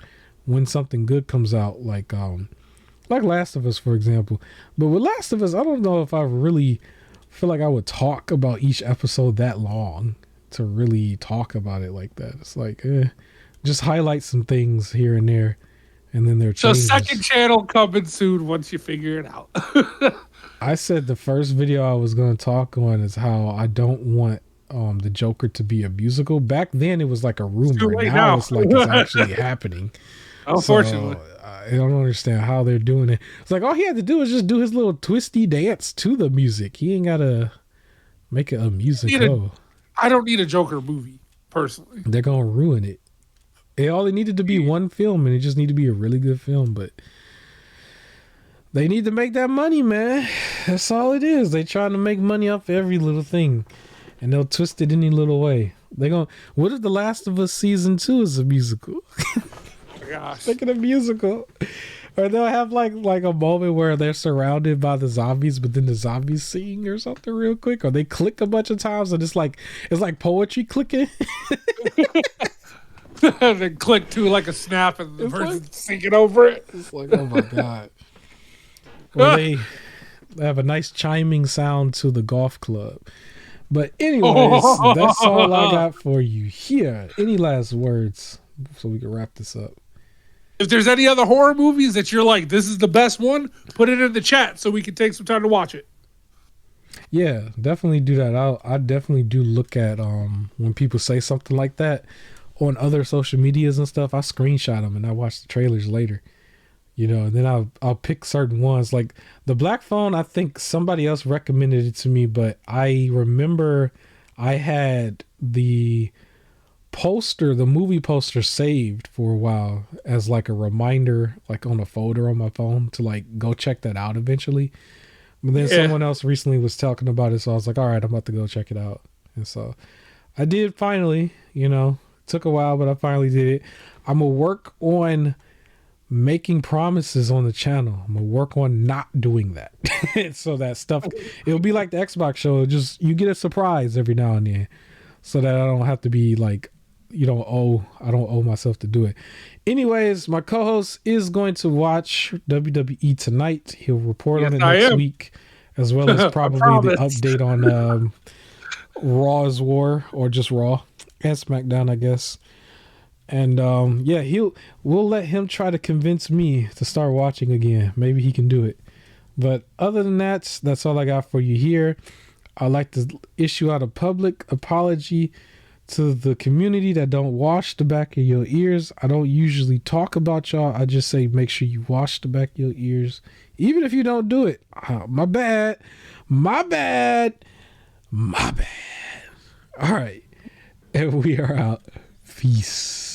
when something good comes out, like Last of Us, for example. But with Last of Us, I don't know if I really feel like I would talk about each episode that long to really talk about it like that. It's like, just highlight some things here and there, and then they're changes. So second channel coming soon once you figure it out. I said the first video I was going to talk on is how I don't want the Joker to be a musical. Back then it was like a rumor. Now it's like it's actually happening. Unfortunately. So, I don't understand how they're doing it. It's like all he had to do was just do his little twisty dance to the music. He ain't got to make it a musical. I don't need a Joker movie, personally. They're going to ruin it. All it needed to be one film, and it just need to be a really good film. But they need to make that money, man. That's all it is. They trying to make money off every little thing, and they'll twist it any little way. What if The Last of Us season 2 is a musical? Gosh. Make it a musical, or they'll have like a moment where they're surrounded by the zombies, but then the zombies sing or something real quick, or they click a bunch of times and it's like poetry clicking. They click to like a snap and the person's singing over it. It's like, oh my god. Well, they have a nice chiming sound to the golf club. But anyways, that's all I got for you here. Any last words so we can wrap this up? If there's any other horror movies that you're like, this is the best one, put it in the chat so we can take some time to watch it. Yeah, definitely do that. I definitely do look at when people say something like that on other social medias and stuff. I screenshot them and I watch the trailers later. And then I'll pick certain ones. Like the Black Phone, I think somebody else recommended it to me, but I remember I had the movie poster saved for a while as like a reminder, like on a folder on my phone to like go check that out eventually. But then someone else recently was talking about it, so I was like, all right, I'm about to go check it out. And so I did finally, took a while, but I finally did it. I'm gonna work on making promises on the channel. I'm gonna work on not doing that. So that stuff, it'll be like the Xbox show. Just you get a surprise every now and then, so that I don't have to be like, I don't owe myself to do it. Anyways, my co-host is going to watch WWE tonight. He'll report on it next week, as well as probably the update on Raw's War, or just Raw and SmackDown, I guess. And we'll let him try to convince me to start watching again. Maybe he can do it. But other than that, that's all I got for you here. I'd like to issue out a public apology to the community that don't wash the back of your ears. I don't usually talk about y'all. I just say make sure you wash the back of your ears, even if you don't do it. My bad. All right, and we are out. Peace.